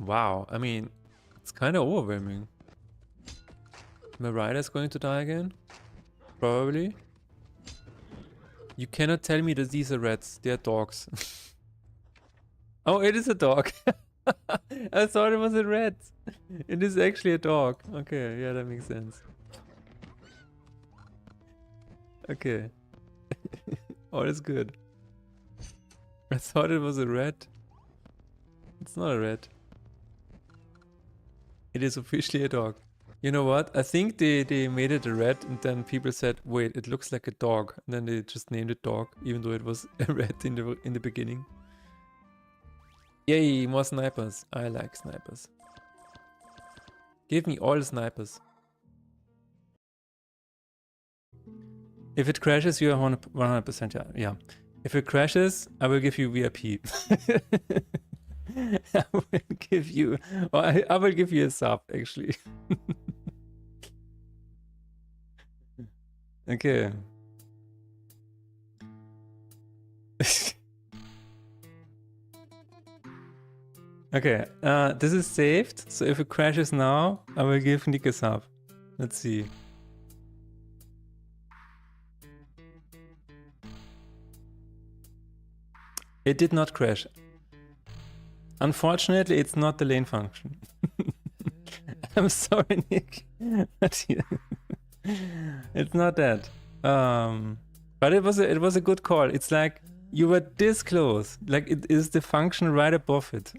Wow, I mean, it's kind of overwhelming. Mariah's going to die again? Probably. You cannot tell me that these are rats. They are dogs. Oh, it is a dog. I thought it was a rat. It is actually a dog. Okay, yeah, that makes sense. Okay. All is good. I thought it was a rat. It's not a rat. It is officially a dog. You know what? I think they made it a rat and then people said, wait, it looks like a dog. And then they just named it dog, even though it was a rat in the beginning. Yay, more snipers. I like snipers. Give me all the snipers. If it crashes, you are 100%. Yeah. If it crashes, I will give you VIP. I will give you, well, I will give you a sub, actually. Okay. Okay, this is saved, so if it crashes now, I will give Nick a sub. Let's see. It did not crash. Unfortunately, it's not the lane function. I'm sorry, Nick. But it's not that. But it was a good call. It's like you were this close. Like it is the function right above it.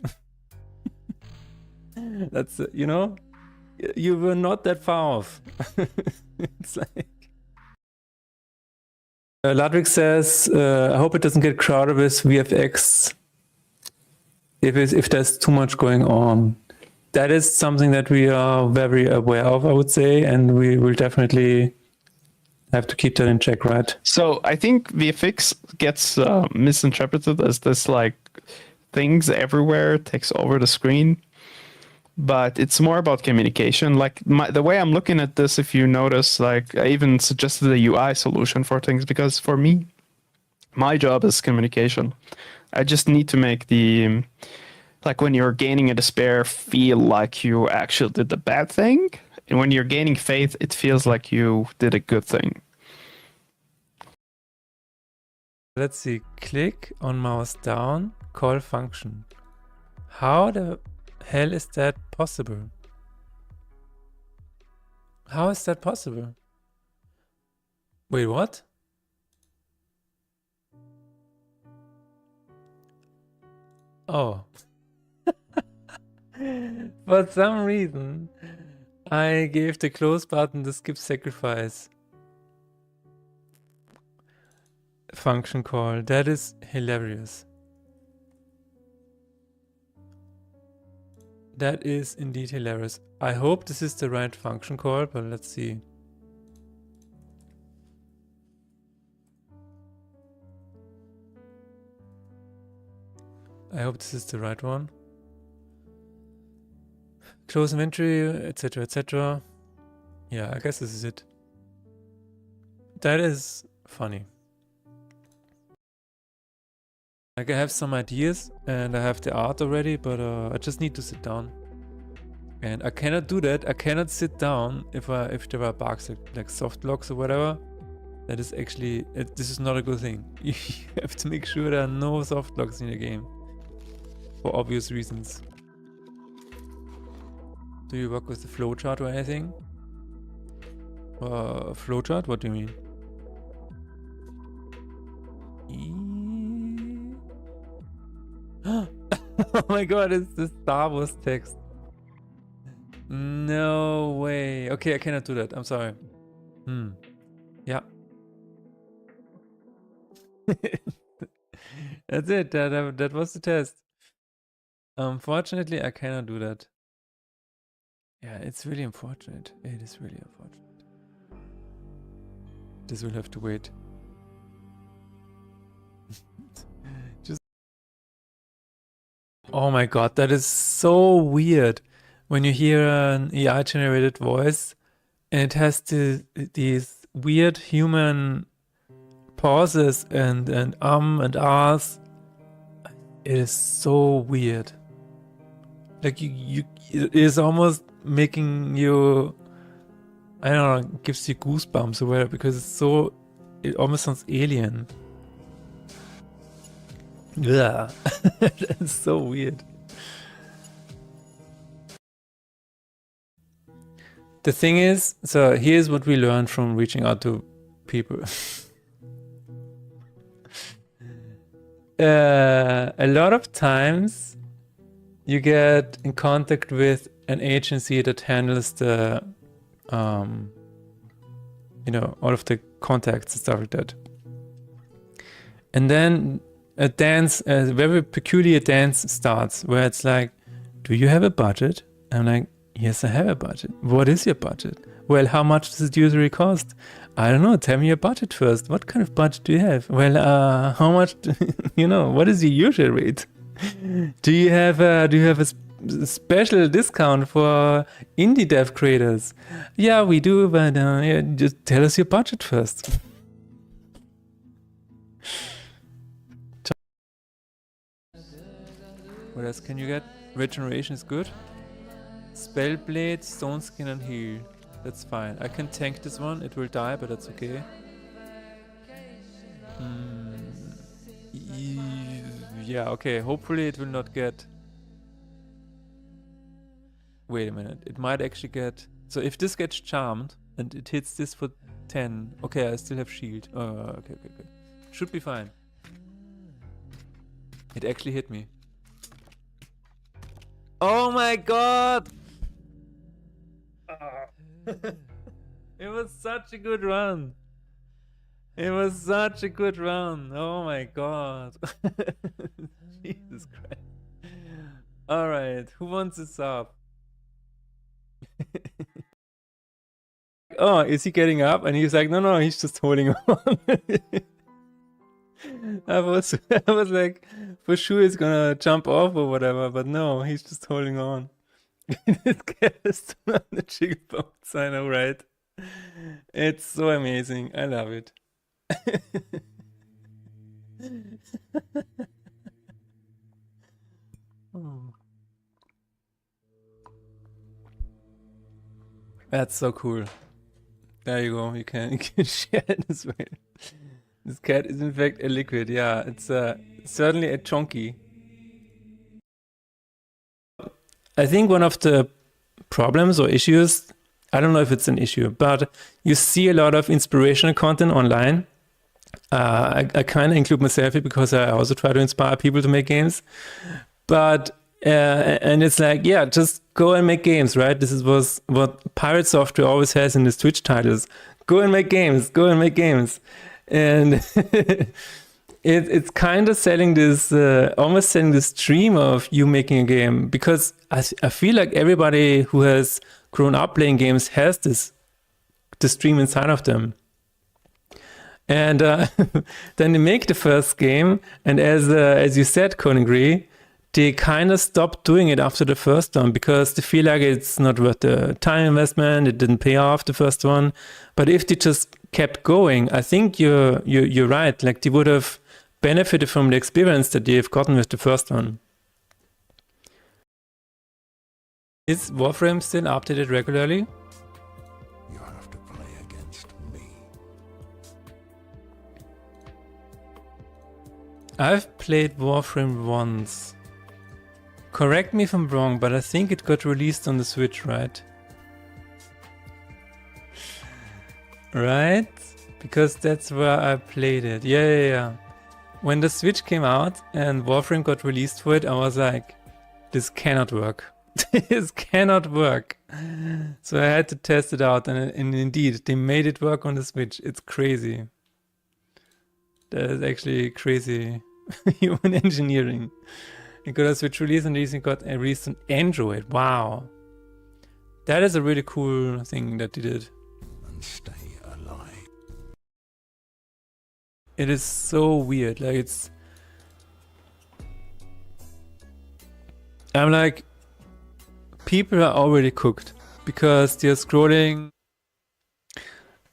That's you know, you were not that far off. It's like. Ludwig says, I hope it doesn't get crowded with VFX if there's too much going on. That is something that we are very aware of, I would say, and we will definitely have to keep that in check, right? So I think VFX gets misinterpreted as this like things everywhere takes over the screen. But it's more about communication. Like the way I'm looking at this, if you notice, like I even suggested a UI solution for things because for me, my job is communication. I just need to make the, like when you're gaining a despair, feel like you actually did the bad thing. And when you're gaining faith, it feels like you did a good thing. Let's see, click on mouse down, call function. How the hell is that possible? How is that possible? Wait, what? Oh. For some reason, I gave the close button the skip sacrifice function call. That is hilarious. That is indeed hilarious. I hope this is the right function call, but let's see. I hope this is the right one. Close inventory, etc, etc. Yeah, I guess this is it. That is funny. Like I have some ideas and I have the art already, but I just need to sit down. And I cannot do that. I cannot sit down if there are bugs like soft locks or whatever. That is actually, this is not a good thing. You have to make sure there are no soft locks in the game. For obvious reasons. Do you work with the flowchart or anything? Flowchart? What do you mean? Oh my god, it's the Star Wars text. No way. Okay, I cannot do that. I'm sorry. Yeah. That's it. That was the test. Unfortunately, I cannot do that. Yeah, it's really unfortunate. It is really unfortunate. This will have to wait. Just. Oh my god, that is so weird. When you hear an AI generated voice and it has these weird human pauses and ahs. It is so weird. Like it is almost making you, I don't know, gives you goosebumps or whatever, because it almost sounds alien. Yeah, that's so weird. The thing is, so here's what we learned from reaching out to people. A lot of times you get in contact with an agency that handles the, you know, all of the contacts and stuff like that. And then a very peculiar dance starts where it's like, do you have a budget? I'm like, yes, I have a budget. What is your budget? Well, how much does it usually cost? I don't know. Tell me your budget first. What kind of budget do you have? Well, how much? You know, what is your usual rate? Do you have a special discount for indie dev creators? Yeah, we do, but yeah, just tell us your budget first. What else can you get? Regeneration is good. Spellblade, Stone Skin and Heal. That's fine. I can tank this one. It will die, but that's okay. Yeah, okay. Hopefully it will not get... Wait a minute. It might actually get... So if this gets charmed and it hits this for 10... Okay, I still have shield. Okay. Should be fine. It actually hit me. Oh my god! It was such a good run. It was such a good run. Oh my god. Jesus Christ. Alright, who wants this up? Oh, is he getting up? And he's like, no, he's just holding on. I was like, for sure he's gonna jump off or whatever, but no, he's just holding on. This cat is on the chicken bones, I know, right? It's so amazing. I love it. Oh. That's so cool. There you go. You can share it as well. This cat is in fact a liquid. Yeah, it's certainly a chonky. I think one of the problems or issues, I don't know if it's an issue, but you see a lot of inspirational content online. I kind of include myself here because I also try to inspire people to make games. But, and it's like, yeah, just go and make games, right? This is what Pirate Software always has in its Twitch titles. Go and make games, go and make games. And it's kind of selling this, almost selling this dream of you making a game, because I feel like everybody who has grown up playing games has this dream inside of them. And then they make the first game, and as you said, Coningry, they kind of stopped doing it after the first one because they feel like it's not worth the time investment. It didn't pay off the first one. But if they just kept going, I think you're right. Like they would have benefited from the experience that they've gotten with the first one. Is Warframe still updated regularly? You have to play against me. I've played Warframe once. Correct me if I'm wrong, but I think it got released on the Switch, right? Right? Because that's where I played it. Yeah. When the Switch came out and Warframe got released for it, I was like, this cannot work. This cannot work. So I had to test it out, and indeed, they made it work on the Switch. It's crazy. That is actually crazy human engineering. It got a Switch release and it got a release on Android. Wow. That is a really cool thing that they did. And stay alive. It is so weird. Like it's... I'm like... People are already cooked because they're scrolling.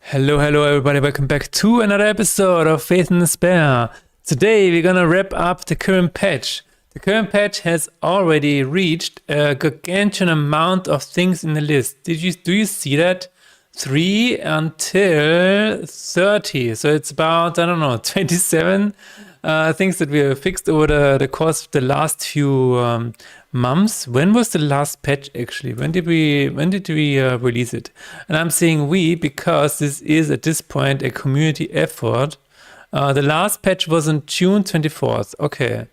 Hello everybody, welcome back to another episode of Faith and Despair. Today we're gonna wrap up the current patch. The The current patch has already reached a gargantuan amount of things in the list. Do you see that? 3 until 30. So it's about, I don't know, 27 things that we have fixed over the course of the last few months. When was the last patch actually? When did we release it? And I'm saying we because this is at this point a community effort. The last patch was on June 24th. Okay.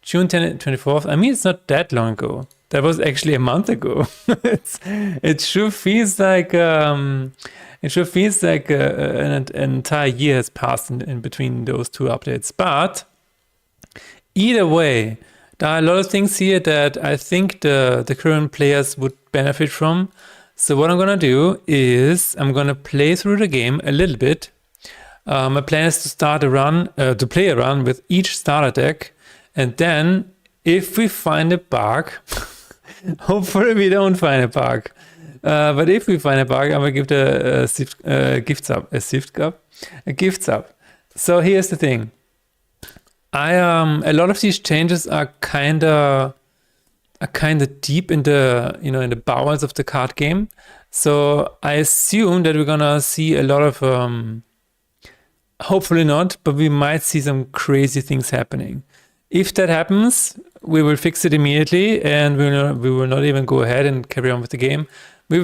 June 24th. I mean, it's not that long ago. That was actually a month ago. It sure feels like an entire year has passed in between those two updates. But either way, there are a lot of things here that I think the current players would benefit from. So what I'm gonna do is I'm gonna play through the game a little bit. My plan is to start a run, to play a run with each starter deck. And then, if we find a bug, hopefully we don't find a bug. But if we find a bug, I'm gonna give a gift sub. So here's the thing. A lot of these changes are kinda deep in the bowels of the card game. So I assume that we're gonna see a lot of, hopefully not, but we might see some crazy things happening. If that happens, we will fix it immediately, and we will not even go ahead and carry on with the game. We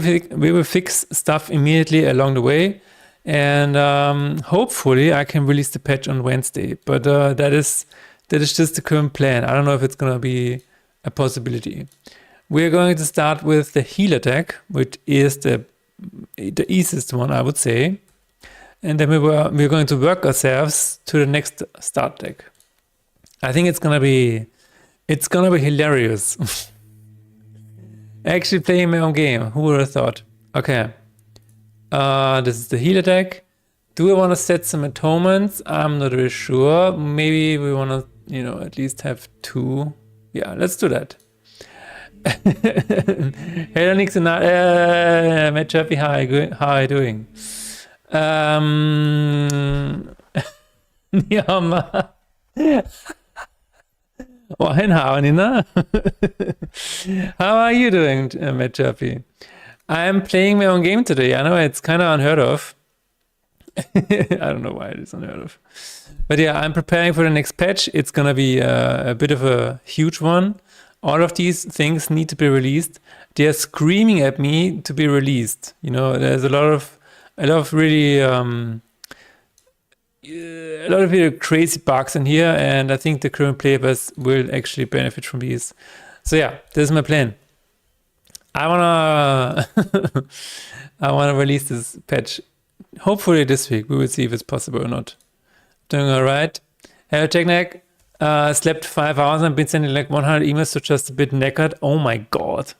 will fix stuff immediately along the way, and hopefully I can release the patch on Wednesday. But that is just the current plan. I don't know if it's gonna be a possibility. We're going to start with the healer deck, which is the easiest one, I would say, and then we're going to work ourselves to the next start deck. I think it's gonna be hilarious. Actually playing my own game. Who would have thought? Okay. This is the healer deck. Do I want to set some atonements? I'm not really sure. Maybe we want to, at least have 2. Yeah, let's do that. Hello, Nixon. Matt Chappy, how are you doing? Ja, how are you doing, Matt Chappy? I'm playing my own game today. I know it's kind of unheard of. I don't know why it is unheard of. But yeah, I'm preparing for the next patch. It's going to be a bit of a huge one. All of these things need to be released. They're screaming at me to be released. There's a lot of really crazy bugs in here, and I think the current players will actually benefit from these. So yeah, this is my plan. I wanna release this patch hopefully this week. We will see if it's possible or not. Doing all right. Hello, Techneck. Slept 5 hours and been sending like 100 emails, so just a bit knackered. Oh my god.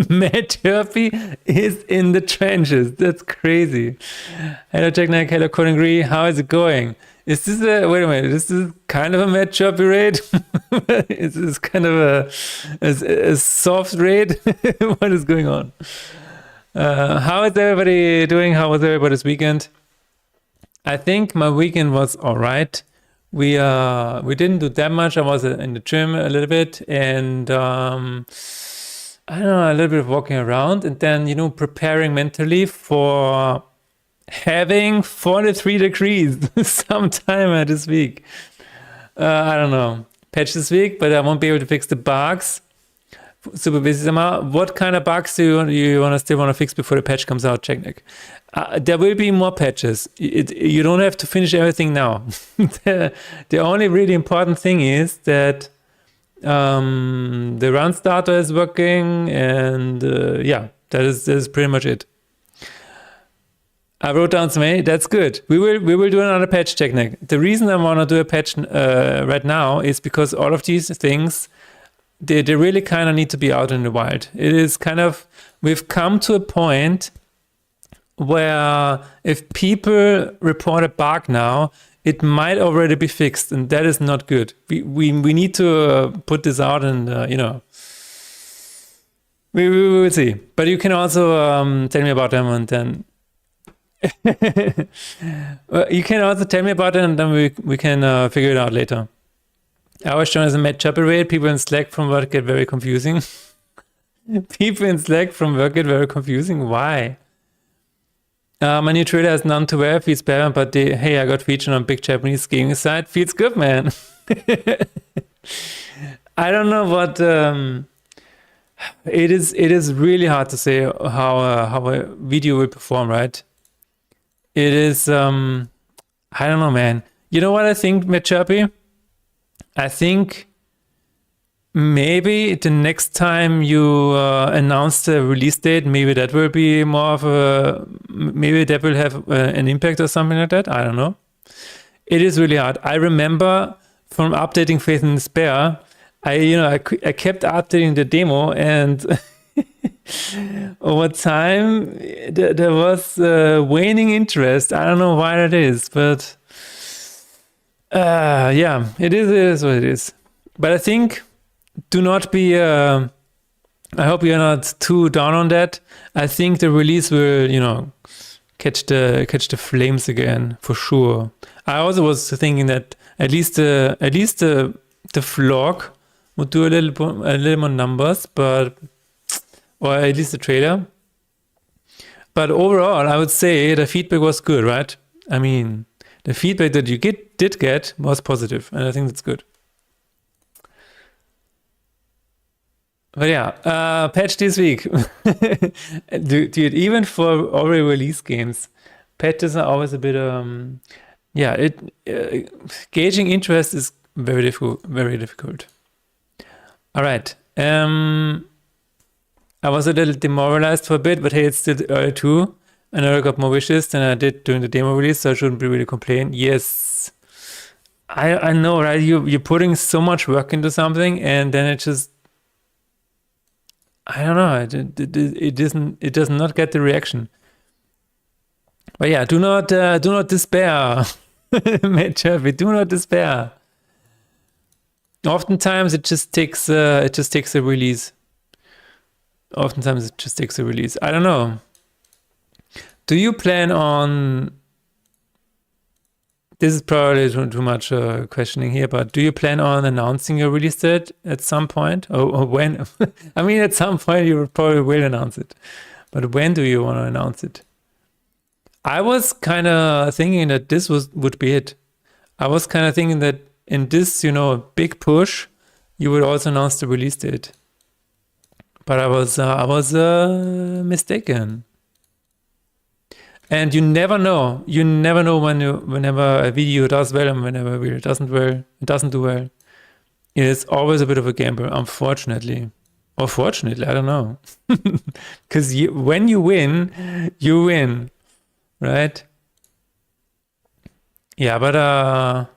Matt Turpy is in the trenches. That's crazy. Hello, Techneck. Hello, Coringree. How is it going? Is this wait a minute, this is kind of a Matt Turpy raid? Is this kind of a soft raid? What is going on? How is everybody doing? How was everybody's weekend? I think my weekend was all right. We didn't do that much. I was in the gym a little bit, and I don't know, a little bit of walking around, and then preparing mentally for having 43 degrees sometime this week. I don't know, patch this week, but I won't be able to fix the bugs. Super busy summer. What kind of bugs do you still want to fix before the patch comes out, Checknick? There will be more patches. You don't have to finish everything now. The only really important thing is that the run starter is working, and yeah, that is pretty much it. I wrote down some. That's good. We will do another patch, Technic. The reason I want to do a patch right now is because all of these things, they really kind of need to be out in the wild. It is kind of, we've come to a point where if people report a bug now, it might already be fixed, and that is not good. We need to put this out, and we will see. But you can also tell me about them, and then you can also tell me about it, and then we can figure it out later. I was shown as a matchup rate. People in Slack from work get very confusing. People in Slack from work get very confusing. Why? My new trader has none to wear. Feels bad, but hey, I got featured on big Japanese gaming site. Feels good, man. I don't know what. It is really hard to say how a video will perform, right? It is. I don't know, man. You know what I think, Chirpy? I think maybe the next time you announce the release date, maybe that will be more of a, maybe that will have an impact or something like that. I don't know. It is really hard. I remember from updating Faith in Despair, I kept updating the demo, and over time there was waning interest. I don't know why that is, but yeah, it is what it is. But I think, do not be. I hope you're not too down on that. I think the release will, catch the flames again for sure. I also was thinking that at least the vlog would do a little more numbers, or at least the trailer. But overall, I would say the feedback was good, right? I mean, the feedback that you did get was positive, and I think that's good. But yeah, patch this week. Dude, even for already released games, patches are always a bit gauging interest is very difficult, very difficult. All right. I was a little demoralized for a bit, but hey, it's still early too. I know I got more wishes than I did during the demo release, so I shouldn't really complain. Yes, I know, right? You're putting so much work into something, and then it just, I don't know. It does not get the reaction. But yeah, do not despair, Chirpy. Do not despair. Oftentimes it just takes a release. Oftentimes it just takes a release. I don't know. Do you plan on? This is probably too much questioning here, but do you plan on announcing your release date at some point, or when? I mean, at some point you probably will announce it, but when do you want to announce it? I was kind of thinking that this would be it. I was kind of thinking that in this, big push, you would also announce the release date. But I was mistaken. And you never know. You never know whenever a video does well and whenever a video doesn't do well. It is always a bit of a gamble, unfortunately. Or fortunately, I don't know. Because when you win, right? Yeah, but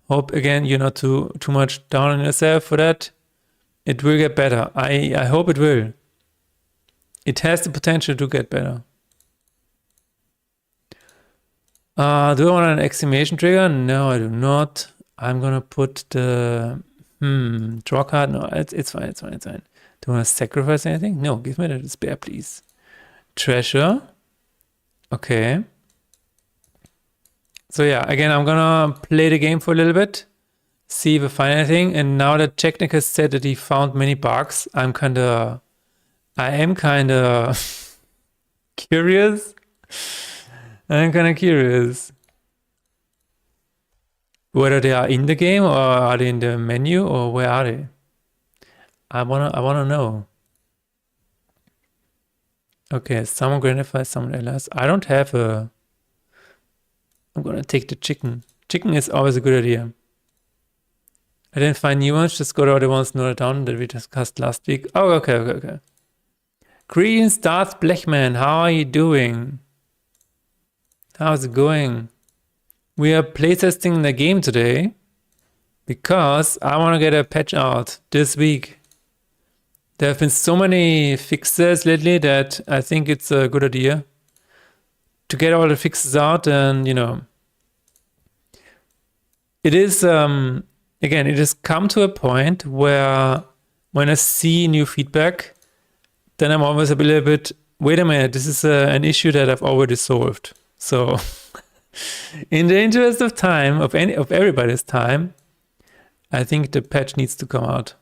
hope again you're not too much down on yourself for that. It will get better. I hope it will. It has the potential to get better. Do I want an exclamation trigger? No, I do not. I'm gonna put the draw card. No, it's fine. Do I want to sacrifice anything? No, give me the despair, please. Treasure. Okay. So yeah, again, I'm gonna play the game for a little bit, see if I find anything. And now that Technic has said that he found many bugs, I am kind of curious. I'm kind of curious whether they are in the game or are they in the menu or where are they? I wanna know. Okay, someone gratifies someone else. I don't have a. I'm gonna take the chicken. Chicken is always a good idea. I didn't find new ones, just go to the ones noted down that we discussed last week. Oh, okay. Greetings, Darth Blechman. How are you doing? How's it going? We are playtesting the game today because I want to get a patch out this week. There have been so many fixes lately that I think it's a good idea to get all the fixes out. And it is again, it has come to a point where when I see new feedback, then I'm always a little bit, wait a minute, this is an issue that I've already solved. So in the interest of time, of everybody's time, I think the patch needs to come out.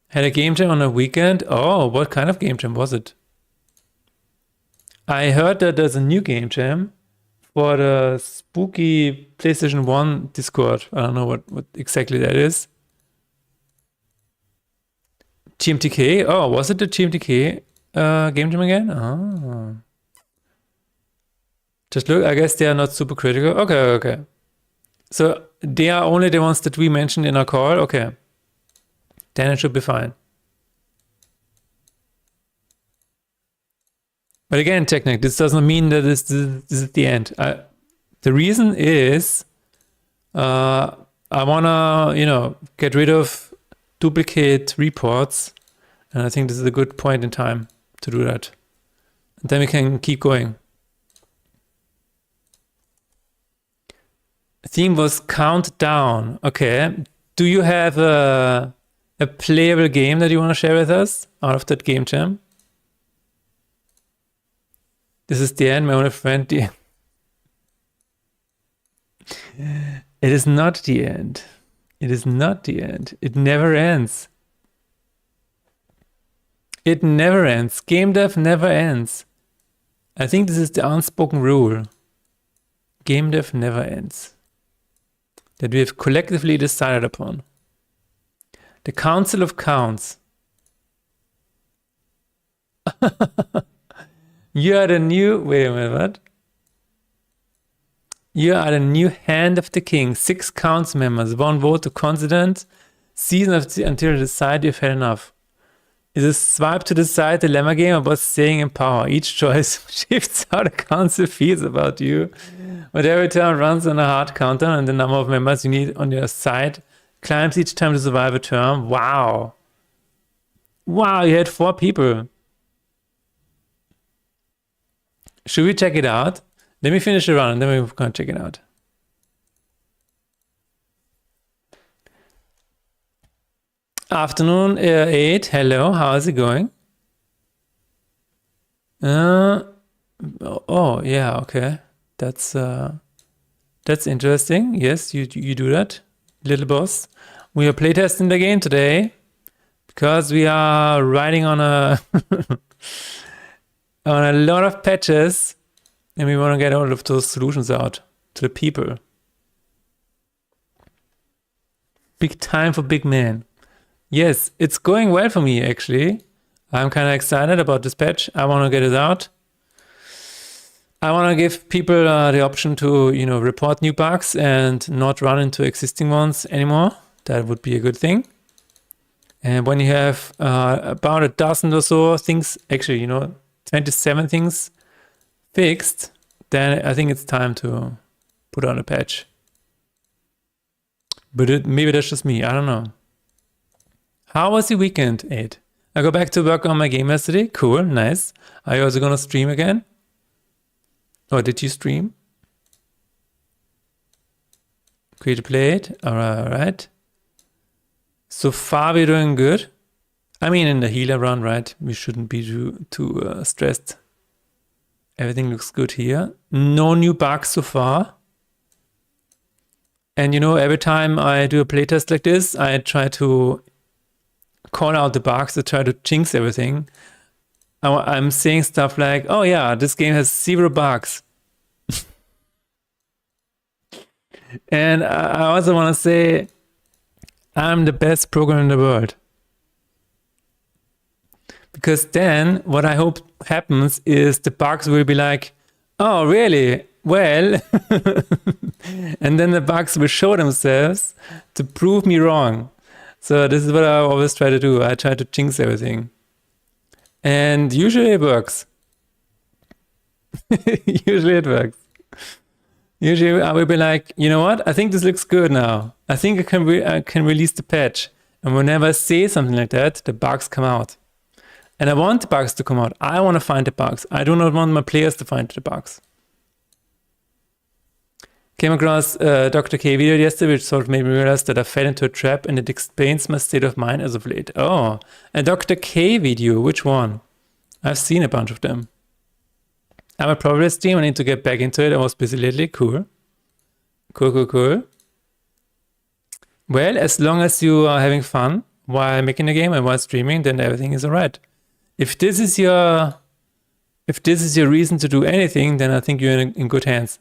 Had a game jam on a weekend. Oh, what kind of game jam was it? I heard that there's a new game jam for the spooky PlayStation 1 Discord. I don't know what exactly that is. GMTK? Oh, was it the GMTK game jam again? Oh. Just look, I guess they are not super critical. Okay. So they are only the ones that we mentioned in our call. Okay. Then it should be fine. But again, Technic, this doesn't mean that this is the end. The reason is I want to, get rid of duplicate reports. And I think this is a good point in time to do that. And then we can keep going. Theme was Countdown. Okay. Do you have a playable game that you want to share with us out of that game jam? This is the end, my only friend. It is not the end. It is not the end. It never ends. It never ends. Game dev never ends. I think this is the unspoken rule. Game dev never ends. That we have collectively decided upon. The Council of Counts. You are the new... Wait a minute, what? You are the new Hand of the King. 6 counts members. 1 vote to constant. Season until you decide you've had enough. Is a swipe to decide dilemma game about staying in power. Each choice shifts how the council feels about you. But every turn runs on a hard countdown and the number of members you need on your side climbs each time to survive a turn. Wow. Wow, you had 4 people. Should we check it out? Let me finish the run and then we're going to check it out. Afternoon 8. Hello, how is it going? Oh, yeah, okay. That's interesting. Yes, you do that, little boss. We are playtesting the game today because we are riding on a on a lot of patches and we want to get all of those solutions out to the people. Big time for big man. Yes, it's going well for me actually. I'm kind of excited about this patch. I want to get it out. I want to give people the option to, report new bugs and not run into existing ones anymore. That would be a good thing. And when you have about a dozen or so things, actually, 27 things fixed, then I think it's time to put on a patch. But maybe that's just me. I don't know. How was your weekend, 8? I go back to work on my game yesterday. Cool, nice. Are you also going to stream again? Or did you stream? Create to play it. All right. So far we're doing good. I mean, in the healer run, right? We shouldn't be too stressed. Everything looks good here. No new bugs so far. And every time I do a playtest like this, I try to call out the bugs. I try to jinx everything. I'm saying stuff like, oh yeah, this game has 0 bugs. And I also want to say, I'm the best programmer in the world. Because then what I hope happens is the bugs will be like, oh really? Well, and then the bugs will show themselves to prove me wrong. So this is what I always try to do. I try to jinx everything. And usually it works. Usually it works. Usually I will be like, you know what? I think this looks good now. I think I can release the patch. And whenever I say something like that, the bugs come out. And I want the bugs to come out. I want to find the bugs. I do not want my players to find the bugs. Came across Dr. K video yesterday, which sort of made me realize that I fell into a trap and it explains my state of mind as of late. Oh, a Dr. K video, which one? I've seen a bunch of them. I'm a progress team, I need to get back into it. I was busy lately, cool. Cool. Well, as long as you are having fun while making a game and while streaming, then everything is alright. If this is your reason to do anything, then I think you're in good hands.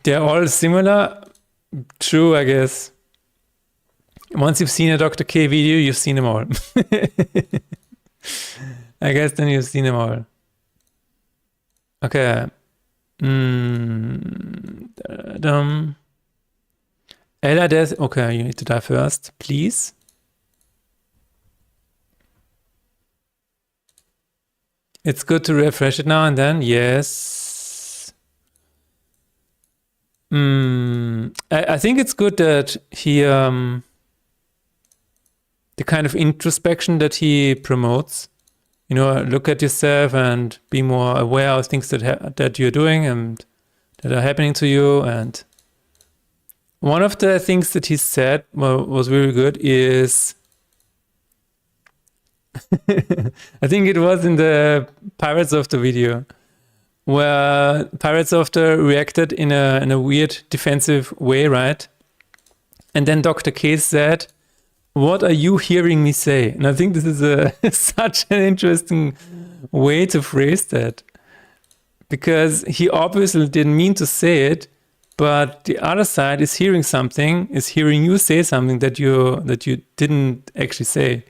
They're all similar. True, I guess. Once you've seen a Dr. K video, you've seen them all. I guess then you've seen them all. Okay. Ella Death. Okay, you need to die first, please. It's good to refresh it now and then. Yes. I think it's good that he the kind of introspection that he promotes. You know, look at yourself and be more aware of things that you're doing and that are happening to you. And one of the things that he said was really good is, I think it was in the Pirates of the video, where Pirates of the reacted in a weird defensive way, right? And then Dr. K said, "What are you hearing me say?" And I think this is such an interesting way to phrase that, because he obviously didn't mean to say it, but the other side is hearing something, is hearing you say something that you didn't actually say.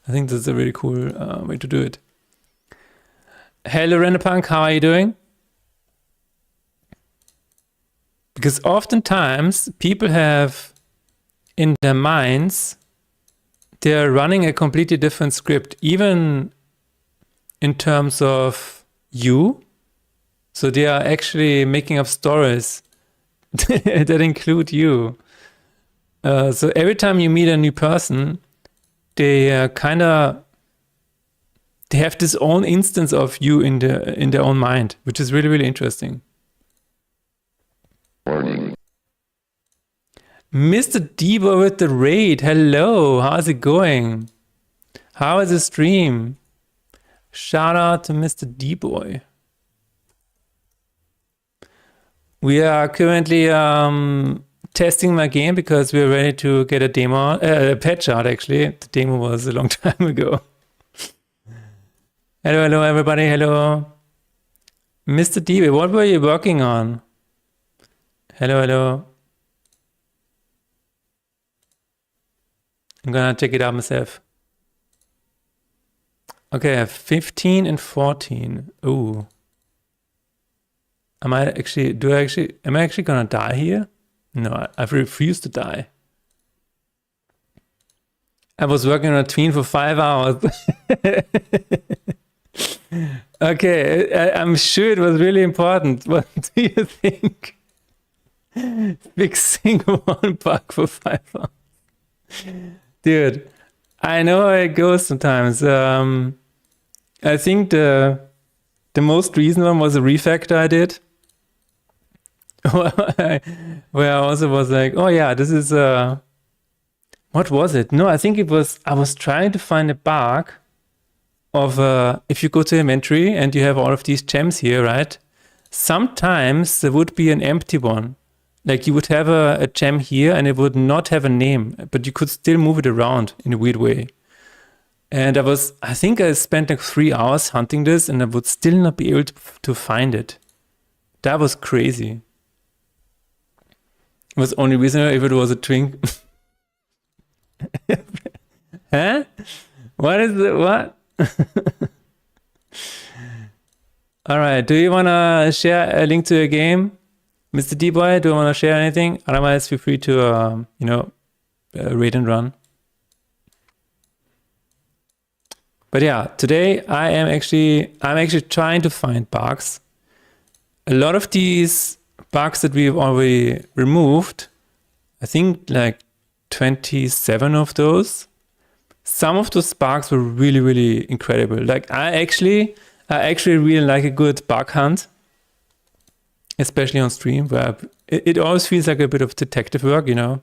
I think that's a really cool way to do it. Hello, Renderpunk, how are you doing? Because oftentimes people have in their minds, they're running a completely different script, even in terms of you. So they are actually making up stories that include you. So every time you meet a new person, they they have this own instance of you in their own mind, which is really, really interesting. Warning. Mr. Debo with the raid. Hello, how's it going? How is the stream? Shout out to Mr. D-Boy. We are currently testing my game because we're ready to get a demo, a patch out actually. The demo was a long time ago. Hello, everybody, hello. Mr. D-Boy, what were you working on? Hello. I'm gonna check it out myself. Okay, 15 and 14. Ooh. Am I actually gonna die here? No, I refuse to die. I was working on a tween for 5 hours. Okay, I'm sure it was really important. What do you think? Fixing one bug for 5 hours. Dude, I know how it goes sometimes. I think the most recent one was a refactor I did. Where I also was like, oh yeah, this is what was it? No, I think it was, I was trying to find a bug of if you go to inventory and you have all of these gems here, right? Sometimes there would be an empty one. Like you would have a gem here and it would not have a name, but you could still move it around in a weird way. And I think I spent like 3 hours hunting this and I would still not be able to find it. That was crazy. It was only reasonable if it was a twink. Huh? What is it? What? All right. Do you want to share a link to a game? Mr. D-Boy, do you want to share anything? Otherwise, feel free to, raid and run. But yeah, today I'm actually trying to find bugs. A lot of these bugs that we've already removed, I think like 27 of those. Some of those bugs were really, really incredible. Like I actually really like a good bug hunt, especially on stream, where it always feels like a bit of detective work, you know.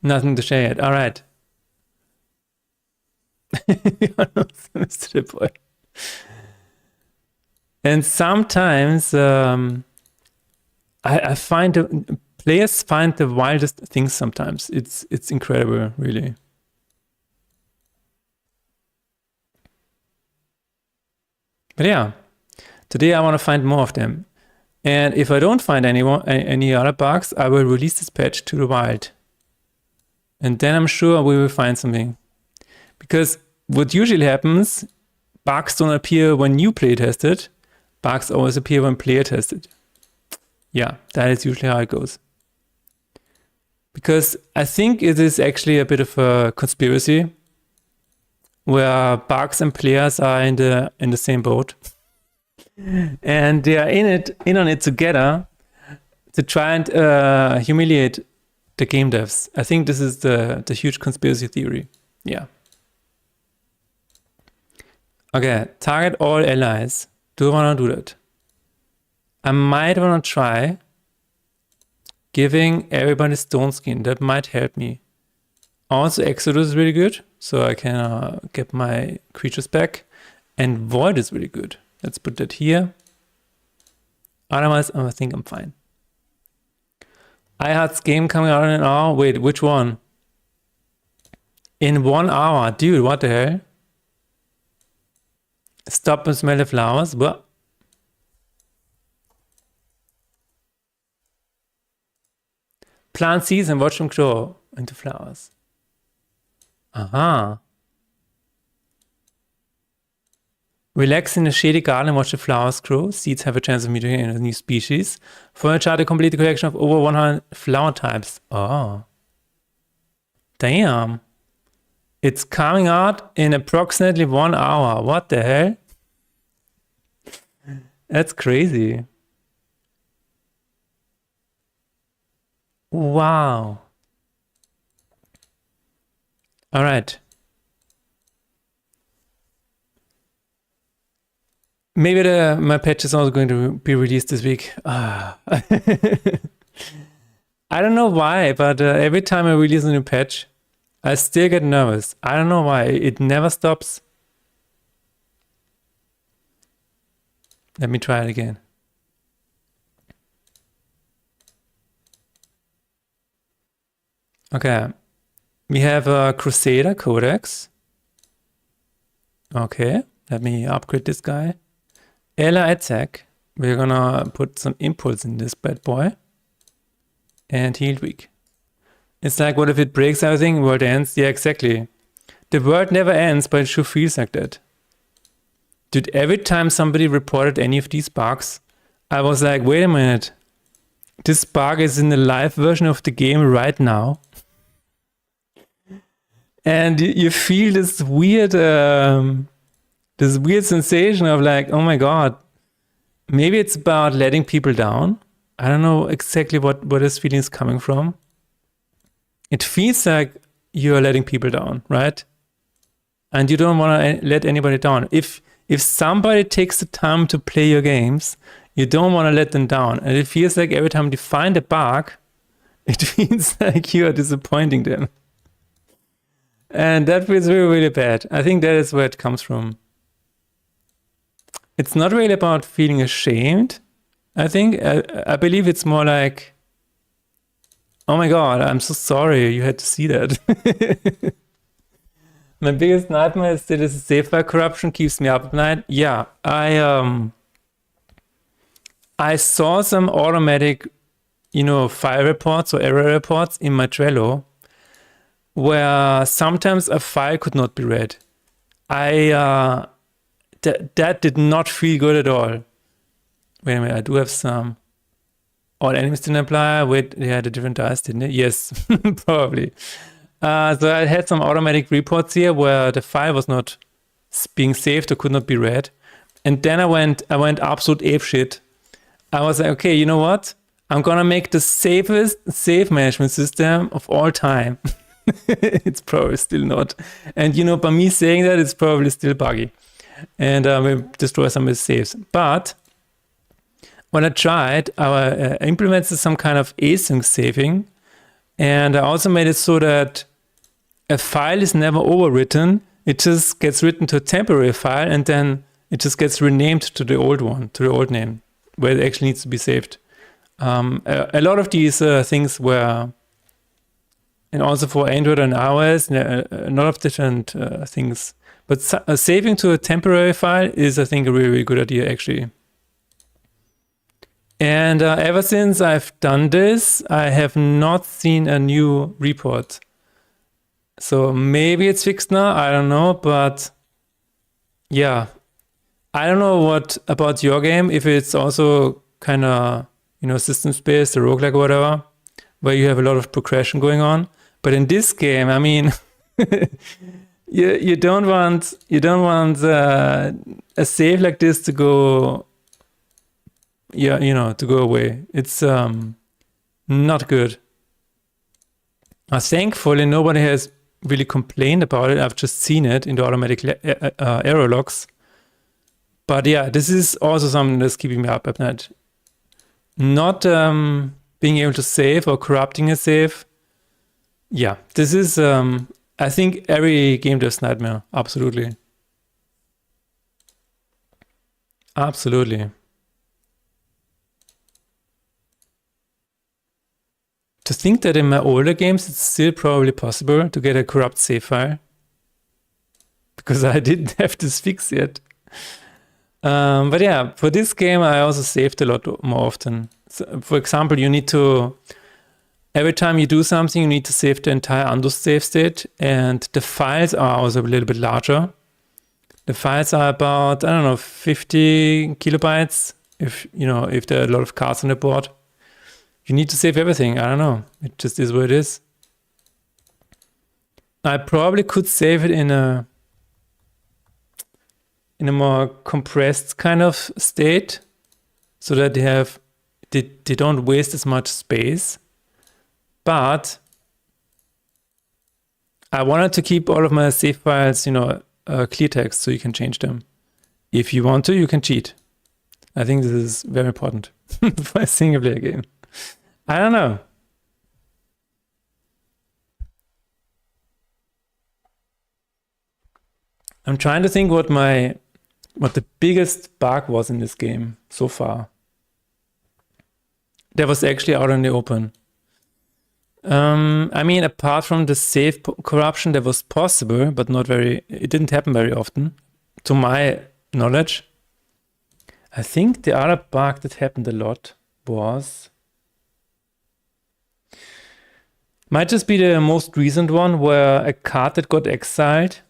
Nothing to share yet. All right. Mr. Boy. And sometimes I find players find the wildest things sometimes. It's incredible, really. But yeah, today I want to find more of them. And if I don't find any other bugs, I will release this patch to the wild. And then I'm sure we will find something. Because what usually happens, bugs don't appear when you play test it. Bugs always appear when player tested. Yeah, that is usually how it goes. Because I think it is actually a bit of a conspiracy where bugs and players are in the same boat. And they are in on it together to try and humiliate the game devs. I think this is the huge conspiracy theory. Yeah. Okay, target all allies. Do I want to do that? I might want to try giving everybody stone skin. That might help me. Also, Exodus is really good, so I can get my creatures back. And Void is really good. Let's put that here. Otherwise, I think I'm fine. iHeart's game coming out in an hour. Wait, which one? In 1 hour. Dude, what the hell? Stop and smell the flowers. What? Plant seeds and watch them grow into flowers. Aha. Relax in a shady garden and watch the flowers grow. Seeds have a chance of mutating into a new species. For a chart to complete the collection of over 100 flower types. Oh. Damn. It's coming out in approximately 1 hour. What the hell? That's crazy. Wow. All right. Maybe my patch is also going to be released this week. I don't know why, but every time I release a new patch, I still get nervous. I don't know why. It never stops. Let me try it again. Okay. We have a Crusader Codex. Okay. Let me upgrade this guy. Ella attack. We're gonna put some impulse in this bad boy. And healed weak. It's like, what if it breaks everything? World ends? Yeah, exactly. The world never ends, but it sure feels like that. Dude, every time somebody reported any of these bugs, I was like, wait a minute. This bug is in the live version of the game right now. And you feel this weird sensation of like, oh my God, maybe it's about letting people down. I don't know exactly what this feeling is coming from. It feels like you're letting people down, right? And you don't want to let anybody down. If somebody takes the time to play your games, you don't want to let them down. And it feels like every time you find a bug, it feels like you are disappointing them. And that feels really, really bad. I think that is where it comes from. It's not really about feeling ashamed. I think, I believe it's more like, oh my God, I'm so sorry you had to see that. My biggest nightmare is that this save file corruption keeps me up at night. Yeah, I saw some automatic, file reports or error reports in my Trello where sometimes a file could not be read. That did not feel good at all. Wait a minute, I do have some. All enemies didn't apply. Wait, they had a different dice, didn't it? Yes, probably. So I had some automatic reports here where the file was not being saved or could not be read. And then I went absolute apeshit. I was like, okay, you know what? I'm gonna make the safest save management system of all time. It's probably still not. And by me saying that, it's probably still buggy. And we'll destroy some of the saves. But when I tried, I implemented some kind of async saving. And I also made it so that a file is never overwritten. It just gets written to a temporary file, and then it just gets renamed to the old one, to the old name, where it actually needs to be saved. A lot of these things were, and also for Android and iOS, a lot of different things. But saving to a temporary file is, I think, a really, really good idea, actually. And ever since I've done this, I have not seen a new report. So maybe it's fixed now, I don't know, but yeah. I don't know what about your game, if it's also kind of, you know, system-based or roguelike or whatever, where you have a lot of progression going on. But in this game, I mean, you don't want a save like this to go, yeah, you know, to go away. It's not good. Thankfully, nobody has really complained about it. I've just seen it in the automatic error logs. But yeah, this is also something that's keeping me up at night. Not being able to save or corrupting a save. Yeah, this is, I think, every game dev's nightmare. Absolutely. Absolutely. To think that in my older games, it's still probably possible to get a corrupt save file. Because I didn't have this fix yet. But yeah, for this game, I also saved a lot more often. So, for example, you need to, every time you do something, you need to save the entire undo save state, and the files are also a little bit larger. The files are about, I don't know, 50 kilobytes, if you know, if there are a lot of cards on the board. You need to save everything. I don't know. It just is what it is. I probably could save it in a more compressed kind of state, so that they don't waste as much space. But I wanted to keep all of my save files, you know, clear text, so you can change them. If you want to, you can cheat. I think this is very important for a single player game. I don't know. I'm trying to think what the biggest bug was in this game so far. That was actually out in the open. I mean, apart from the save corruption that was possible, but it didn't happen very often, to my knowledge. I think the other bug that happened a lot was, might just be the most recent one, where a card that got exiled,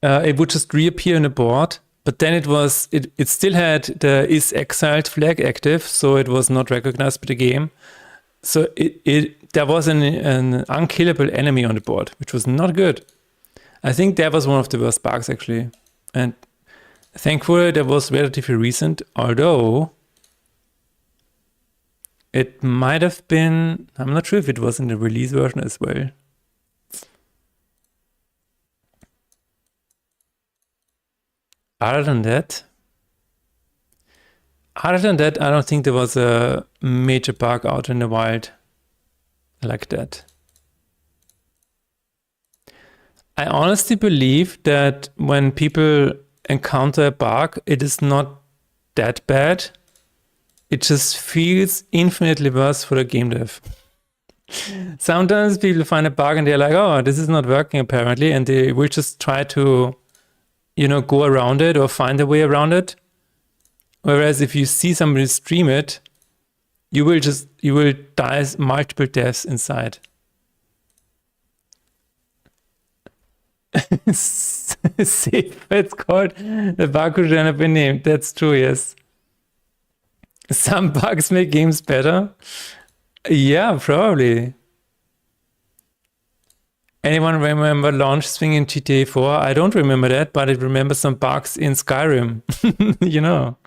it would just reappear on the board, but then it still had the is exiled flag active, so it was not recognized by the game. So there was an unkillable enemy on the board, which was not good. I think that was one of the worst bugs, actually. And thankfully, that was relatively recent, although it might have been, I'm not sure if it was in the release version as well. Other than that, I don't think there was a major bug out in the wild like that. I honestly believe that when people encounter a bug, it is not that bad. It just feels infinitely worse for the game dev. Sometimes people find a bug and they're like, oh, this is not working apparently, and they will just try to, you know, go around it or find a way around it. Whereas if you see somebody stream it, you will die multiple deaths inside. Safe, it's called. The bug could have been named. That's true, yes. Some bugs make games better. Yeah, probably. Anyone remember launch swing in GTA 4? I don't remember that, but I remember some bugs in Skyrim. You know,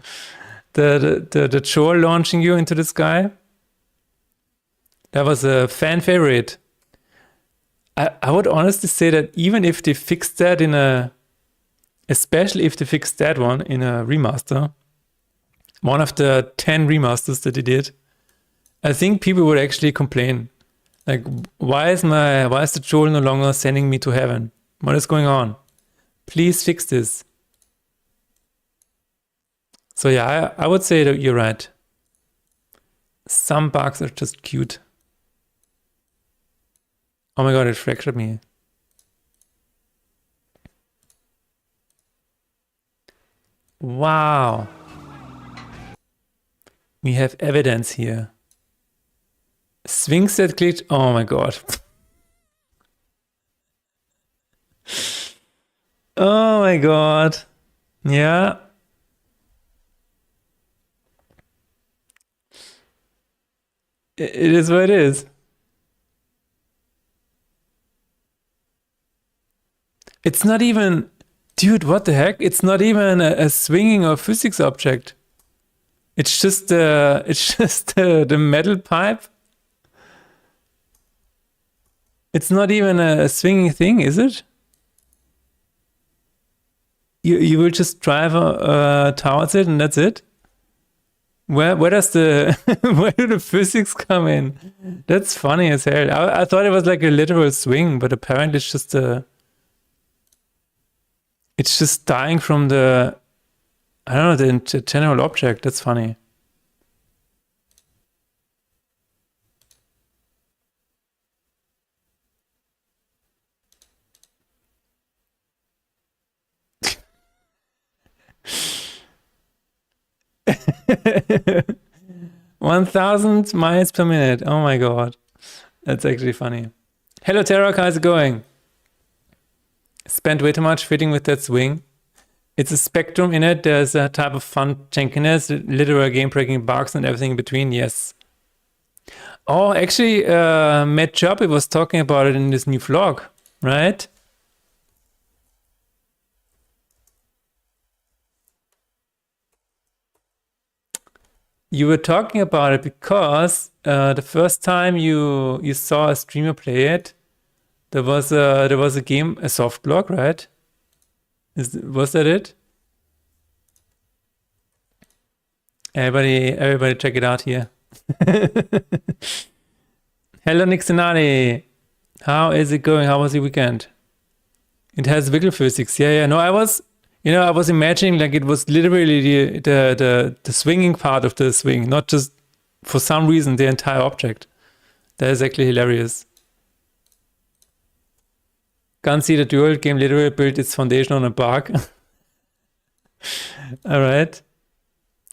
the troll launching you into the sky. That was a fan favorite. I would honestly say that even if they fixed that especially if they fixed that one in a remaster, one of the 10 remasters that they did, I think people would actually complain. Like, why is the troll no longer sending me to heaven? What is going on? Please fix this. So yeah, I would say that you're right. Some bugs are just cute. Oh my god, it fractured me. Wow. We have evidence here. Swing set glitch. Oh my god. Oh my god. Yeah. It is what it is. It's not even... Dude, what the heck? It's not even a swinging or physics object. It's just the metal pipe. It's not even a swinging thing, is it? You will just drive towards it and that's it? Where does the where do the physics come in? That's funny as hell. I thought it was like a literal swing, but apparently it's just it's just dying from the, I don't know, the general object. That's funny. $1,000 miles per minute. Oh my god. That's actually funny. Hello Terra, how's it going? Spent way too much fitting with that swing. It's a spectrum in it. There's a type of fun jankiness, literal game-breaking bugs and everything in between. Yes. Oh, actually, Matt Choppy was talking about it in this new vlog, right? You were talking about it because the first time you saw a streamer play it, there was a game, a soft lock, right? Was that it? Everybody check it out here. Hello Nixonati. How is it going? How was your weekend? It has wiggle physics. Yeah. No, I was imagining like it was literally the swinging part of the swing, not just for some reason the entire object. That is actually hilarious. Can't see the dual game literally built its foundation on a bug. All right.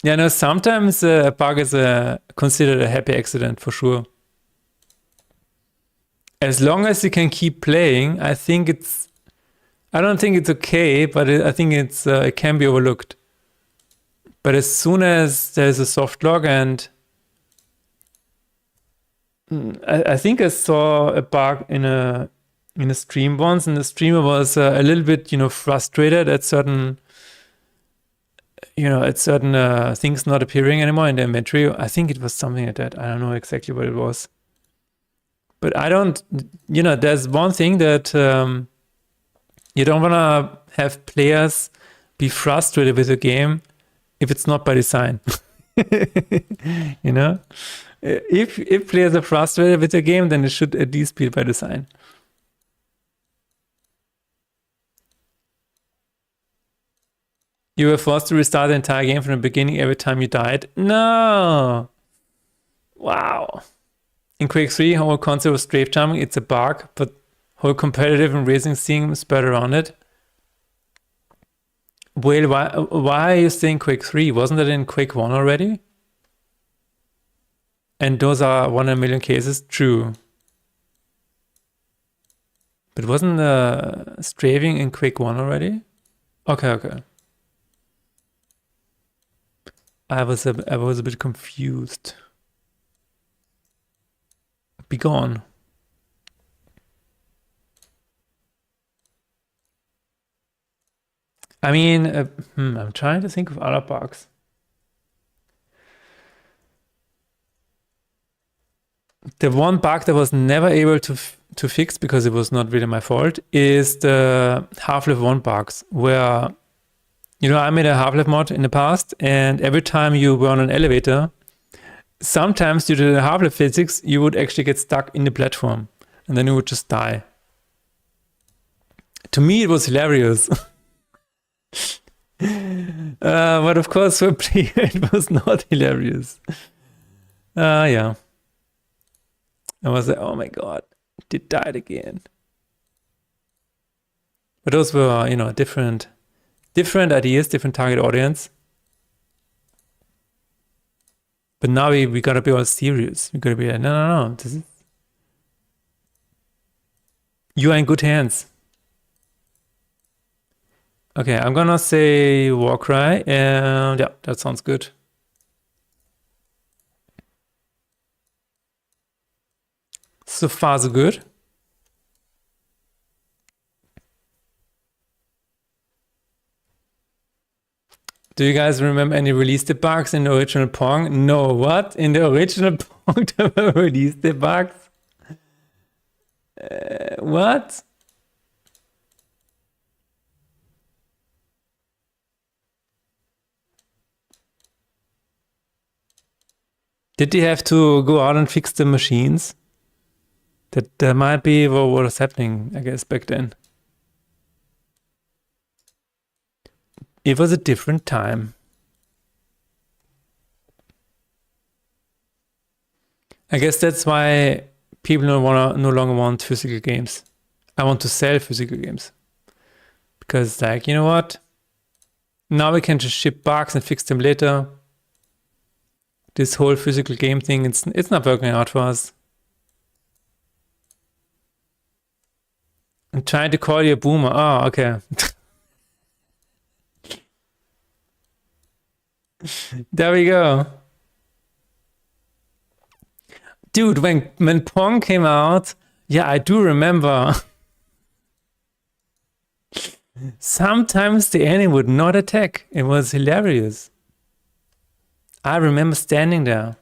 Yeah, no, sometimes a bug is considered a happy accident for sure. As long as you can keep playing, I don't think it's okay, but I think it can be overlooked. But as soon as there's a soft lock, and I think I saw a bug in a stream once, and the streamer was a little bit, frustrated at certain things not appearing anymore in the inventory. I think it was something like that. I don't know exactly what it was. But I don't, there's one thing that you don't want to have players be frustrated with a game if it's not by design. If players are frustrated with a game, then it should at least be by design. You were forced to restart the entire game from the beginning every time you died? No! Wow. In Quake 3, whole concept of strafe jumping, it's a bug, but whole competitive and racing scene is better around it. Well, why are you saying Quake 3? Wasn't that in Quake 1 already? And those are 1 in a million cases? True. But wasn't strafing in Quake 1 already? Okay. I was a bit confused. Be gone. I mean, I'm trying to think of other bugs. The one bug that was never able to fix because it was not really my fault is the Half-Life 1 bugs, where I made a Half-Life mod in the past, and every time you were on an elevator, sometimes due to the Half-Life physics, you would actually get stuck in the platform, and then you would just die. To me, it was hilarious. But of course, for a player, it was not hilarious. Yeah. I was like, oh my god, it died again. But those were, you know, different ideas, different target audience. But now we gotta be all serious. We gotta be like, no. This is... You are in good hands. Okay, I'm gonna say Warcry, and yeah, that sounds good. So far, so good. Do you guys remember any release debugs in the original Pong? No, what? In the original Pong, there were release debugs? What? Did they have to go out and fix the machines? That might be what was happening, I guess, back then. It was a different time. I guess that's why people no longer want physical games. I want to sell physical games. Because, like, you know what? Now we can just ship bugs and fix them later. This whole physical game thing, it's not working out for us. I'm trying to call you a boomer. Oh, okay. There we go. Dude, when Pong came out, yeah, I do remember. Sometimes the enemy would not attack. It was hilarious. I remember standing there.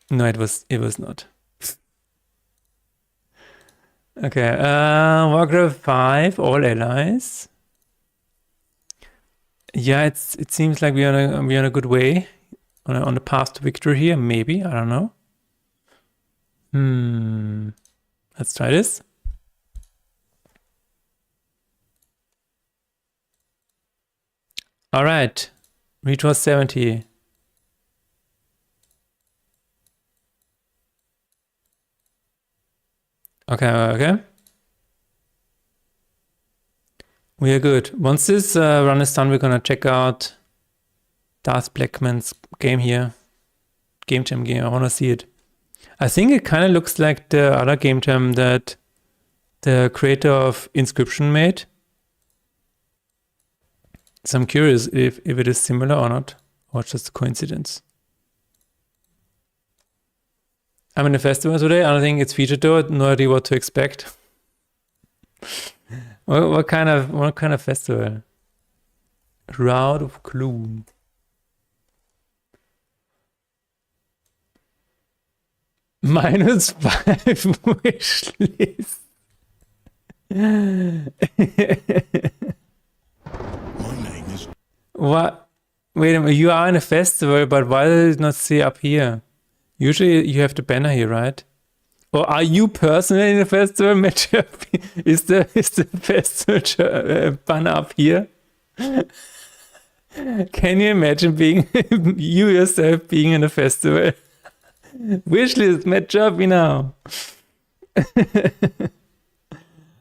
No, it was not. Okay, Warcraft 5, all allies. Yeah, it seems like we're on a good way, on the path to victory here. Maybe, I don't know. Let's try this. All right, reach was 70. Okay. We are good. Once this run is done, we're gonna check out Darth Blackman's game here. Game Jam game, I wanna see it. I think it kind of looks like the other Game Jam that the creator of Inscription made. So I'm curious if it is similar or not, or just a coincidence. I'm in a festival today. I don't think it's featured though. No idea what to expect. What kind of festival? Shroud of Gloom. -5 wish list. What? Wait a minute. You are in a festival, but why does it not say up here? Usually you have the banner here, right? Or are you personally in a festival matchup? Is the festival banner up here? Can you imagine being you yourself being in a festival? Wishlist matchup, you know.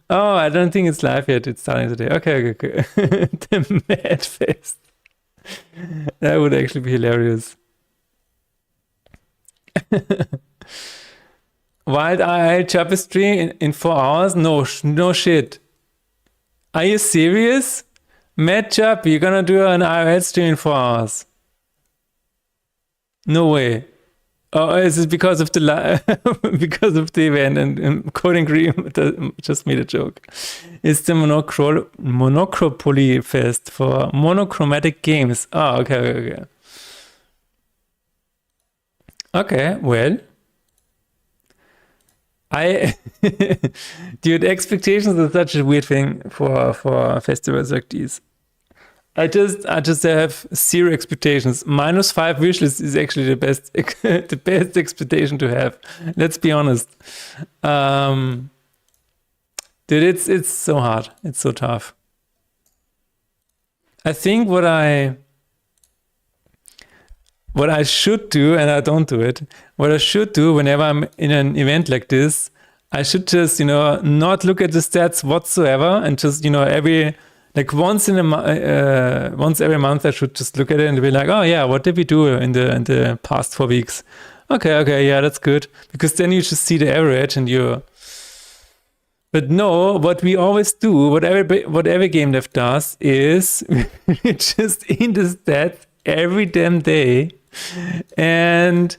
Oh, I don't think it's live yet. It's starting today. Okay. The Mad Fest. That would actually be hilarious. Wild IL tapestry in 4 hours? No shit. Are you serious? Mad Chub, you're gonna do an IRL stream in 4 hours? No way. Oh, is it because of the event and Coding Cream just made a joke? It's the Monochropoly Fest for monochromatic games. Oh, okay. Okay, well. Dude, expectations are such a weird thing for festivals like these. I just have zero expectations. -5 wishlist is actually the best the best expectation to have. Let's be honest. Dude, it's so hard. It's so tough. I think what I should do, and I don't do it, what I should do whenever I'm in an event like this, I should just, not look at the stats whatsoever, and just, once every month, I should just look at it and be like, oh yeah, what did we do in the past 4 weeks? Okay, yeah, that's good, because then you just see the average and you. But no, what we always do, what every game dev does, is just in the stats every damn day. And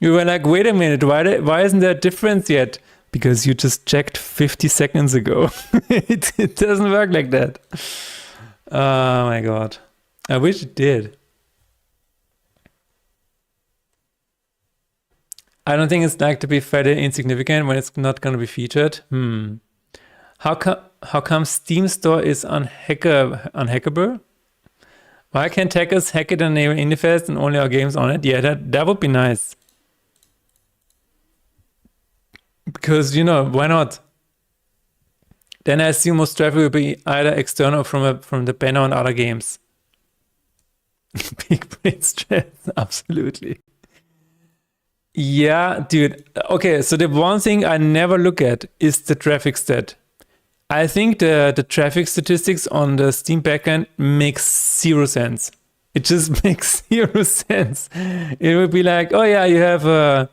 we were like, wait a minute, why isn't there a difference yet? Because you just checked 50 seconds ago. It doesn't work like that. Oh my god. I wish it did. I don't think it's like to be fairly insignificant when it's not going to be featured. How come Steam Store is unhackable? Why can't hackers hack it and enable Indifest and only our games on it? Yeah, that would be nice. Because, why not? Then I assume most traffic will be either external from the banner on other games. Big brain stress, absolutely. Yeah, dude. Okay, so the one thing I never look at is the traffic stat. I think the traffic statistics on the Steam backend makes 0 sense. It just makes 0 sense. It would be like, oh yeah, you have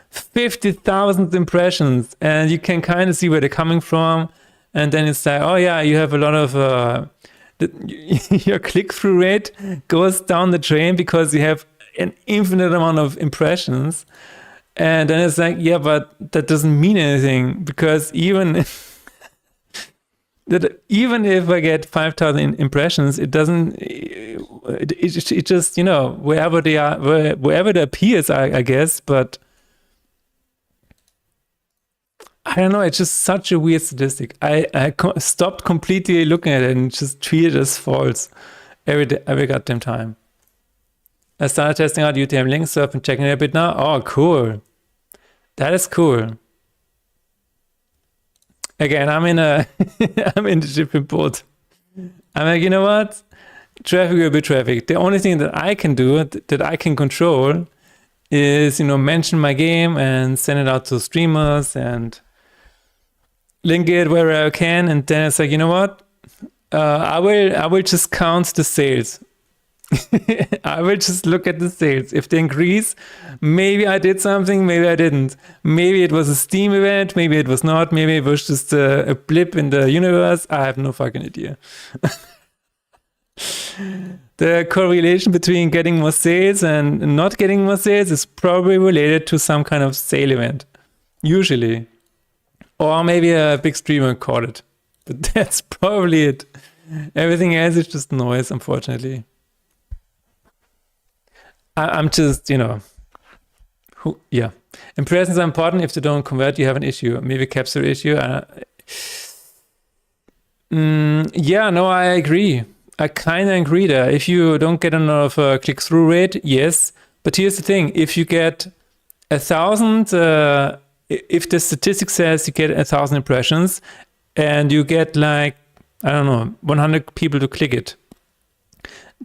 50,000 impressions and you can kind of see where they're coming from. And then it's like, oh yeah, you have a lot of, your click-through rate goes down the drain because you have an infinite amount of impressions. And then it's like, yeah, but that doesn't mean anything, because even if I get 5,000 impressions, it doesn't. It just wherever they are, wherever it appears, I guess. But I don't know. It's just such a weird statistic. I stopped completely looking at it and just treated it as false every goddamn time. I started testing out UTM link surf and checking it a bit now. Oh, cool. That is cool. Again, I'm in the shipping boat. I'm like, you know what? Traffic will be traffic. The only thing that I can do, that I can control, is mention my game and send it out to streamers and link it wherever I can. And then it's like, you know what? I will just count the sales. I will just look at the sales. If they increase, maybe I did something, maybe I didn't. Maybe it was a Steam event, maybe it was not, maybe it was just a blip in the universe. I have no fucking idea. The correlation between getting more sales and not getting more sales is probably related to some kind of sale event, usually. Or maybe a big streamer caught it. But that's probably it. Everything else is just noise, unfortunately. I'm just, yeah. Impressions are important. If they don't convert, you have an issue. Maybe capture issue. Yeah, no, I agree. I kind of agree there. If you don't get enough click-through rate, yes. But here's the thing. If you get 1,000, if the statistic says you get 1,000 impressions and you get 100 people to click it,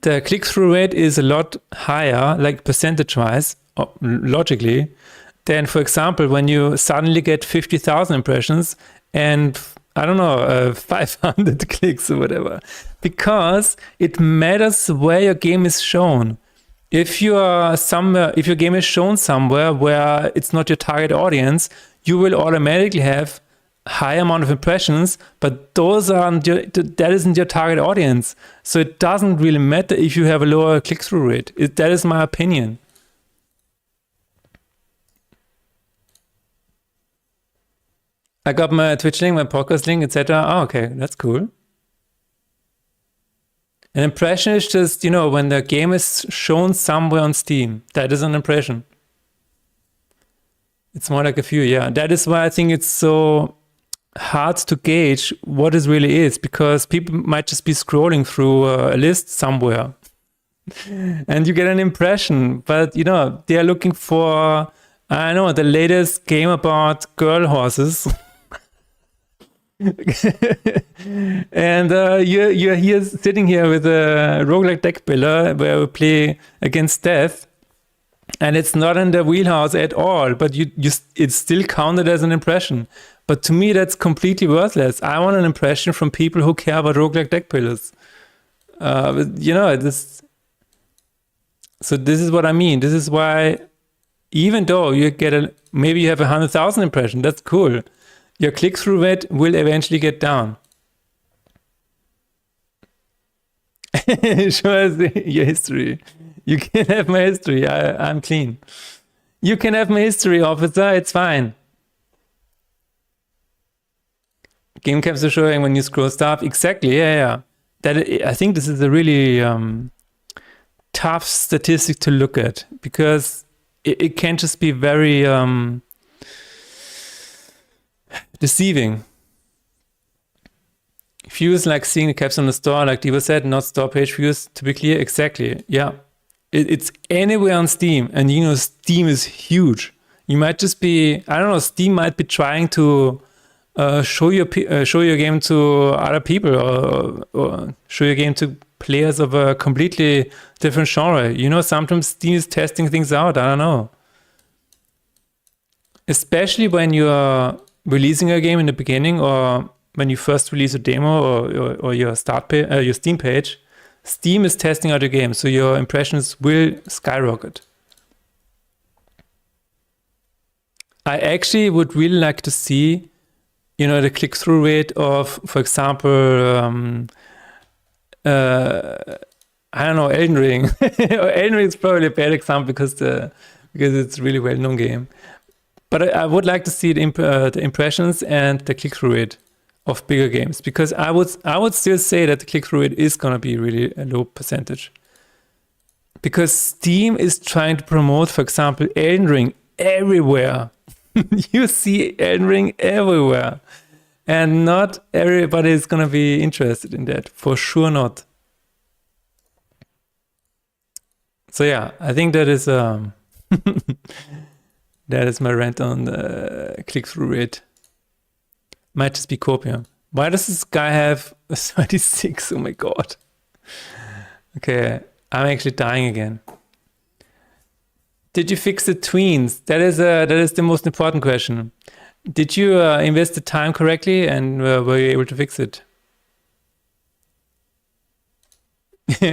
the click-through rate is a lot higher, like percentage-wise, logically, than, for example, when you suddenly get 50,000 impressions and, 500 clicks or whatever. Because it matters where your game is shown. If your game is shown somewhere where it's not your target audience, you will automatically have high amount of impressions, but that isn't your target audience. So it doesn't really matter if you have a lower click-through rate. That is my opinion. I got my Twitch link, my podcast link, etc. Oh, okay, that's cool. An impression is just, when the game is shown somewhere on Steam. That is an impression. It's more like a view, yeah. That is why I think it's so hard to gauge what it really is, because people might just be scrolling through a list somewhere and you get an impression, but they are looking for the latest game about girl horses And you're here sitting here with a roguelike deck builder where we play against death, and it's not in the wheelhouse at all, but it's still counted as an impression. But to me, that's completely worthless. I want an impression from people who care about roguelike deck builders. You know, so this is what I mean. This is why, even though you get maybe you have 100,000 impressions, that's cool. Your click-through rate will eventually get down. Show us your history. You can have my history. I'm clean. You can have my history, officer. It's fine. Game caps are showing when you scroll stuff. Exactly. Yeah. I think this is a really tough statistic to look at, because it can just be very deceiving. Views like seeing the caps on the store, like Diva said, not store page views, to be clear. Exactly. Yeah. It's anywhere on Steam, and you know, Steam is huge. You might just be, I don't know, Steam might be trying to show your game to other people, or show your game to players of a completely different genre. You know, sometimes Steam is testing things out. I don't know. Especially when you're releasing a game in the beginning, or when you first release a demo, or your your Steam page, Steam is testing out your game, so your impressions will skyrocket. I actually would really like to see, you know, the click-through rate of, for example, I don't know, Elden Ring. Elden Ring is probably a bad example because it's a really well-known game. But I would like to see the impressions and the click-through rate of bigger games, because I would still say that the click-through rate is gonna be really a low percentage. Because Steam is trying to promote, for example, Elden Ring everywhere. You see Elden Ring everywhere. And not everybody is gonna be interested in that. For sure not. So yeah, I think that is that is my rant on the click-through rate. Might just be copium. Why does this guy have a 36? Oh my god. Okay, I'm actually dying again. Did you fix the tweens? That is the most important question. Did you invest the time correctly, and were you able to fix it?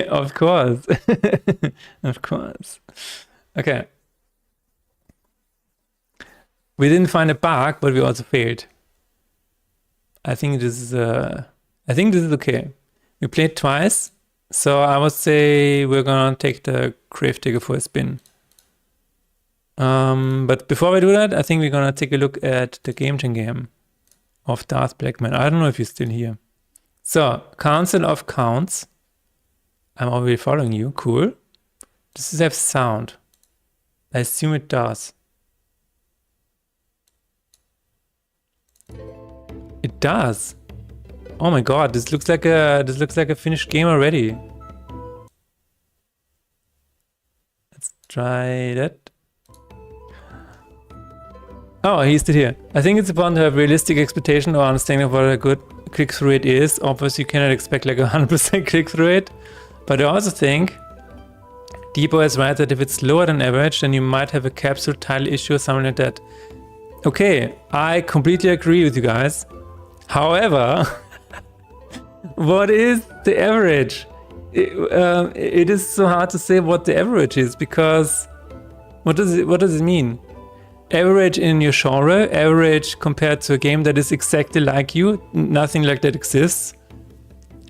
Of course. Of course. Okay. We didn't find a bug, but we also failed. I think this is okay. We played twice, so I would say we're gonna take the Grave Digger for a spin. But before we do that, I think we're gonna take a look at the game of Darth Blackman. I don't know if you're still here. So, Council of Counts. I'm already following you. Cool. Does this have sound? I assume it does. It does. Oh my god, this looks like a finished game already. Let's try that. Oh, he's still here. I think it's important to have realistic expectation or understanding of what a good click-through rate is. Obviously, you cannot expect like 100% click-through rate. But I also think Debo is right that if it's lower than average, then you might have a capsule title issue or something like that. Okay, I completely agree with you guys. However, what is the average? It is so hard to say what the average is, because what does it mean? Average in your genre, average compared to a game that is exactly like you, nothing like that exists.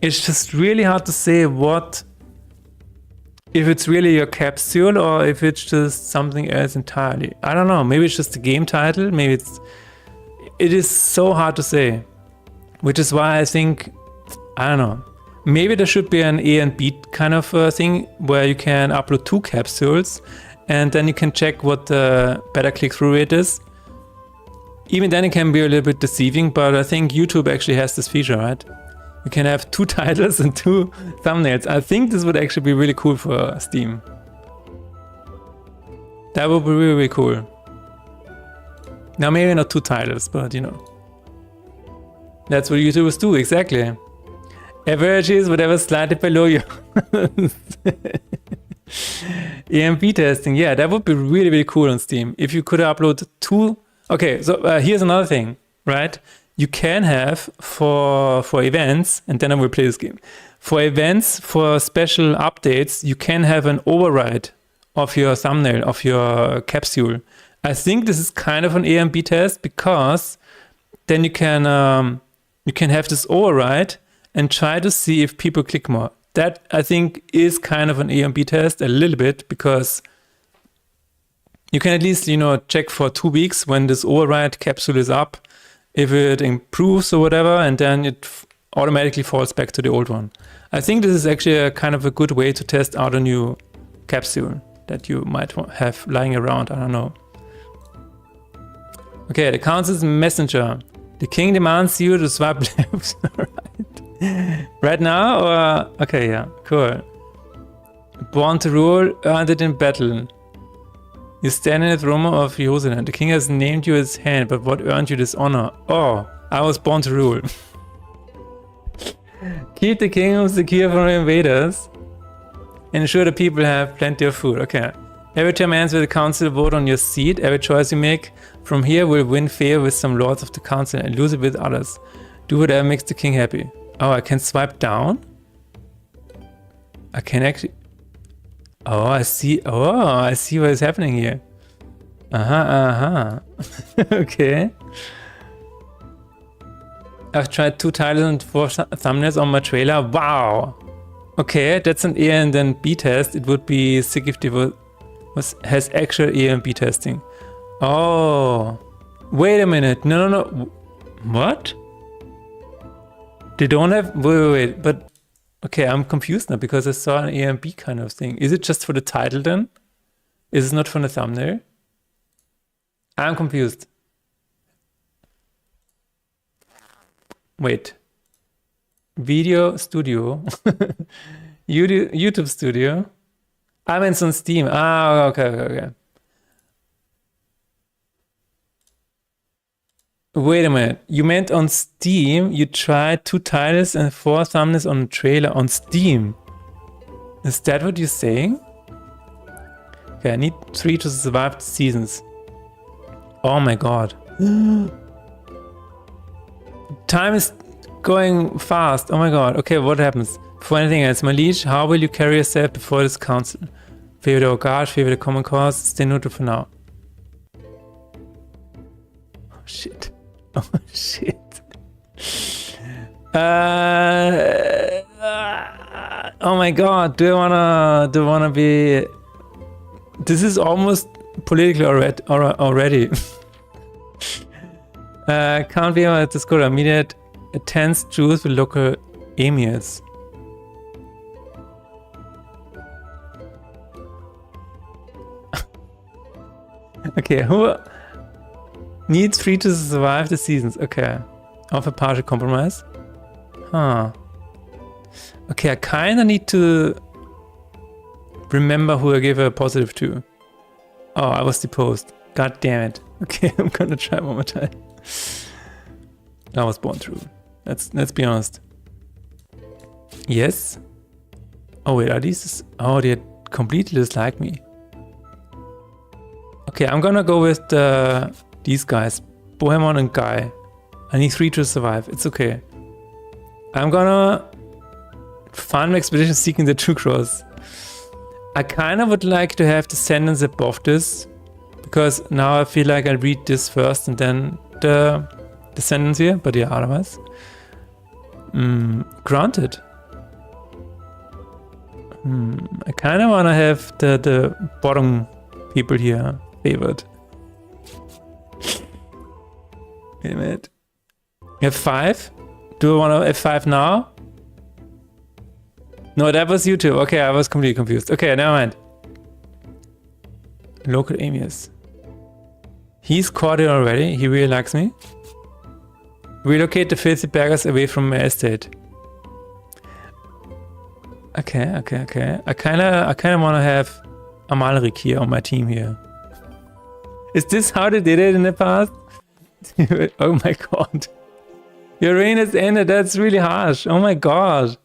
It's just really hard to say if it's really your capsule or if it's just something else entirely. I don't know, maybe it's just a game title, maybe it is so hard to say. Which is why I think, I don't know, maybe there should be an A and B kind of thing where you can upload 2 capsules and then you can check what the better click-through rate is. Even then it can be a little bit deceiving, but I think YouTube actually has this feature, right? You can have 2 titles and 2 thumbnails. I think this would actually be really cool for Steam. That would be really, really cool. Now maybe not 2 titles, but you know. That's what YouTubers do, exactly. Average is whatever slightly below you. EMP testing, yeah, that would be really, really cool on Steam. If you could upload 2... Okay, so here's another thing, right? You can have for events, and then I will play this game. For events, for special updates, you can have an override of your thumbnail, of your capsule. I think this is kind of an AMB test, because then you can have this override and try to see if people click more. That, I think, is kind of an AMB test, a little bit, because you can at least, you know, check for 2 weeks when this override capsule is up, if it improves or whatever, and then it automatically falls back to the old one. I think this is actually a kind of a good way to test out a new capsule that you might have lying around. I don't know. Okay, the council's messenger. The king demands you to swipe left. Right now? Or okay, yeah, cool. Born to rule, earned it in battle. You stand in the throne of Jerusalem. The king has named you his hand, but what earned you this honor? Oh, I was born to rule. Keep the kingdom secure from invaders. Ensure the people have plenty of food. Okay. Every term ends with the council vote on your seat. Every choice you make from here will win favor with some lords of the council and lose it with others. Do whatever makes the king happy. Oh, I can swipe down? I can actually... Oh, I see. Oh, I see what is happening here. Okay. I've tried 2 titles and 4 thumbnails on my trailer. Wow. Okay, that's an A and then B test. It would be sick if they has actual A and B testing. Oh. Wait a minute. No. What? They don't have... Wait. But... Okay, I'm confused now because I saw an A and B kind of thing. Is it just for the title then? Is it not for the thumbnail? I'm confused. Wait. Video studio. YouTube studio. I meant on Steam. Ah, okay. Wait a minute. You meant on Steam, you tried 2 titles and 4 thumbnails on a trailer on Steam. Is that what you're saying? Okay, I need 3 to survive the seasons. Oh my god. Time is going fast. Oh my god. Okay, what happens? For anything else, my liege, how will you carry yourself before this council? Favor the guard, favor the common cause, stay neutral for now. Oh shit. Oh shit. Oh my god, do I wanna be... This is almost political already. Can't be able to Discord immediate tense Jews with local emirs. Okay, who needs 3 to survive the seasons? Okay. Offer partial compromise. Huh. Okay, I kinda need to remember who I gave a positive to. Oh, I was deposed. God damn it. Okay, I'm gonna try one more time. I was born through. Let's be honest. Yes. Oh wait, are these? Oh, they completely dislike me. Okay, I'm gonna go with these guys, Bohemond and Guy. I need 3 to survive. It's okay. I'm gonna farm expedition seeking the True Cross. I kind of would like to have the sentence above this, because now I feel like I read this first and then the sentence here, but yeah, otherwise. Granted. I kind of want to have the bottom people here favored. Wait a minute. F5? Do I want to F5 now? No, that was YouTube. Okay, I was completely confused. Okay, never mind. Local emirs. He's caught it already. He really likes me. Relocate the filthy beggars away from my estate. Okay. I kinda wanna have Amalric here on my team here. Is this how they did it in the past? Oh my god. Your rain has ended. That's really harsh. Oh my god.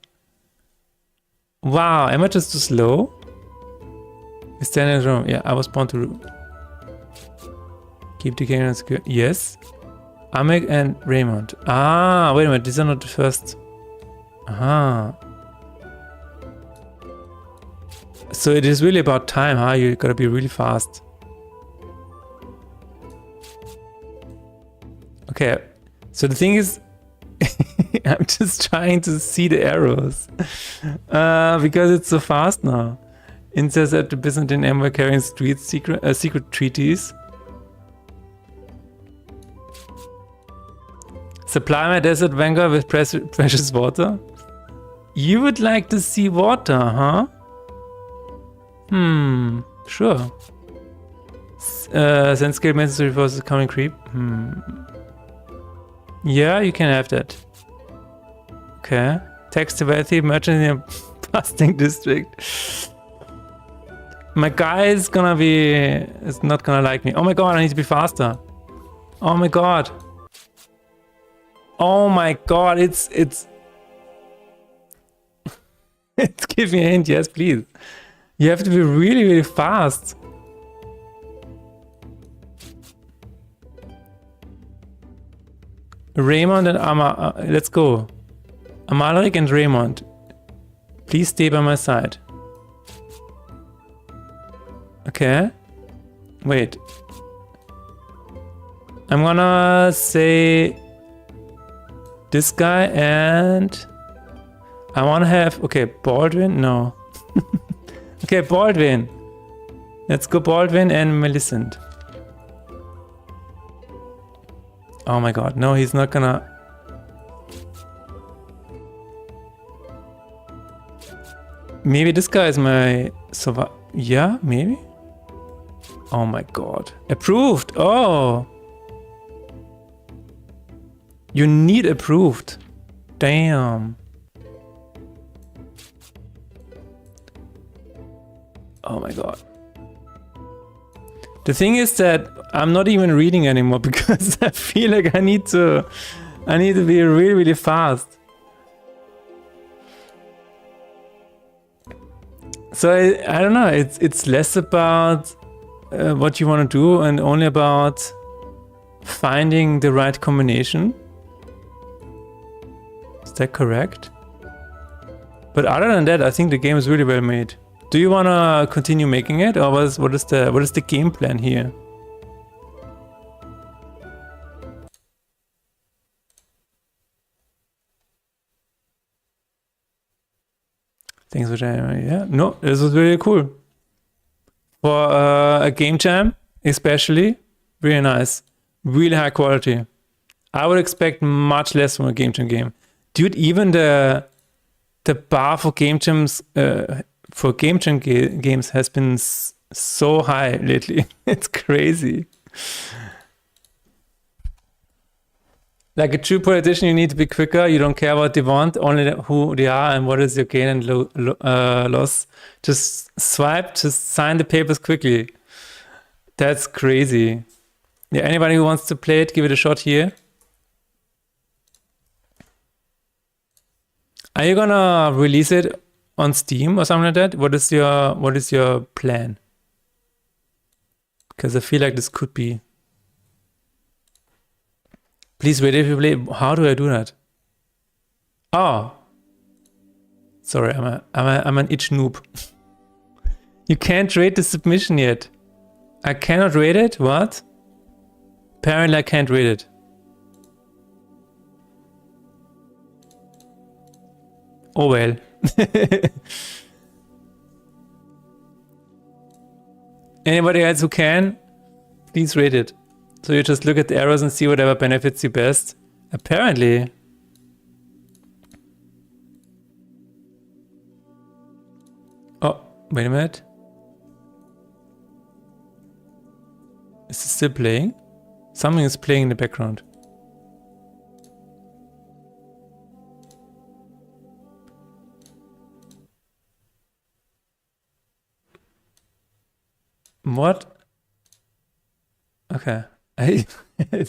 Wow, am I just too slow? Stand in the room. Yeah, I was born to keep the game secure. Yes. Amek and Raymond. Ah, wait a minute. These are not the first. Aha. So it is really about time, huh? You gotta be really fast. Okay. So the thing is, I'm just trying to see the arrows. Because it's so fast now. Intercept the Byzantine Empire carrying secret treaties. Supply my desert vanguard with precious water. You would like to see water, huh? Sure. Send skilled necessary forces coming creep. Yeah, you can have that. Okay. Tax to wealthy merchant in a busting district. My guy is not gonna like me. Oh my god, I need to be faster. Oh my god. Oh my god, it's give me a hint, yes please. You have to be really, really fast. Raymond and let's go. Amalric and Raymond, please stay by my side. Okay. Wait. I'm gonna say this guy and I wanna have, okay, Baldwin, no. Okay, Baldwin. Let's go Baldwin and Millicent. Oh my god, no, he's not gonna... Maybe this guy is my... Yeah, maybe? Oh my god. Approved! Oh! You need approved. Damn. Oh my god. The thing is that I'm not even reading anymore because I feel like I need to be really, really fast. So I don't know, it's less about what you want to do and only about finding the right combination. Is that correct? But other than that, I think the game is really well made. Do you want to continue making it, or what is the game plan here? Things which yeah, no, this was really cool for a game jam, especially. Really nice, really high quality. I would expect much less from a game jam game, dude. Even the bar for game jams games has been so high lately. It's crazy. Like a true politician, you need to be quicker. You don't care what they want, only who they are and what is your gain and loss. Just swipe, just sign the papers quickly. That's crazy. Yeah, anybody who wants to play it, give it a shot here. Are you gonna release it on Steam or something like that? What is your plan? Because I feel like this could be. Please wait if you play. How do I do that? Oh, sorry, I'm an itch noob. You can't rate the submission yet. I cannot rate it. What? Apparently, I can't rate it. Oh well. Anybody else who can, please rate it. So you just look at the arrows and see whatever benefits you best. Apparently. Oh, wait a minute. Is it still playing? Something is playing in the background. What? Okay. I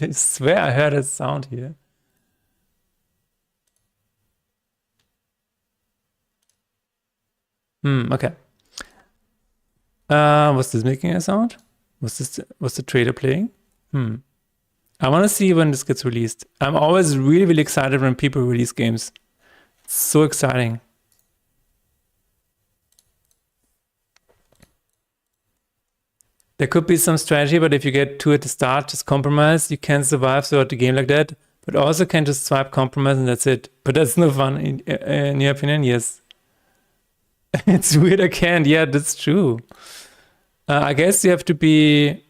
swear I heard a sound here. Okay. Was this making a sound? Was the trailer playing? I want to see when this gets released. I'm always really, really excited when people release games. It's so exciting. There could be some strategy, but if you get two at the start, just compromise. You can survive throughout the game like that, but also can just swipe compromise and that's it. But that's no fun, in your opinion? Yes. It's weird I can't. Yeah, that's true. I guess you have to be...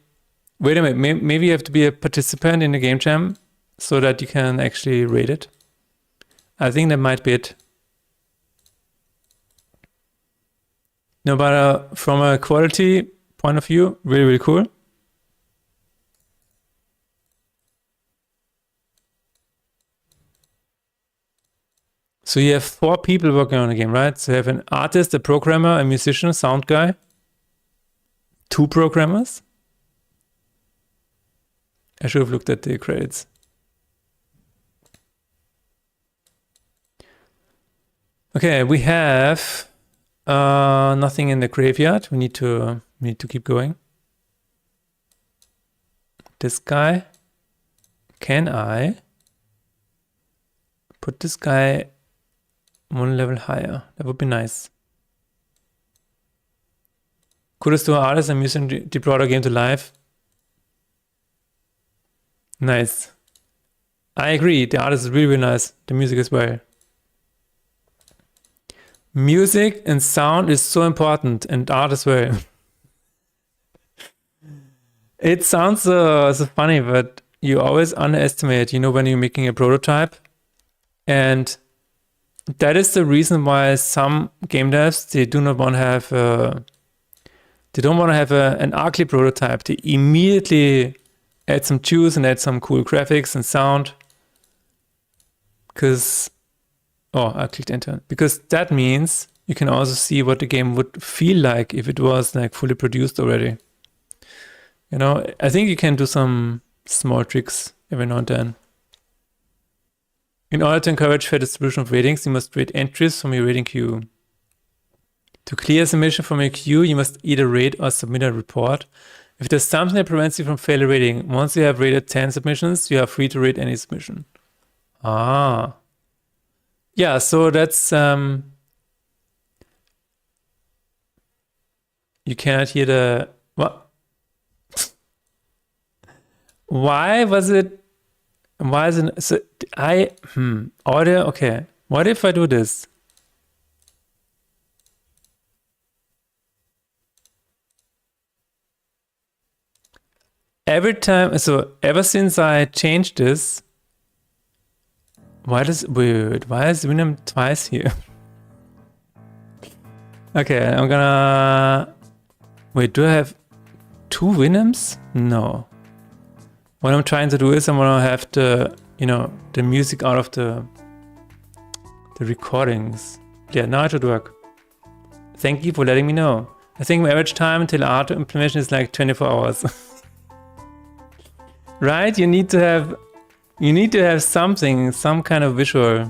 Wait a minute. Maybe you have to be a participant in the game jam so that you can actually rate it. I think that might be it. No, but from a quality point of view, really, really cool. So you have 4 people working on a game, right? So you have an artist, a programmer, a musician, a sound guy, 2 programmers. I should have looked at the credits. Okay, we have nothing in the graveyard. We need to keep going. This guy. Can I put this guy 1 level higher? That would be nice. Kudos to our artist and musician, they brought our game to life. Nice. I agree. The artist is really, really nice. The music as well. Music and sound is so important, and art as well. It sounds so funny, but you always underestimate, when you're making a prototype. And that is the reason why some game devs, they don't want to have an ugly prototype. They immediately add some juice and add some cool graphics and sound. Because, I clicked enter. Because that means you can also see what the game would feel like if it was like fully produced already. I think you can do some small tricks every now and then. In order to encourage fair distribution of ratings, you must rate entries from your rating queue. To clear a submission from your queue, you must either rate or submit a report. If there's something that prevents you from failing rating, once you have rated 10 submissions, you are free to rate any submission. Yeah, so that's... you cannot hear the... What? Why is it... So audio, okay. What if I do this? Every time, so ever since I changed this, why is Winham twice here? Okay, I'm gonna... Wait, do I have 2 Winhams? No. What I'm trying to do is I'm gonna have the, the music out of the recordings. Yeah, now it should work. Thank you for letting me know. I think my average time until art implementation is like 24 hours. Right? You need to have something, some kind of visual.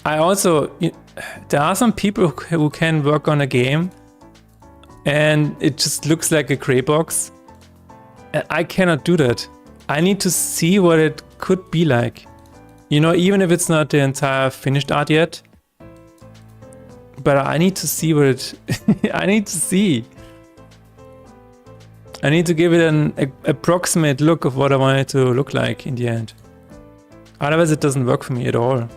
There are some people who can work on a game and it just looks like a gray box. And I cannot do that. I need to see what it could be like. Even if it's not the entire finished art yet. But I need to see what it... I need to see. I need to give it an approximate look of what I want it to look like in the end. Otherwise it doesn't work for me at all.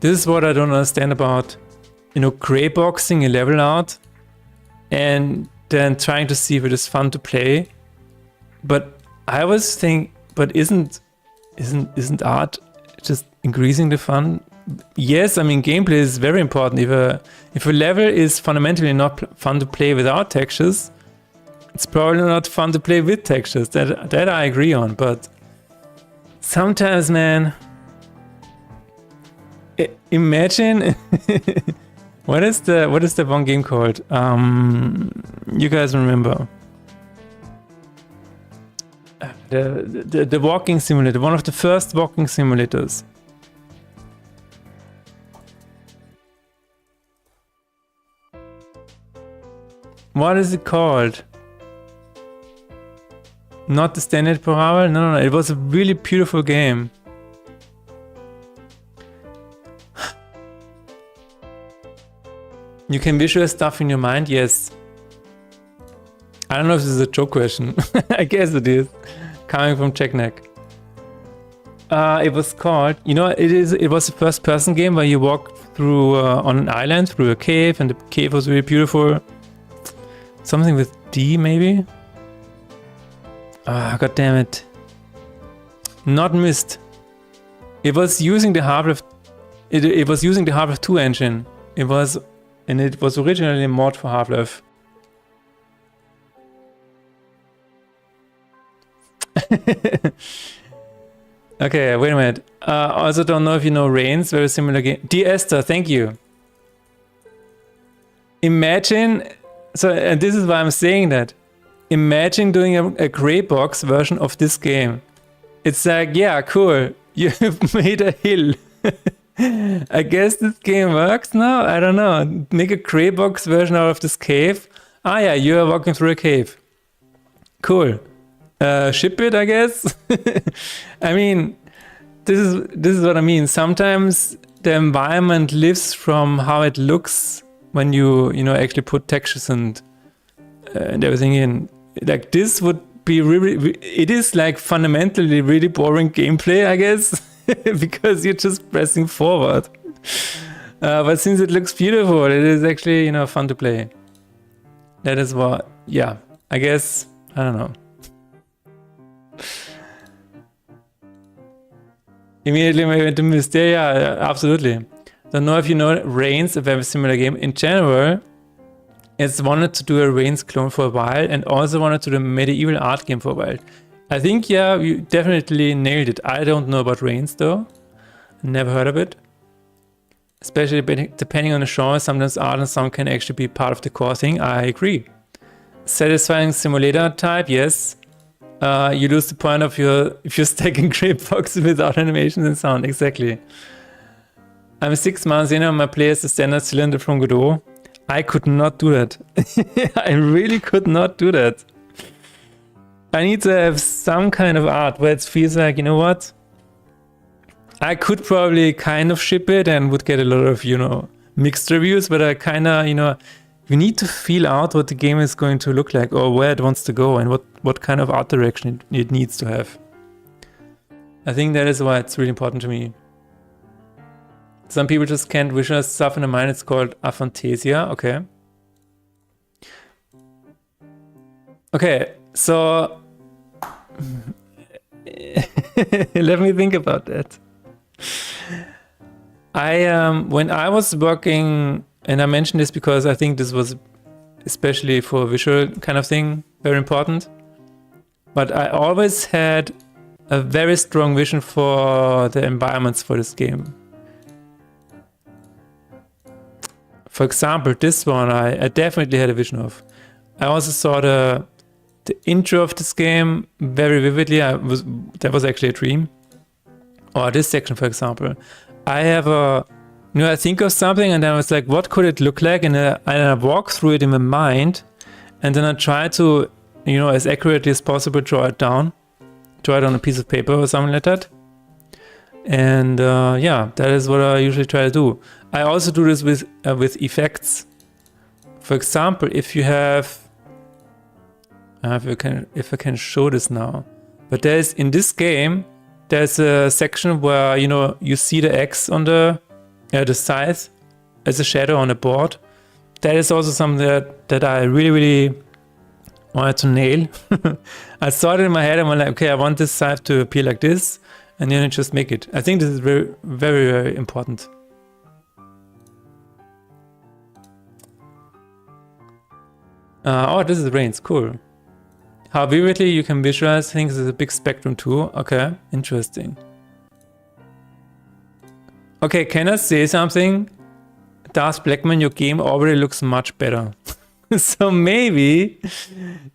This is what I don't understand about, gray boxing a level out and then trying to see if it is fun to play. But I always think, but isn't art just increasing the fun? Yes, I mean gameplay is very important. If a level is fundamentally not fun to play without textures, it's probably not fun to play with textures. That I agree on, but sometimes, man, imagine what is the one game called? You guys remember? The walking simulator, one of the first walking simulators. What is it called? Not the standard per hour? No. It was a really beautiful game. You can visualize stuff in your mind? Yes. I don't know if this is a joke question. I guess it is. Coming from Checkneck. It was called, you know, it was a first-person game where you walked through on an island through a cave, and the cave was really beautiful. Something with D, maybe? Ah, god damn it. Not Myst. It was using the Half-Life. It was using the Half-Life 2 engine. It was originally a mod for Half-Life. Okay, wait a minute. Also don't know if you know Reigns, very similar game. Dear Esther, thank you. Imagine, and this is why I'm saying that. Imagine doing a gray box version of this game. It's like, yeah, cool. You have made a hill. I guess this game works now? I don't know. Make a gray box version out of this cave. Ah yeah, you are walking through a cave. Cool. Ship it, I guess. I mean, this is what I mean. Sometimes the environment lives from how it looks when you actually put textures and everything in. Like this would be really, it is like fundamentally really boring gameplay, I guess, because you're just pressing forward. But since it looks beautiful, it is actually fun to play. That is what, yeah, I guess, I don't know. Immediately we went to Mysteria, yeah, absolutely. Don't know if you know Reigns, a very similar game. In general, it's wanted to do a Reigns clone for a while, and also wanted to do a medieval art game for a while. I think, yeah, you definitely nailed it. I don't know about Reigns though. Never heard of it. Especially depending on the genre, sometimes art and sound can actually be part of the core thing. I agree. Satisfying simulator type, yes. You lose the point of if you're stacking great boxes without animations and sound, exactly. I'm 6 months in on my play as a standard cylinder from Godot. I could not do that. I really could not do that. I need to have some kind of art where it feels like, you know what? I could probably kind of ship it and would get a lot of, mixed reviews, but I kind of, you need to feel out what the game is going to look like or where it wants to go and what kind of art direction it needs to have. I think that is why it's really important to me. Some people just can't visualize stuff in the mind. It's called aphantasia. Okay. Okay, so let me think about that. When I was working, and I mentioned this because I think this was especially for a visual kind of thing, very important. But I always had a very strong vision for the environments for this game. For example, this one I definitely had a vision of. I also saw the intro of this game very vividly. That was actually a dream. Or this section, for example. I have I think of something and then I was like, what could it look like? And I walk through it in my mind, and then I try to, as accurately as possible, draw it down. Draw it on a piece of paper or something like that. And yeah, that is what I usually try to do. I also do this with effects. For example, if you have, if I can show this now, but there's in this game, there's a section where you see the X on the side as a shadow on the board. That is also something that I really wanted to nail. I saw it in my head and I'm like, okay, I want this side to appear like this, and then just make it. I think this is very, very, very important. Oh, this is Reigns, cool. How vividly you can visualize things is a big spectrum too. Okay, interesting. Okay, can I say something? Darth Blackman, your game already looks much better. So maybe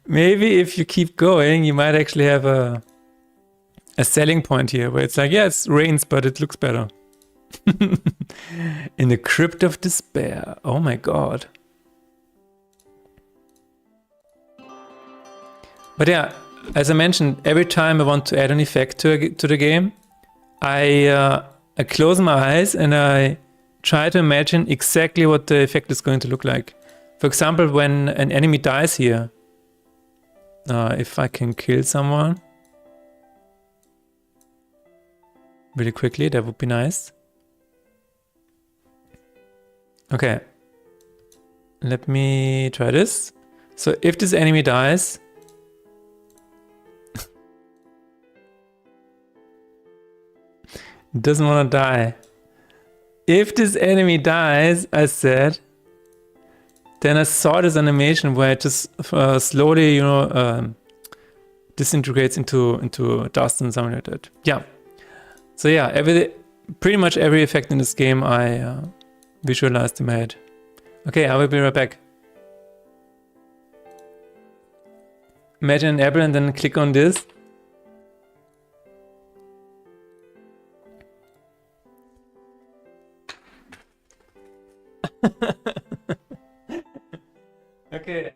if you keep going, you might actually have a selling point here where it's like, yeah, it's Reigns, but it looks better. In the Crypt of Despair. Oh my god. But yeah, as I mentioned, every time I want to add an effect to the game, I close my eyes and I try to imagine exactly what the effect is going to look like. For example, when an enemy dies here, if I can kill someone really quickly, that would be nice. Okay, let me try this. So if this enemy dies, doesn't want to die. If this enemy dies, I said, then I saw this animation where it just slowly, you know, disintegrates into dust and something like that. Yeah. So yeah, pretty much every effect in this game I visualized in my head. Okay, I will be right back. Imagine an apple and then click on this. Okay.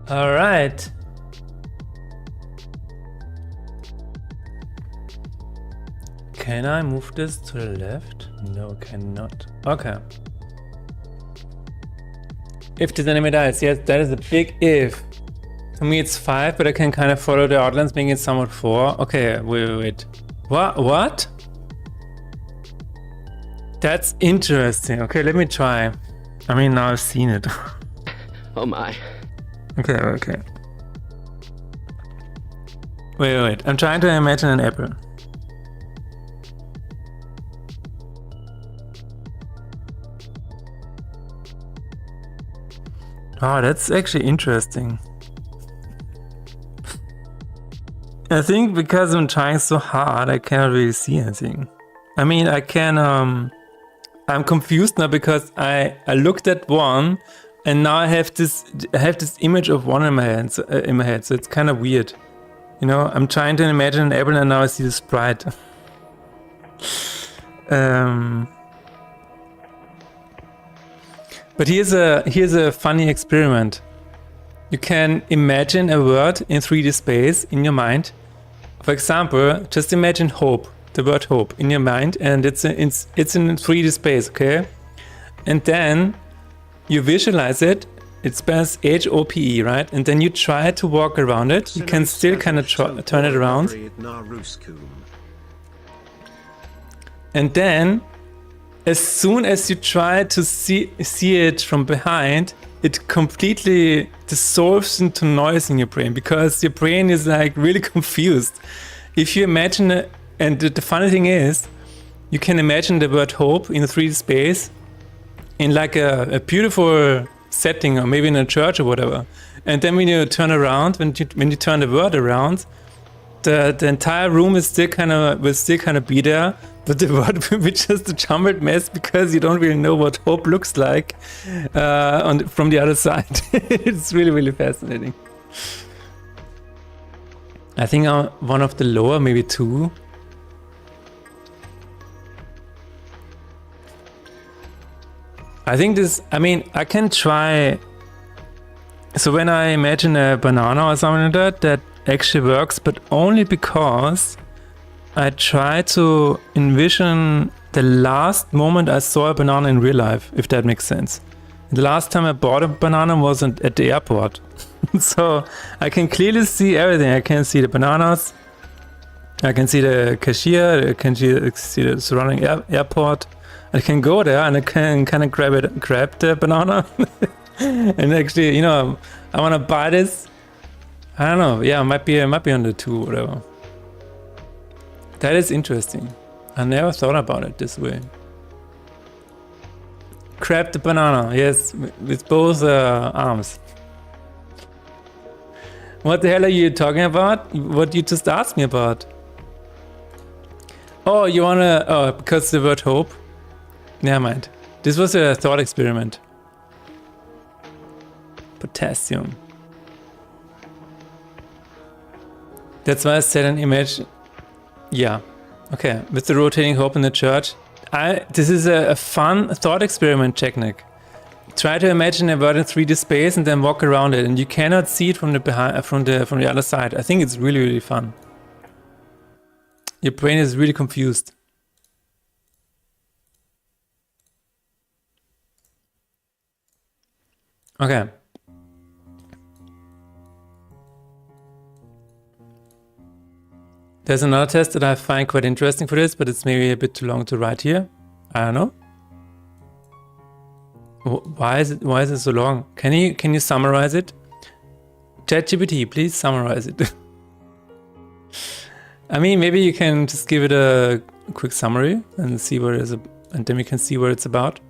All right. Can I move this to the left? No, cannot. Okay. If this enemy dies, yes, that is a big if. To me it's 5, but I can kind of follow the outlines, making it somewhat 4. Okay, wait. What? That's interesting. Okay, let me try. I mean, now I've seen it. Oh my. Okay. Wait. I'm trying to imagine an apple. Oh, that's actually interesting. I think because I'm trying so hard, I cannot really see anything. I mean, I can, I'm confused now because I looked at one and now I have this image of one in my head, so it's kind of weird. You know, I'm trying to imagine an apple and now I see the sprite. But here's a funny experiment. you can imagine a word in 3D space in your mind. For example, just imagine hope, the word hope in your mind, and it's in 3D space, okay? And then you visualize it. It spells HOPE, right? And then you try to walk around it. You can still kind of turn it around. And then, as soon as you try to see it from behind, it completely dissolves into noise in your brain because your brain is like really confused. If you imagine it, and the funny thing is, you can imagine the word hope in a 3D space in like a beautiful setting, or maybe in a church or whatever. And then when you turn around, when you turn the word around, the entire room will still kind of be there, but the word will be just a jumbled mess because you don't really know what hope looks like from the other side. It's really, really fascinating. I think I'm one of the lower, maybe 2. I think I can try. So when I imagine a banana or something like that, that actually works, but only because I try to envision the last moment I saw a banana in real life, if that makes sense. The last time I bought a banana wasn't at the airport. So I can clearly see everything. I can see the bananas, I can see the cashier, I can see the surrounding airport. I can go there and I can kind of grab the banana and actually, I want to buy this. I don't know. Yeah, it might be on the 2 or whatever. That is interesting. I never thought about it this way. Grab the banana, yes, with both arms. What the hell are you talking about? What you just asked me about? Oh, you wanna? Because the word hope. Never mind. This was a thought experiment. Potassium. That's why I said an image. Yeah. Okay. With the rotating hope in the church. This is a fun thought experiment technique. Try to imagine a word in 3D space and then walk around it, and you cannot see it from the other side. I think it's really, really fun. Your brain is really confused. Okay. There's another test that I find quite interesting for this, but it's maybe a bit too long to write here. I don't know. Why is it so long? Can you summarize it? ChatGPT, please summarize it. I mean, maybe you can just give it a quick summary and see what it is, and then we can see what it's about.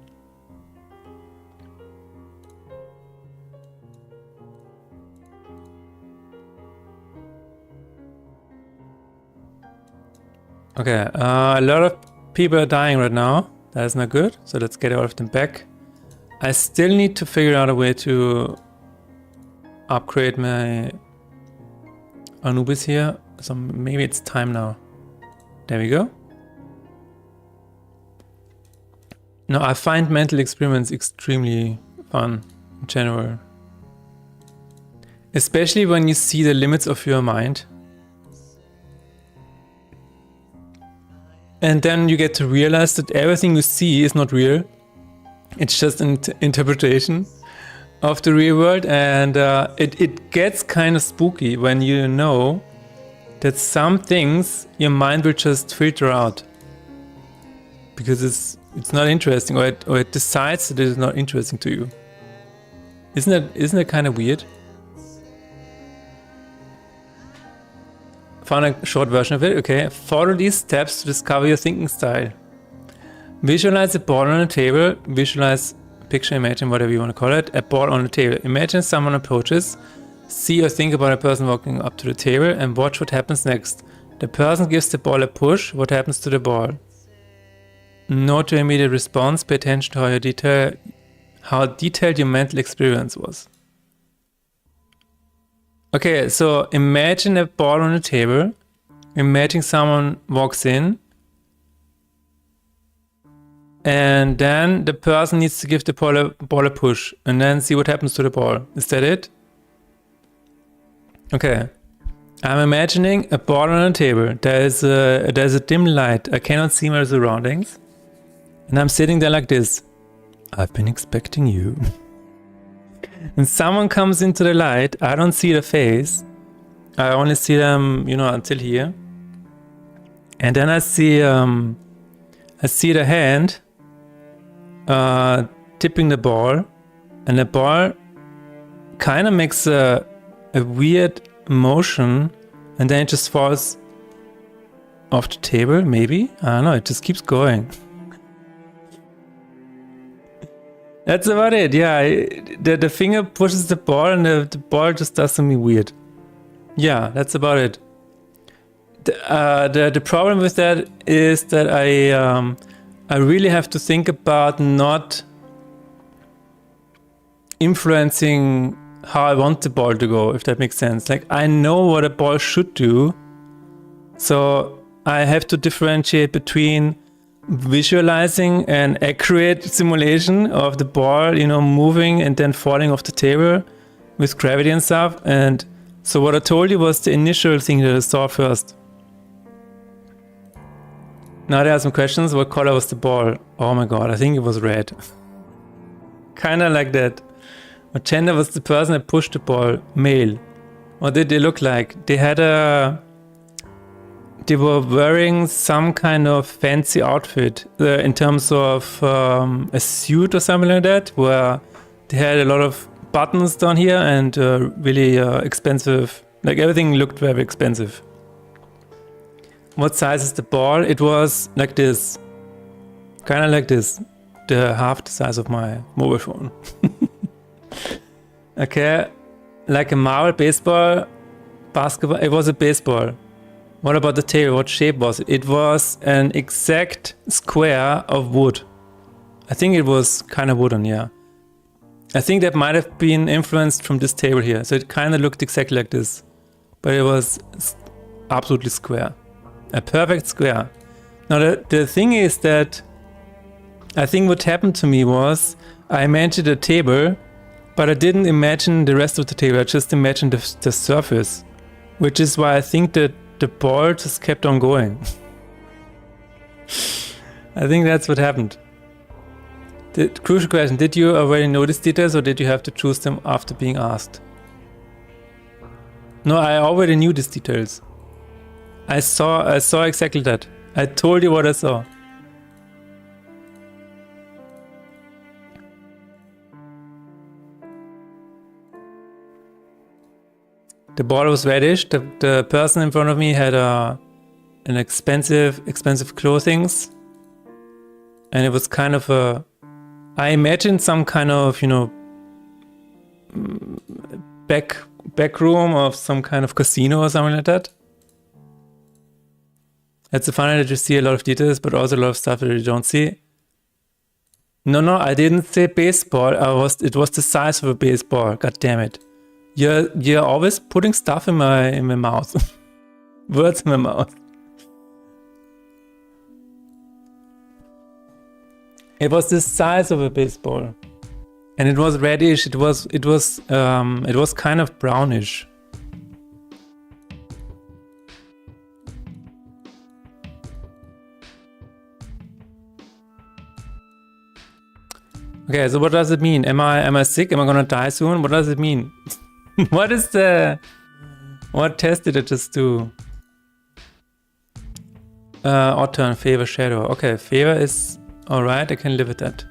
Okay, a lot of people are dying right now. That is not good. So let's get all of them back. I still need to figure out a way to upgrade my Anubis here. So maybe it's time now. There we go. No, I find mental experiments extremely fun in general. Especially when you see the limits of your mind. And then you get to realize that everything you see is not real. It's just an interpretation of the real world. And it gets kind of spooky when you know that some things your mind will just filter out. Because it's not interesting, or it decides that it is not interesting to you. Isn't that kind of weird? Found a short version of it. Okay, follow these steps to discover your thinking style. Visualize a board on a table. Visualize, picture, imagine, whatever you want to call it, a board on a table. Imagine someone approaches. See or think about a person walking up to the table and watch what happens next. The person gives the ball a push. What happens to the ball? Note your immediate response. Pay attention to how detailed your mental experience was. Okay, so imagine a ball on a table. Imagine someone walks in. And then the person needs to give the ball a push. And then see what happens to the ball. Is that it? Okay. I'm imagining a ball on a table. There's a dim light. I cannot see my surroundings. And I'm sitting there like this. I've been expecting you. And someone comes into the light. I don't see the face. I only see them, you know, until here. And then I see the hand tipping the ball. And the ball kind of makes a weird motion, and then it just falls off the table, maybe? I don't know, it just keeps going. That's about it, yeah. The finger pushes the ball and the ball just does something weird. Yeah, that's about it. The problem with that is that I really have to think about not influencing how I want the ball to go, if that makes sense. Like, I know what a ball should do, so I have to differentiate between visualizing an accurate simulation of the ball, you know, moving and then falling off the table with gravity and stuff. And so what I told you was the initial thing that I saw first. Now there are some questions. What color was the ball? Oh my god, I think it was red. Kinda like that. What gender was the person that pushed the ball? Male. What did they look like? They were wearing some kind of fancy outfit in terms of a suit or something like that, where they had a lot of buttons down here and really expensive, like everything looked very expensive. What size is the ball? It was like this, kind of like this, half the size of my mobile phone. Okay, like a marble, baseball, basketball. It was a baseball. What about the tail? What shape was it? It was an exact square of wood. I think it was kind of wooden, yeah. I think that might have been influenced from this table here. So it kind of looked exactly like this. But it was absolutely square. A perfect square. Now the thing is that I think what happened to me was I imagined a table, but I didn't imagine the rest of the table. I just imagined the surface, which is why I think that the ball just kept on going. I think that's what happened. The crucial question, did you already know these details or did you have to choose them after being asked? No, I already knew these details. I saw exactly that. I told you what I saw. The ball was reddish. The person in front of me had an expensive clothings, and it was kind of a. I imagined some kind of, you know, back room of some kind of casino or something like that. It's funny that you see a lot of details, but also a lot of stuff that you don't see. No, I didn't say baseball. It was the size of a baseball. God damn it. You're always putting stuff in my mouth. Words in my mouth. It was the size of a baseball. And it was reddish. It was kind of brownish. Okay, so what does it mean? Am I sick? Am I gonna die soon? What does it mean? What test did I just do? Odd turn, favor, shadow. Okay, favor is alright, I can live with that.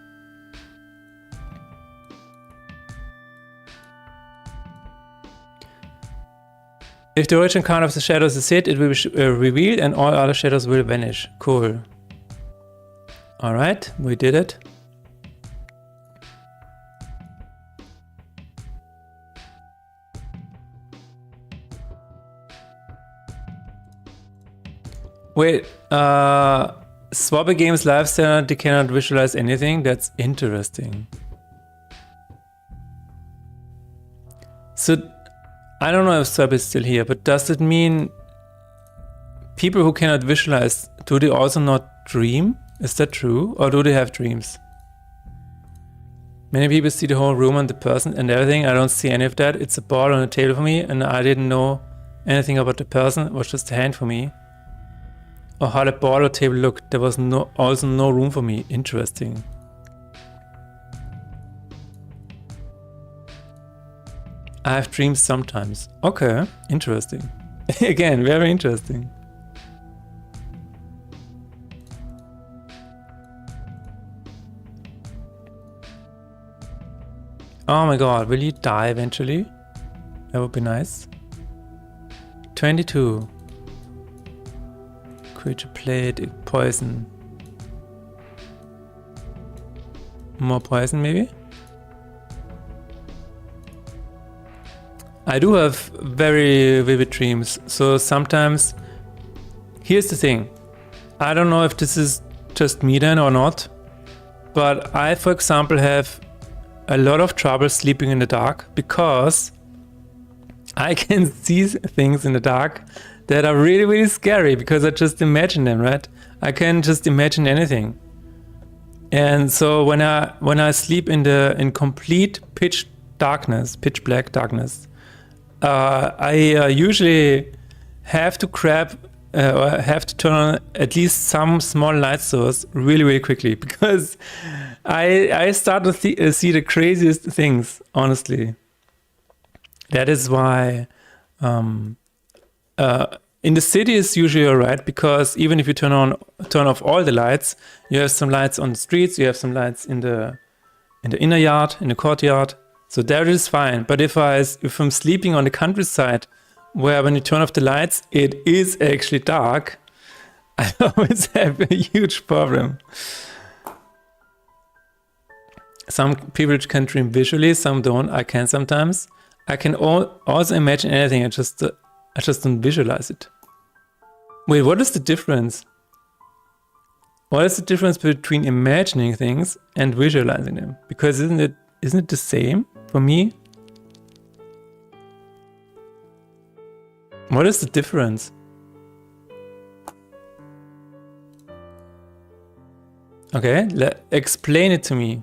If the origin count of the shadows is hit, it will be revealed and all other shadows will vanish. Cool. Alright, we did it. Wait, swap a game's live standard, they cannot visualize anything? That's interesting. So, I don't know if Swap is still here, but does it mean people who cannot visualize, do they also not dream? Is that true? Or do they have dreams? Many people see the whole room and the person and everything. I don't see any of that. It's a ball on a table for me, and I didn't know anything about the person. It was just a hand for me. Or how the ball or table looked. There was also no room for me. Interesting. I have dreams sometimes. Okay, interesting. Again, very interesting. Oh my god, will you die eventually? That would be nice. 22. Creature played, poison. More poison maybe? I do have very vivid dreams, so sometimes... Here's the thing. I don't know if this is just me then or not, but I, for example, have a lot of trouble sleeping in the dark because I can see things in the dark that are really, really scary because I just imagine them, right? I can just imagine anything. And so when I sleep in complete pitch black darkness, I usually have to or have to turn on at least some small light source really, really quickly because I start to see the craziest things, honestly. That is why in the city it's usually alright because even if you turn off all the lights, you have some lights on the streets, you have some lights in the inner yard, in the courtyard. So there it is fine. But if I'm sleeping on the countryside, where when you turn off the lights, it is actually dark, I always have a huge problem. Some people can dream visually, some don't. I can sometimes. I can also imagine anything. I just don't visualize it. Wait, what is the difference? What is the difference between imagining things and visualizing them? Because isn't it the same for me? What is the difference? Okay, explain it to me.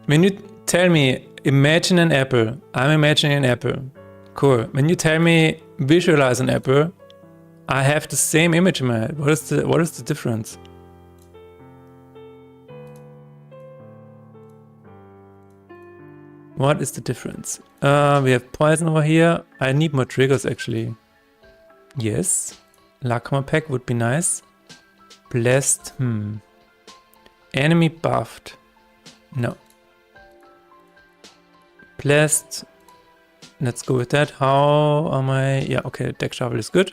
When you tell me, imagine an apple, I'm imagining an apple. Cool. When you tell me, visualize an apple, I have the same image in my head. What is the difference? What is the difference? We have poison over here. I need more triggers actually. Yes. Lacma pack would be nice. Blessed. Enemy buffed. No. Blessed. Let's go with that. How am I? Yeah, okay. Deck shuffle is good.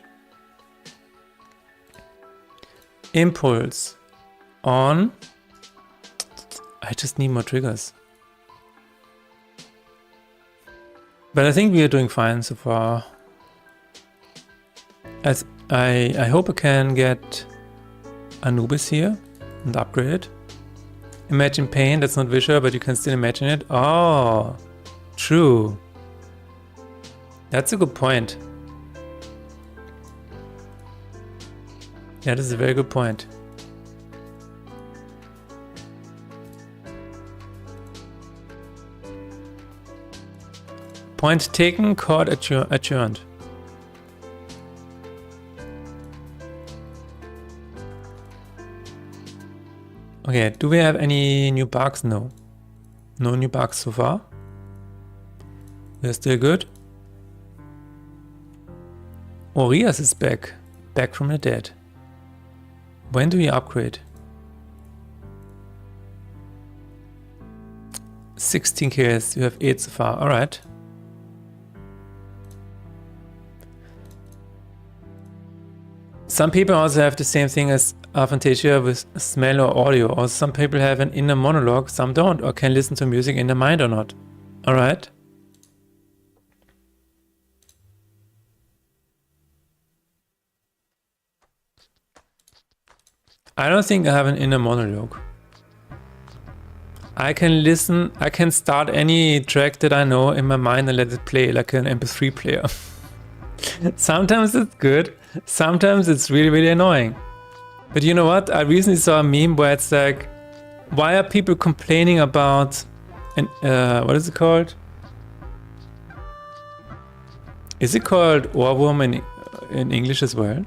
Impulse. On. I just need more triggers. But I think we are doing fine so far. As I hope I can get Anubis here and upgrade it. Imagine pain, that's not visual, but you can still imagine it. Oh, true. That's a good point. That is a very good point. Point taken, court adjourned. Okay, do we have any new bugs? No. No new bugs so far. We're still good. Orias is back. Back from the dead. When do we upgrade? 16 kills, you have 8 so far, alright. Some people also have the same thing as aphantasia with smell or audio. Or some people have an inner monologue, some don't, or can listen to music in their mind or not. Alright. I don't think I have an inner monologue. I can listen, I can start any track that I know in my mind and let it play like an MP3 player. Sometimes it's good, sometimes it's really, really annoying. But you know what? I recently saw a meme where it's like, why are people complaining about an what is it called? Is it called ohrwurm in English as well?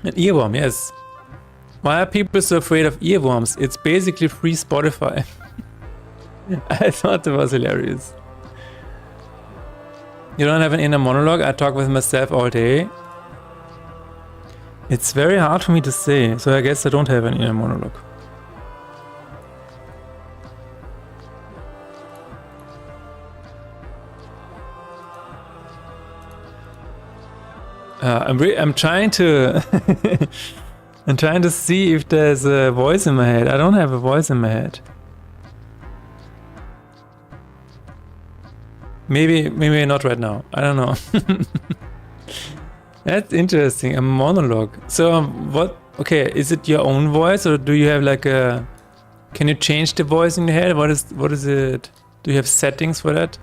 An earworm, yes. Why are people so afraid of earworms? It's basically free Spotify. I thought that was hilarious. You don't have an inner monologue? I talk with myself all day. It's very hard for me to say, so I guess I don't have an inner monologue. I'm trying to I'm trying to see if there's a voice in my head. I don't have a voice in my head. Maybe not right now. I don't know. That's interesting. A monologue. So what? Okay, is it your own voice, or do you have like a? Can you change the voice in your head? What is it? Do you have settings for that?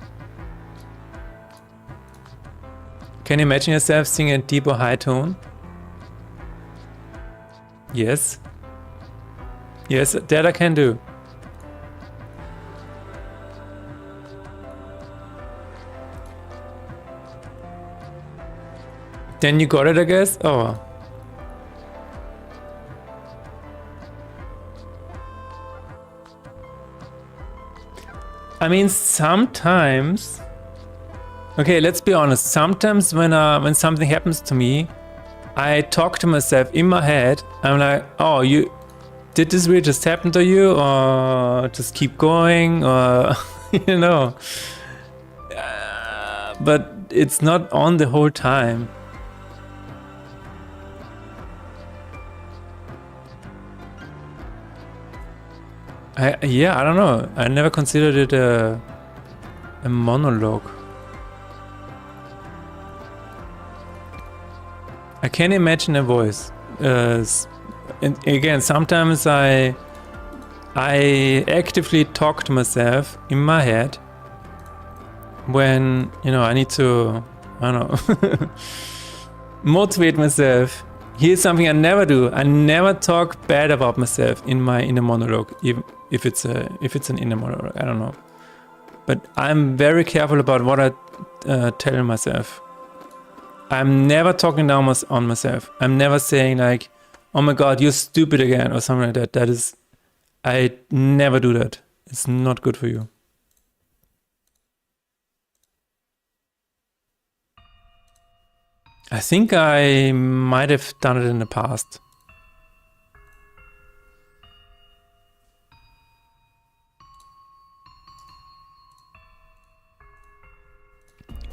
Can you imagine yourself singing a deep or high tone? Yes. Yes, that I can do. Then you got it, I guess? Oh. I mean, sometimes... Okay, let's be honest. Sometimes when something happens to me, I talk to myself in my head. I'm like, oh, did this really just happen to you? Or just keep going? Or, you know. But it's not on the whole time. Yeah, I don't know. I never considered it a monologue. I can imagine a voice. And again, sometimes I actively talk to myself in my head when, you know, I need to, I don't know, motivate myself. Here's something I never do. I never talk bad about myself in my inner monologue, even if it's an inner monologue. I don't know, but I'm very careful about what I tell myself. I'm never talking down on myself. I'm never saying like, oh my god, you're stupid again or something like that. I never do that. It's not good for you. I think I might have done it in the past.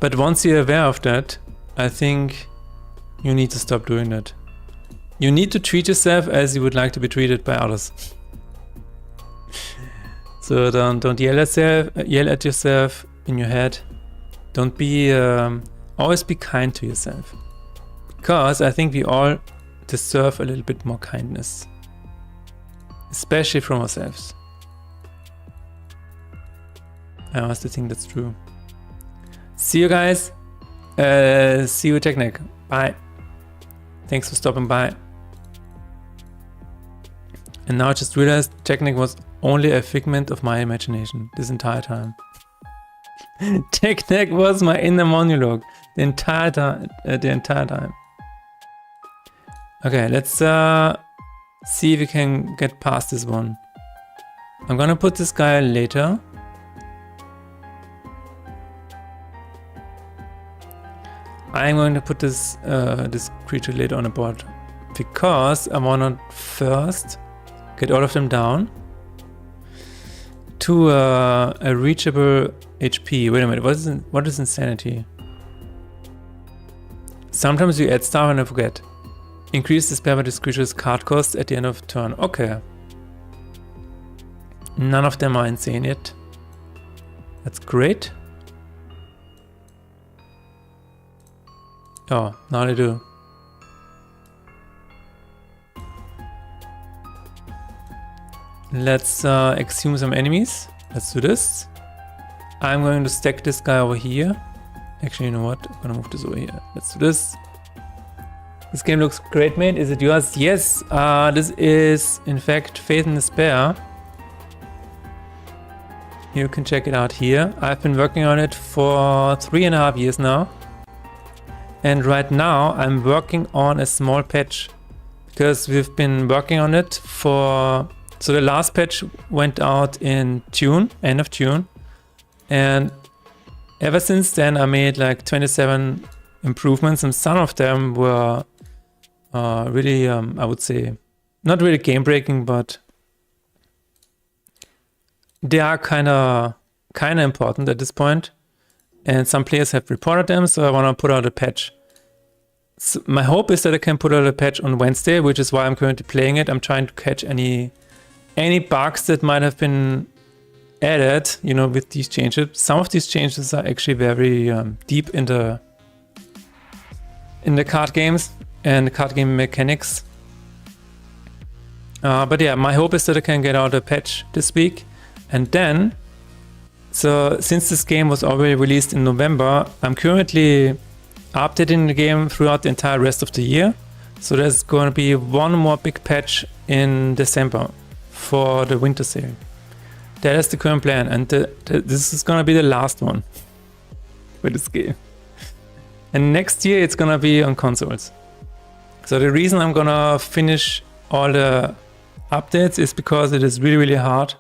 But once you're aware of that, I think you need to stop doing that. You need to treat yourself as you would like to be treated by others. So don't yell at yourself in your head. Don't be always be kind to yourself, because I think we all deserve a little bit more kindness, especially from ourselves. I honestly think that's true. See you guys. See you, Technic. Bye. Thanks for stopping by. And now I just realized Technic was only a figment of my imagination this entire time. Technic was my inner monologue the entire time. Okay, let's see if we can get past this one. I'm gonna put this guy later. I'm going to put this this creature later on the board because I want to first get all of them down to a reachable HP. Wait a minute, what is insanity? Sometimes you add stuff and I forget. Increase the spell by this creature's card cost at the end of turn. Okay. None of them are insane yet. That's great. Oh, now they do. Let's exhume some enemies. Let's do this. I'm going to stack this guy over here. Actually, you know what? I'm gonna move this over here. Let's do this. This game looks great, mate. Is it yours? Yes. This is, in fact, Faith in Despair. You can check it out here. I've been working on it for 3.5 years now. And right now, I'm working on a small patch. Because we've been working on it for... So the last patch went out in June, end of June. And ever since then, I made like 27 improvements. And some of them were really, I would say, not really game-breaking, but... They are kind of important at this point, and some players have reported them, so I want to put out a patch. So my hope is that I can put out a patch on Wednesday, which is why I'm currently playing it. I'm trying to catch any bugs that might have been added, you know, with these changes. Some of these changes are actually very deep in the card games and the card game mechanics. But yeah, my hope is that I can get out a patch this week. And then, so since this game was already released in November, I'm currently updating the game throughout the entire rest of the year. So there's going to be one more big patch in December for the winter sale. That is the current plan, and this is going to be the last one for this game. And next year it's going to be on consoles. So the reason I'm going to finish all the updates is because it is really, really hard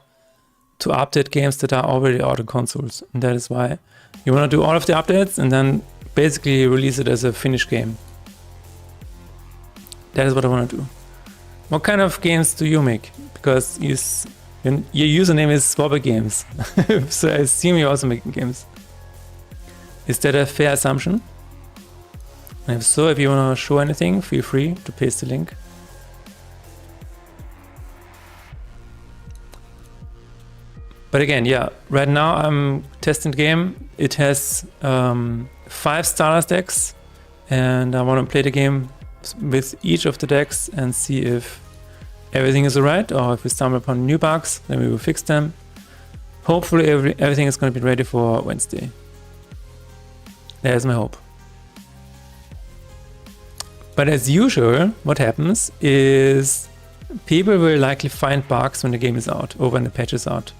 to update games that are already out on consoles. And that is why you want to do all of the updates and then basically release it as a finished game. That is what I want to do. What kind of games do you make? Because your username is Swabber Games. So I assume you're also making games. Is that a fair assumption? And if so, if you want to show anything, feel free to paste the link. But again, yeah, right now I'm testing the game. It has 5 starter decks, and I want to play the game with each of the decks and see if everything is alright, or if we stumble upon new bugs, then we will fix them. Hopefully everything is going to be ready for Wednesday. That is my hope. But as usual, what happens is people will likely find bugs when the game is out, or when the patch is out.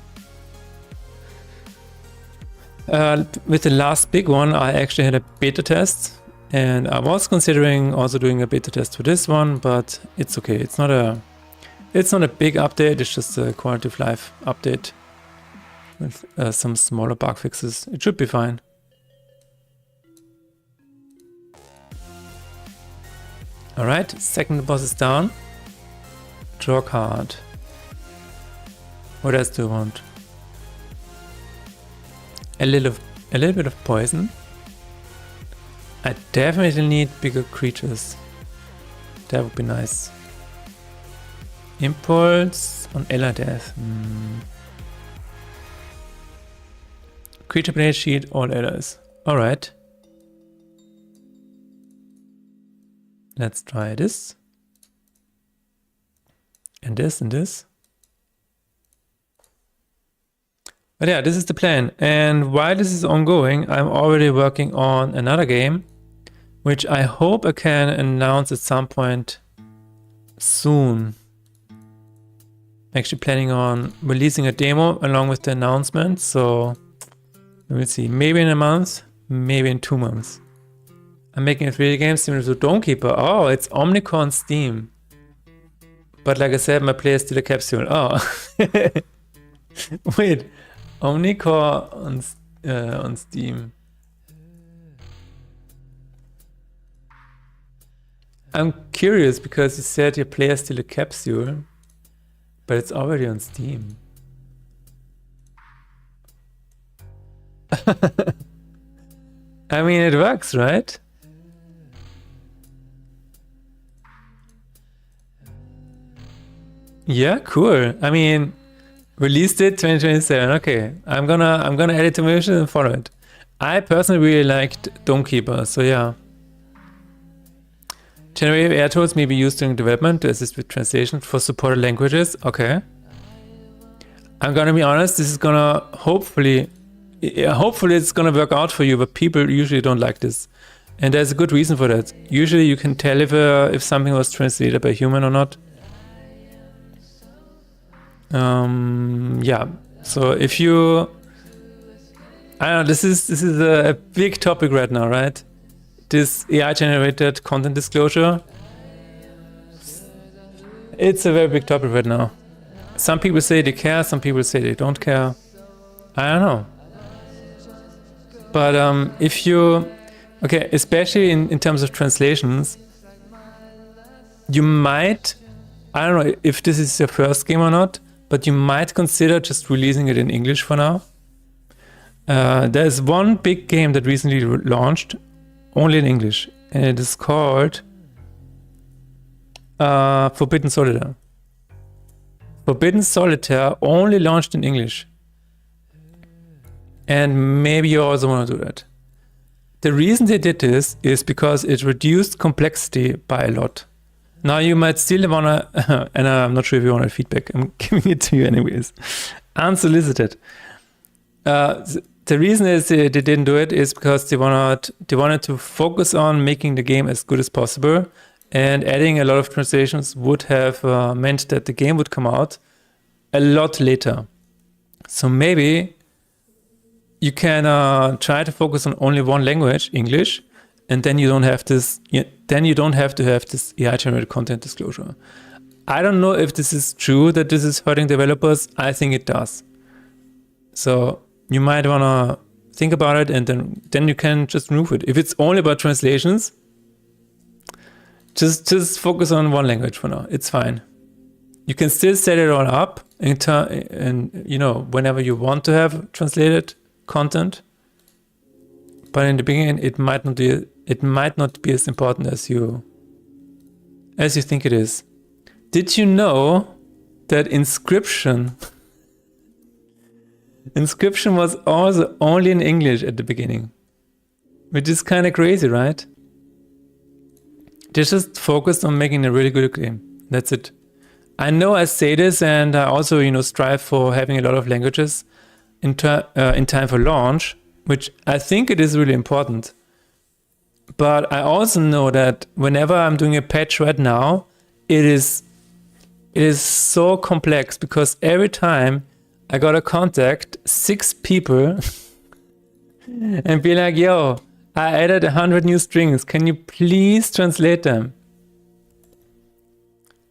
With the last big one, I actually had a beta test, and I was considering also doing a beta test for this one, but it's okay. It's not a big update. It's just a quality of life update with some smaller bug fixes. It should be fine. All right, second boss is down. Draw card. What else do you want? A little bit of poison. I definitely need bigger creatures. That would be nice. Impulse on Ella Death. Creature blade shield, all Ellas. Alright. Let's try this. And this and this. But yeah, this is the plan. And while this is ongoing, I'm already working on another game, which I hope I can announce at some point soon. I'm actually planning on releasing a demo along with the announcement. So we'll see. Maybe in a month, maybe in 2 months. I'm making a 3D game similar to Dawnkeeper. Oh, it's Omnicore on Steam. But like I said, my player is still a capsule. Oh. Wait. Omnicore on Steam. I'm curious because you said your player is still a capsule, but it's already on Steam. I mean, it works, right? Yeah, cool. I mean, released it 2027. Okay, I'm gonna add it to my wishes and follow it. I personally really liked Dawnkeeper, so yeah. Generative air tools may be used during development to assist with translation for supported languages. Okay. I'm gonna be honest. This is gonna hopefully it's gonna work out for you, but people usually don't like this. And there's a good reason for that. Usually you can tell if something was translated by human or not. Yeah. So if you, I don't know, this is a big topic right now, right? This AI generated content disclosure. It's a very big topic right now. Some people say they care, some people say they don't care. I don't know. But if you, okay, especially in terms of translations, you might, I don't know if this is your first game or not, but you might consider just releasing it in English for now. There's one big game that recently launched, only in English, and it is called Forbidden Solitaire. Forbidden Solitaire only launched in English. And maybe you also want to do that. The reason they did this is because it reduced complexity by a lot. Now you might still wanna, and I'm not sure if you want feedback, I'm giving it to you anyways, unsolicited. The reason is they didn't do it is because they wanted to focus on making the game as good as possible, and adding a lot of translations would have meant that the game would come out a lot later. So maybe you can try to focus on only one language, English, and then you don't have this. Then you don't have to have this AI-generated content disclosure. I don't know if this is true that this is hurting developers. I think it does. So you might wanna think about it, and then you can just remove it. If it's only about translations, just focus on one language for now. It's fine. You can still set it all up and you know, whenever you want to have translated content. But in the beginning, it might not be as important as you think it is. Did you know that Inscription was also only in English at the beginning? Which is kind of crazy, right? They just focused on making a really good game. That's it. I know I say this, and I also, you know, strive for having a lot of languages in time for launch, which I think it is really important. But I also know that whenever I'm doing a patch right now, it is so complex, because every time I gotta contact 6 people and be like, yo, I added 100 new strings. Can you please translate them?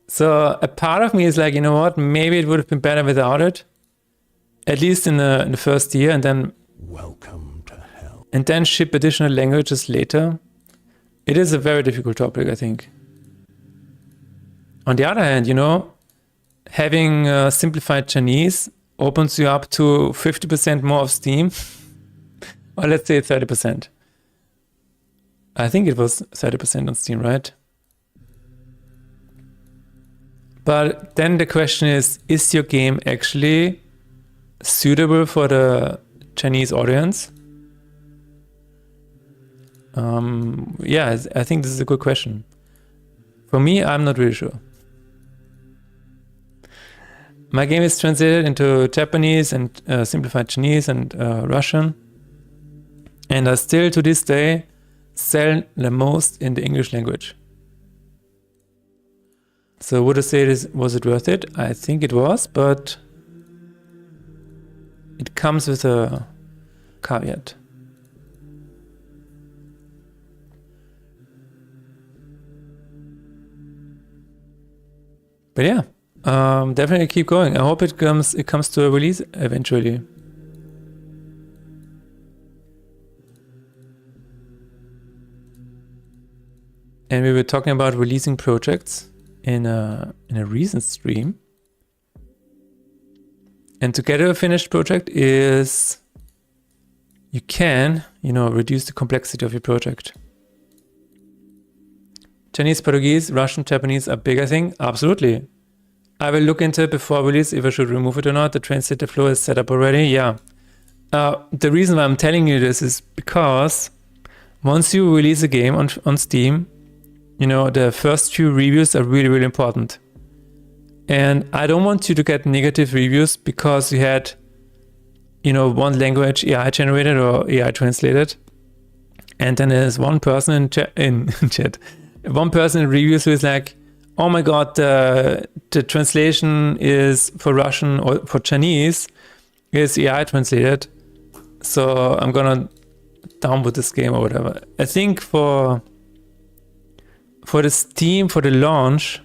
So a part of me is like, you know what? Maybe it would have been better without it, at least in the first year, and then Welcome to hell. and then ship additional languages later. It is a very difficult topic, I think. On the other hand, you know, having simplified Chinese opens you up to 50% more of Steam, or let's say 30%. I think it was 30% on Steam, right? But then the question is your game actually suitable for the Chinese audience? Yeah, I think this is a good question. For me, I'm not really sure. My game is translated into Japanese and simplified Chinese and Russian. And I still, to this day, sell the most in the English language. So would I say was it worth it? I think it was, but it comes with a caveat. But yeah, definitely keep going. I hope it comes to a release eventually. And we were talking about releasing projects in a recent stream. And to get a finished project is you can, you know, reduce the complexity of your project. Chinese, Portuguese, Russian, Japanese are bigger thing? Absolutely. I will look into it before release if I should remove it or not. The translator flow is set up already. Yeah. The reason why I'm telling you this is because once you release a game on Steam, you know, the first few reviews are really, really important. And I don't want you to get negative reviews because you had, you know, one language AI generated or AI translated. And then there's one person in chat, one person in reviews who is like, oh my god, the translation is for Russian or for Chinese is AI translated, so I'm gonna download this game or whatever. I think for the Steam, for the launch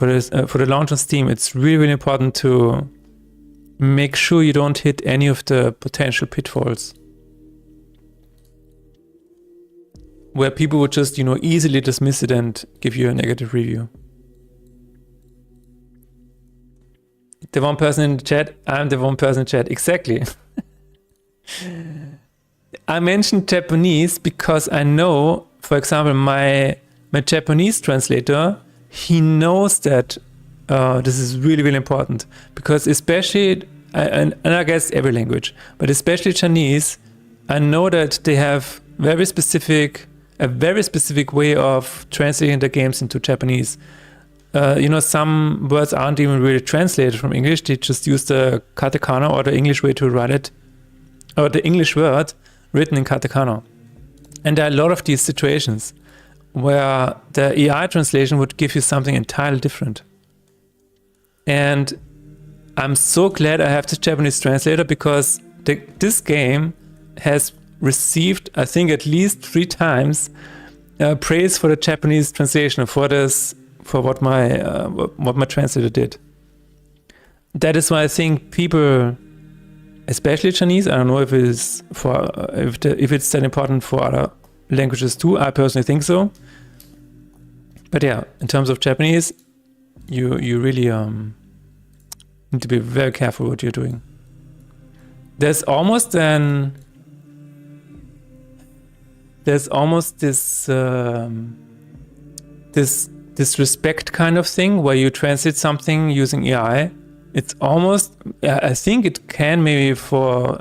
on Steam, it's really, really important to make sure you don't hit any of the potential pitfalls where people would just, easily dismiss it and give you a negative review. The one person in the chat, I'm the one person in the chat. Exactly. I mentioned Japanese because I know, for example, my Japanese translator, he knows that this is really, really important, because especially, and I guess every language, but especially Chinese, I know that they have a very specific way of translating the games into Japanese. Some words aren't even really translated from English. They just use the katakana or the English way to write it, or the English word written in katakana. And there are a lot of these situations where the AI translation would give you something entirely different. And I'm so glad I have the Japanese translator, because this game has received, I think, at least 3 times praise for the Japanese translation for what my translator did. That is why I think people, especially Chinese, I don't know if it's that important for other languages too. I personally think so. But yeah, in terms of Japanese, you really need to be very careful what you're doing. There's almost this respect kind of thing where you translate something using AI. It's almost, I think it can, maybe for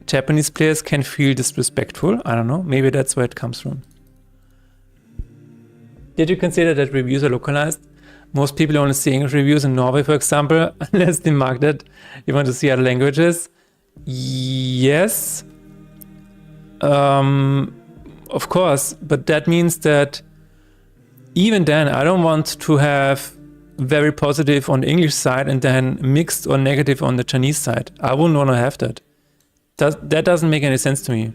Japanese players, can feel disrespectful. I don't know, maybe that's where it comes from. Did you consider that reviews are localized? Most people only see English reviews in Norway, for example, unless they mark that you want to see other languages. Yes. Of course, but that means that even then, I don't want to have very positive on the English side and then mixed or negative on the Chinese side. I wouldn't want to have that. That doesn't make any sense to me.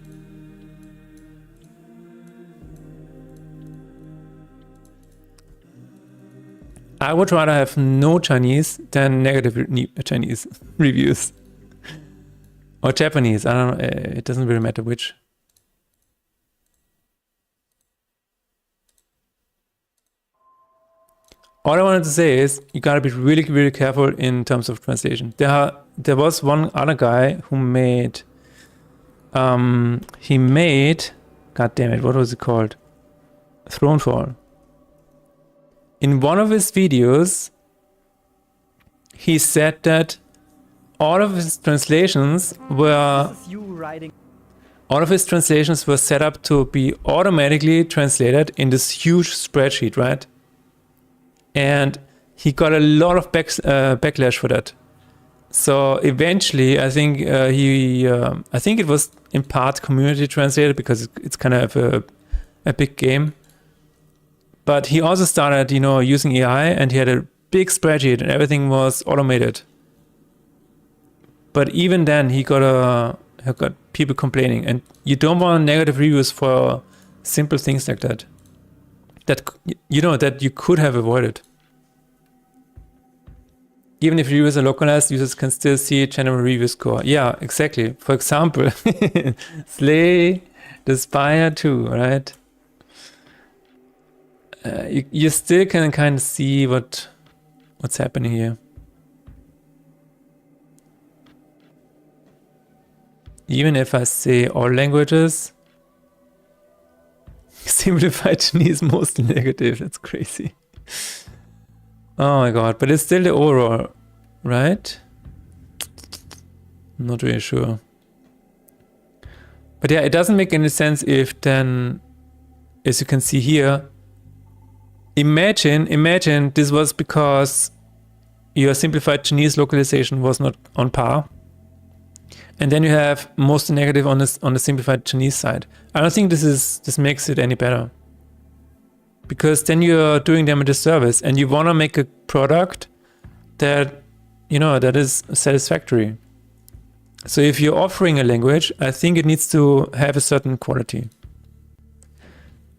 I would rather have no Chinese than negative Chinese reviews. Or Japanese, I don't know, it doesn't really matter which. All I wanted to say is you gotta be really, really careful in terms of translation. There was one other guy who made, god damn it, what was it called? Thronefall. In one of his videos, he said that all of his translations were set up to be automatically translated in this huge spreadsheet, right? And he got a lot of backlash for that. So eventually, I think I think it was in part community translated, because it's kind of a big game. But he also started, using AI, and he had a big spreadsheet and everything was automated. But even then, he got people complaining, and you don't want negative reviews for simple things like that. That you could have avoided. Even if reviews are localized, users can still see general review score. Yeah, exactly. For example, Slay the Spire 2, right? You still can kind of see what's happening here. Even if I say all languages, simplified Chinese mostly negative. That's crazy. Oh my god, but it's still the overall, right? I'm not really sure. But yeah, it doesn't make any sense if then, as you can see here, imagine this was because your simplified Chinese localization was not on par. And then you have mostly negative on the simplified Chinese side. I don't think this makes it any better. Because then you're doing them a disservice and you want to make a product that, you know, that is satisfactory. So if you're offering a language, I think it needs to have a certain quality.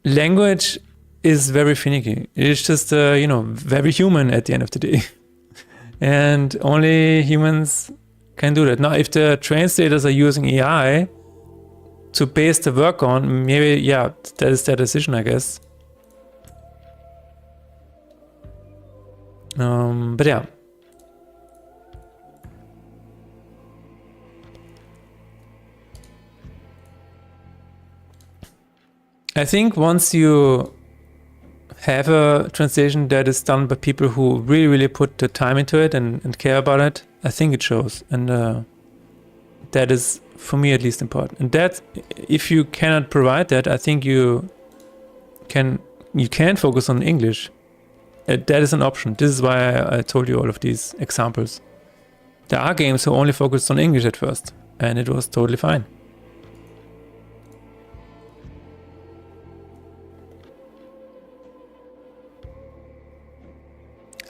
Language is very finicky. It's just, you know, very human at the end of the day. And only humans can do that. Now, if the translators are using AI to base the work on, maybe, yeah, that is their decision, I guess. But yeah. I think once you have a translation that is done by people who really, really put the time into it and care about it, I think it shows. And that is, for me at least, important. And that, if you cannot provide that, I think you can focus on English. That is an option. This is why I told you all of these examples. There are games who only focused on English at first, and it was totally fine.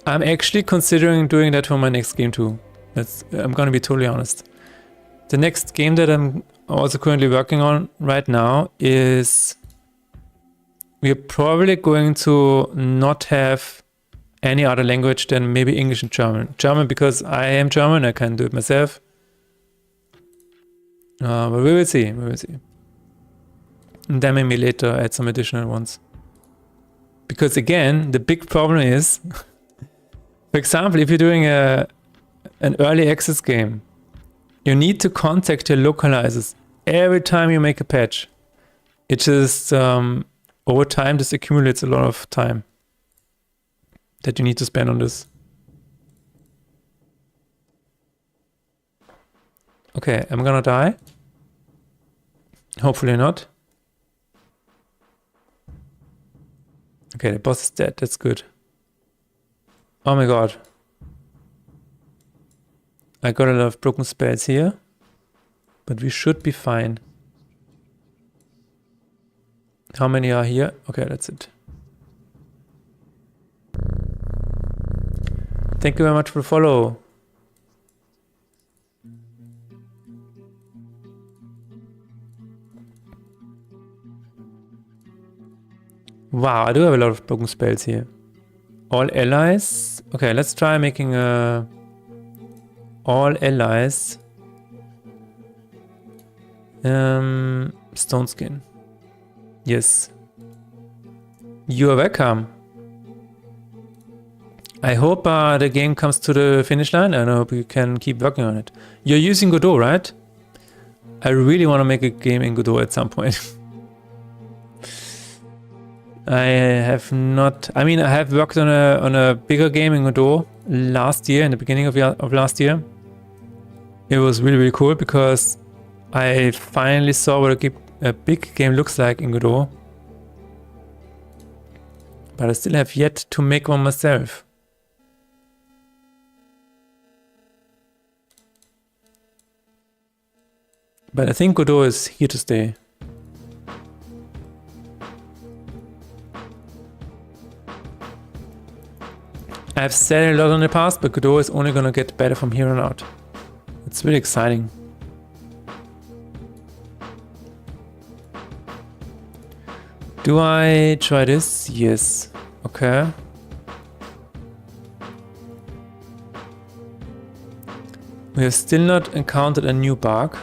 I'm actually considering doing that for my next game too. I'm gonna be totally honest. The next game that I'm also currently working on right now is we're probably going to not have any other language than maybe English and German. German because I am German, I can do it myself. But we will see, we will see. And then maybe later add some additional ones. Because again, the big problem is, for example, if you're doing an early access game, you need to contact your localizers every time you make a patch. It just, over time, this accumulates a lot of time that you need to spend on this. Okay, I'm gonna die. Hopefully not. Okay, the boss is dead, that's good. Oh my god. I got a lot of broken spells here, but we should be fine. How many are here? Okay, that's it. Thank you very much for the follow. Wow, I do have a lot of broken spells here. All allies. Okay, let's try making a all allies. Stone skin. Yes. You are welcome. I hope the game comes to the finish line and I hope you can keep working on it. You're using Godot, right? I really want to make a game in Godot at some point. I have not. I mean, I have worked on a bigger game in Godot last year, in the beginning of last year. It was really, really cool because I finally saw what a big game looks like in Godot. But I still have yet to make one myself. But I think Godot is here to stay. I've said a lot in the past, but Godot is only gonna get better from here on out. It's really exciting. Do I try this? Yes. Okay. We have still not encountered a new bug.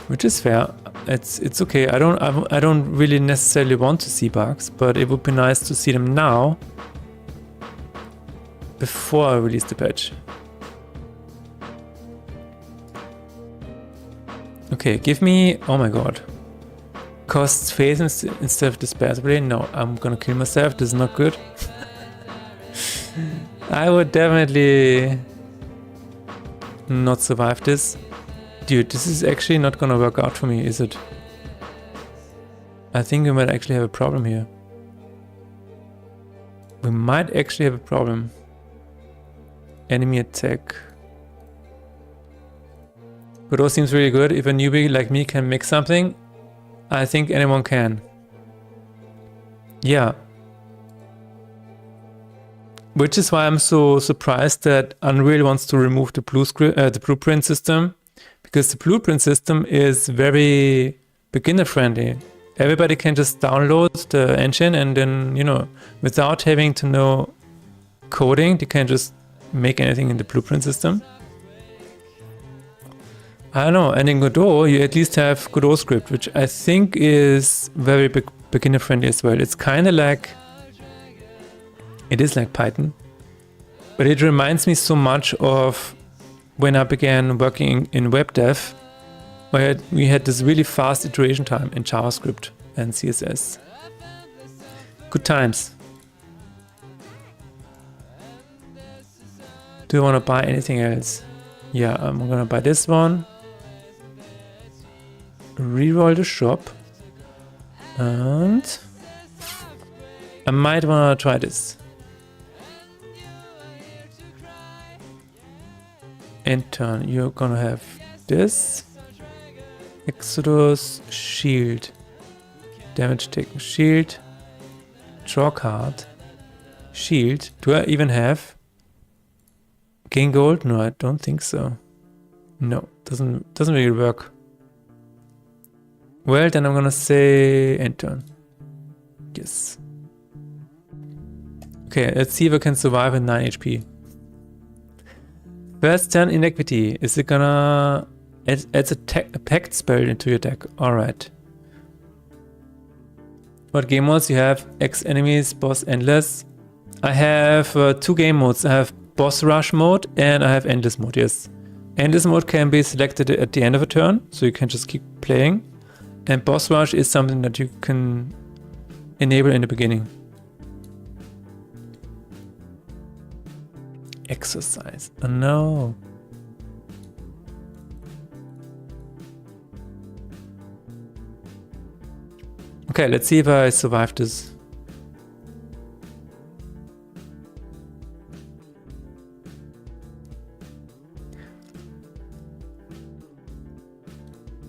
Which is fair. It's okay. I don't really necessarily want to see bugs, but it would be nice to see them now before I release the patch. Okay, give me, oh my god. Costs faith instead of despair. No, I'm gonna kill myself. This is not good. I would definitely not survive this. Dude, this is actually not gonna work out for me, is it? I think we might actually have a problem here. We might actually have a problem. Enemy attack. Godot seems really good. If a newbie like me can make something, I think anyone can. Yeah. Which is why I'm so surprised that Unreal wants to remove the blueprint system, because the blueprint system is very beginner friendly. Everybody can just download the engine and then, you know, without having to know coding, they can just make anything in the blueprint system. I don't know, and in Godot, you at least have Godot script, which I think is very beginner friendly as well. It's kind of like, it is like Python, but it reminds me so much of when I began working in web dev, where we had this really fast iteration time in JavaScript and CSS. Good times. Do you want to buy anything else? Yeah, I'm gonna buy this one. Reroll the shop. And I might wanna try this. Intern, you're gonna have this. Exodus, shield. Damage taken, shield. Draw card. Shield. Do I even have gain gold? No, I don't think so. No, doesn't really work. Well, then I'm gonna say intern. Yes. Okay, let's see if I can survive with 9 HP. First turn inequity. Is it gonna adds a pact spell into your deck? Alright. What game modes you have? X enemies, boss endless. I have 2 game modes. I have boss rush mode and I have endless mode, yes. Endless mode can be selected at the end of a turn, so you can just keep playing. And boss rush is something that you can enable in the beginning. Exercise. Oh no. Okay, let's see if I survive this.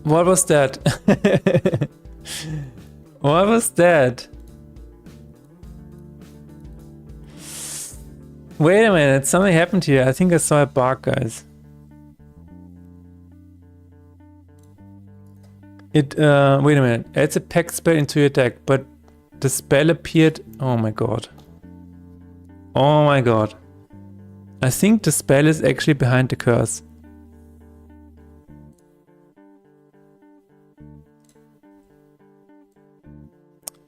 What was that? What was that? Wait a minute, something happened here. I think I saw a bug, guys. Wait a minute. Adds a pact spell into your deck, but the spell appeared. Oh my god. Oh my god. I think the spell is actually behind the curse.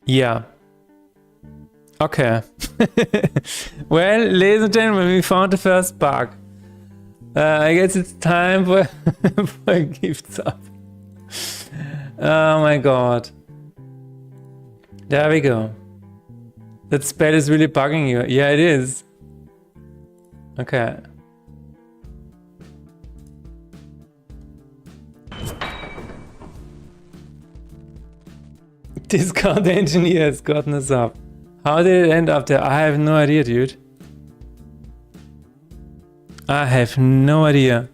Yeah. Okay. Well, ladies and gentlemen, we found the first bug. I guess it's time for, for a gift sub. Oh my god. There we go. That spell is really bugging you. Yeah, it is. Okay. Discount engineer has gotten us up. How did it end up there? I have no idea, dude. I have no idea.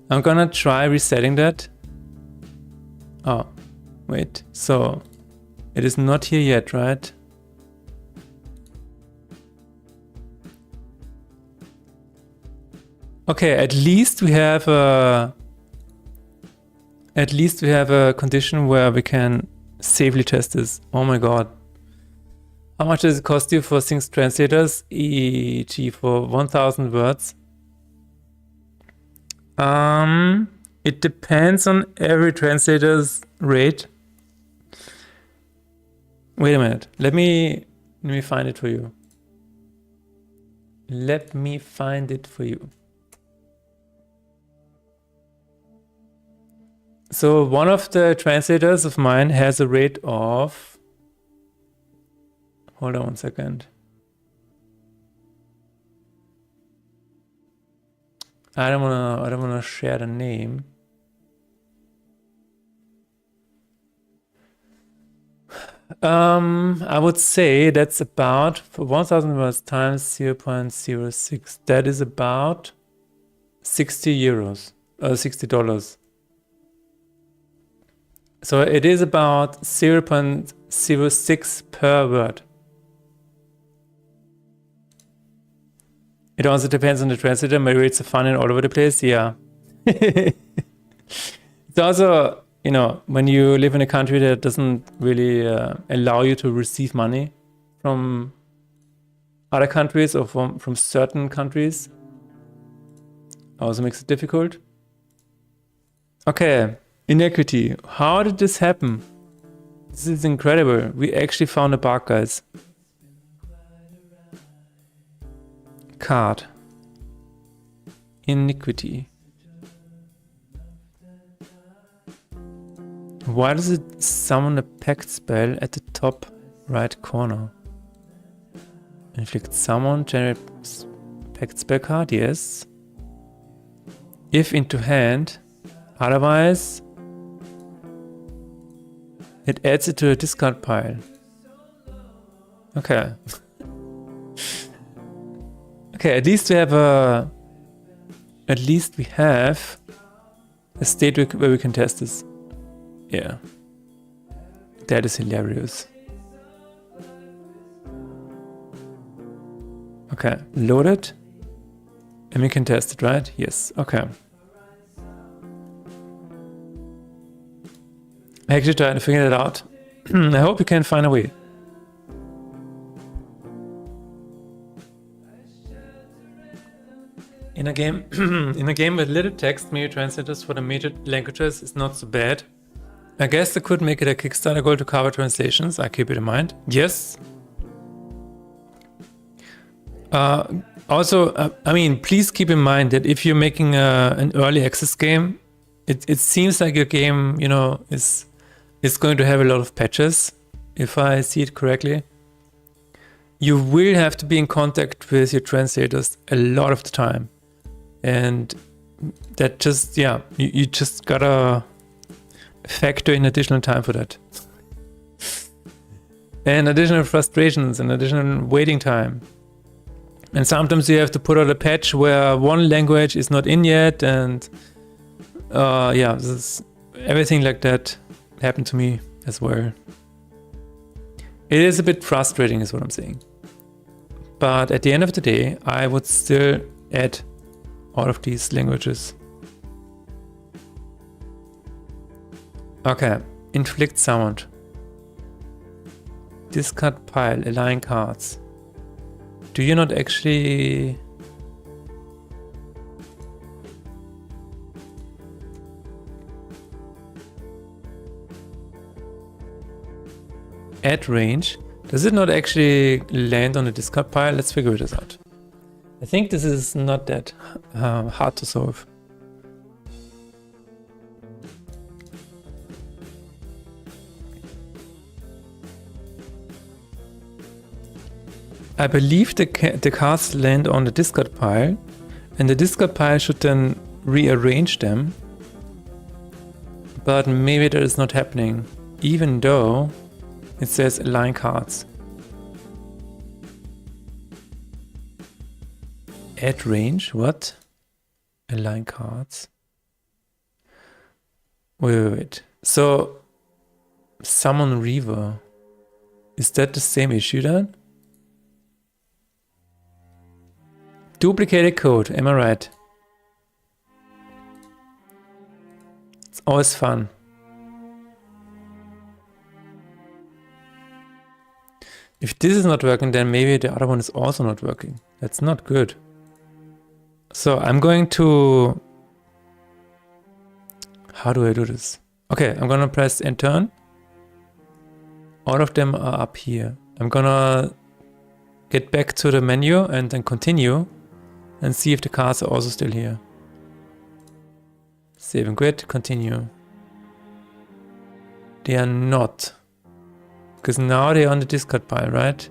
I'm gonna try resetting that. Oh, wait. So, it is not here yet, right? Okay, at least we have a condition where we can safely test this. Oh my god. How much does it cost you for things translators? EG for 1000 words. It depends on every translator's rate. Wait a minute. Let me find it for you. Let me find it for you. So one of the translators of mine has a rate of, hold on 1 second. I don't wanna share the name. I would say that's about, for 1000 words times 0.06, that is about 60 euros, $60. So it is about 0.06 per word. It also depends on the translator. My rates are funny all over the place. Yeah. It's also, you know, when you live in a country that doesn't really allow you to receive money from other countries or from certain countries, also makes it difficult. Okay, inequity. How did this happen? This is incredible. We actually found a bug, guys. Card. Iniquity. Why does it summon a pact spell at the top right corner? Inflict summon, generate pact spell card, yes. If into hand, otherwise it adds it to a discard pile. Okay. Okay, at least we have a state where we can test this. Yeah. That is hilarious. Okay, load it. And we can test it, right? Yes, okay. I actually tried to figure that out. I hope you can find a way. In a game with little text, maybe translators for the major languages is not so bad. I guess they could make it a Kickstarter goal to cover translations. I keep it in mind. Yes. Also, I mean, please keep in mind that if you're making an early access game, it seems like your game, you know, is going to have a lot of patches, if I see it correctly. You will have to be in contact with your translators a lot of the time. And that just, yeah, you just gotta factor in additional time for that. And additional frustrations and additional waiting time. And sometimes you have to put out a patch where one language is not in yet, and yeah, everything like that happened to me as well. It is a bit frustrating is what I'm saying. But at the end of the day, I would still add all of these languages. Okay, inflict sound. Discard pile, align cards. Do you not actually... Add range? Does it not actually land on the discard pile? Let's figure this out. I think this is not that hard to solve. I believe the cards land on the discard pile, and the discard pile should then rearrange them. But maybe that is not happening, even though it says align cards. Add range? What? Align cards? Wait. So, summon Reaver. Is that the same issue then? Duplicated code, am I right? It's always fun. If this is not working, then maybe the other one is also not working. That's not good. So I'm going to... How do I do this? Okay, I'm gonna press and turn. All of them are up here. I'm gonna get back to the menu and then continue and see if the cards are also still here. Save and quit, continue. They are not. Because now they're on the discard pile, right?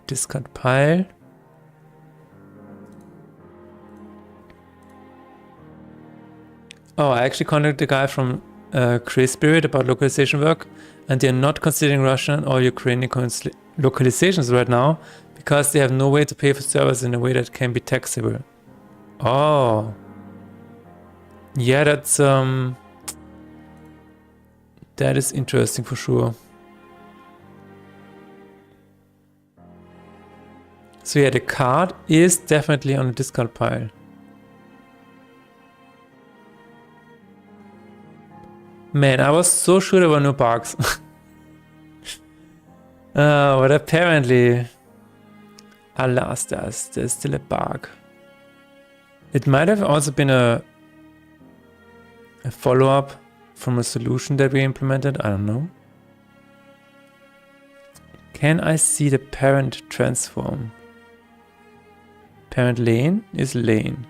Discard pile. Oh, I actually contacted the guy from Crazy Spirit about localization work, and they're not considering Russian or Ukrainian localizations right now Because they have no way to pay for servers in a way that can be taxable. Oh. Yeah, that's that is interesting for sure. So yeah, the card is definitely on the discard pile. Man, I was so sure there were no bugs. But apparently, alas, there's still a bug. It might have also been a follow-up from a solution that we implemented. I don't know. Can I see the parent transform? Parent lane is lane.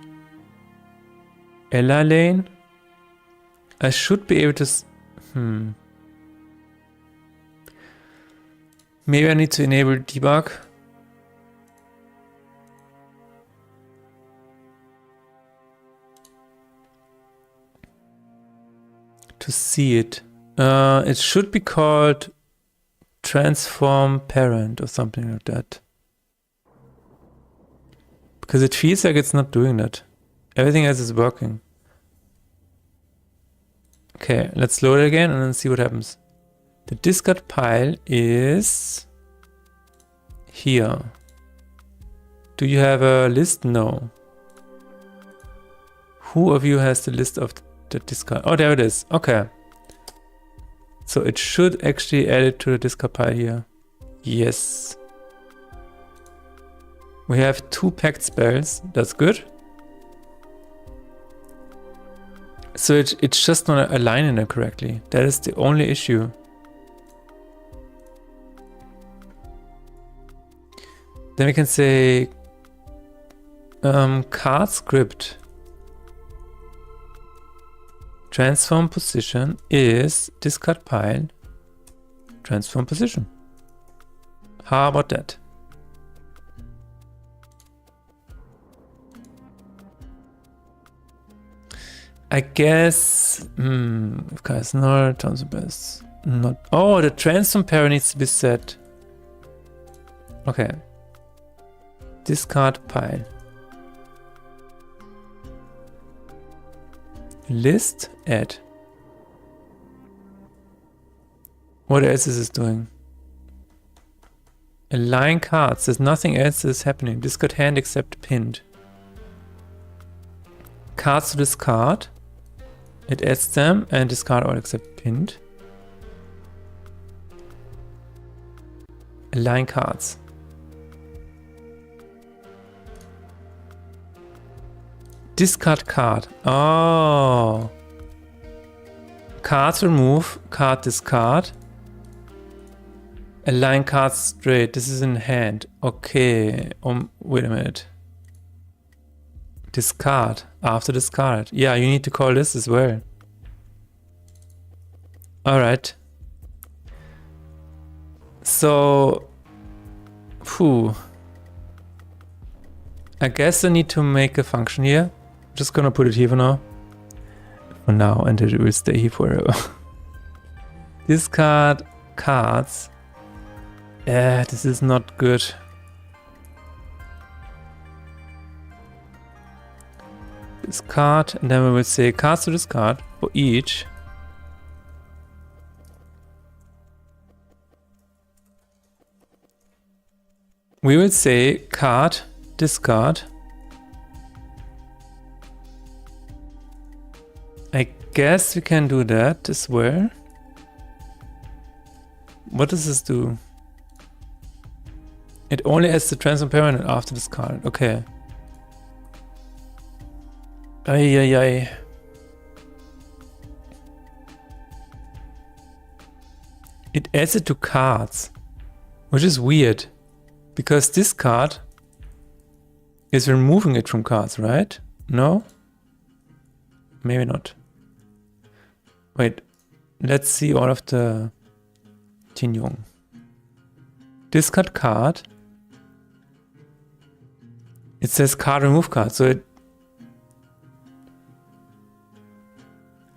Ella lane. I should be able to... Maybe I need to enable debug. To see it. It should be called transform parent or something like that. Because it feels like it's not doing that. Everything else is working. Okay, let's load it again and then see what happens. The discard pile is here. Do you have a list? No. Who of you has the list of the discard? Oh, there it is. Okay. So it should actually add it to the discard pile here. Yes. We have 2 packed spells. That's good. So it's just not aligning them correctly. That is the only issue. Then we can say card script transform position is discard pile transform position. How about that? I guess guys, no tons of best. Not oh, the transform pair needs to be set. Okay. Discard pile. List add. What else is this doing? Align cards. There's nothing else that is happening. Discard hand except pinned. Cards to discard. It adds them and discard all except pinned. Align cards. Discard card. Oh. Cards remove. Card discard. Align cards straight. This is in hand. Okay. Wait a minute. Discard. After discard. Yeah, you need to call this as well. Alright. So... Phew. I guess I need to make a function here. Just gonna put it here for now. For now, and it will stay here forever. Discard cards. This is not good. Discard, and then we will say cards to discard for each. We will say card discard. I guess we can do that as well. What does this do? It only adds the transform parent after discard. Okay. Ay. It adds it to cards, which is weird, because this card is removing it from cards, right? No? Maybe not. Wait, let's see all of the Tinjong. Discard card. It says card remove card, so it...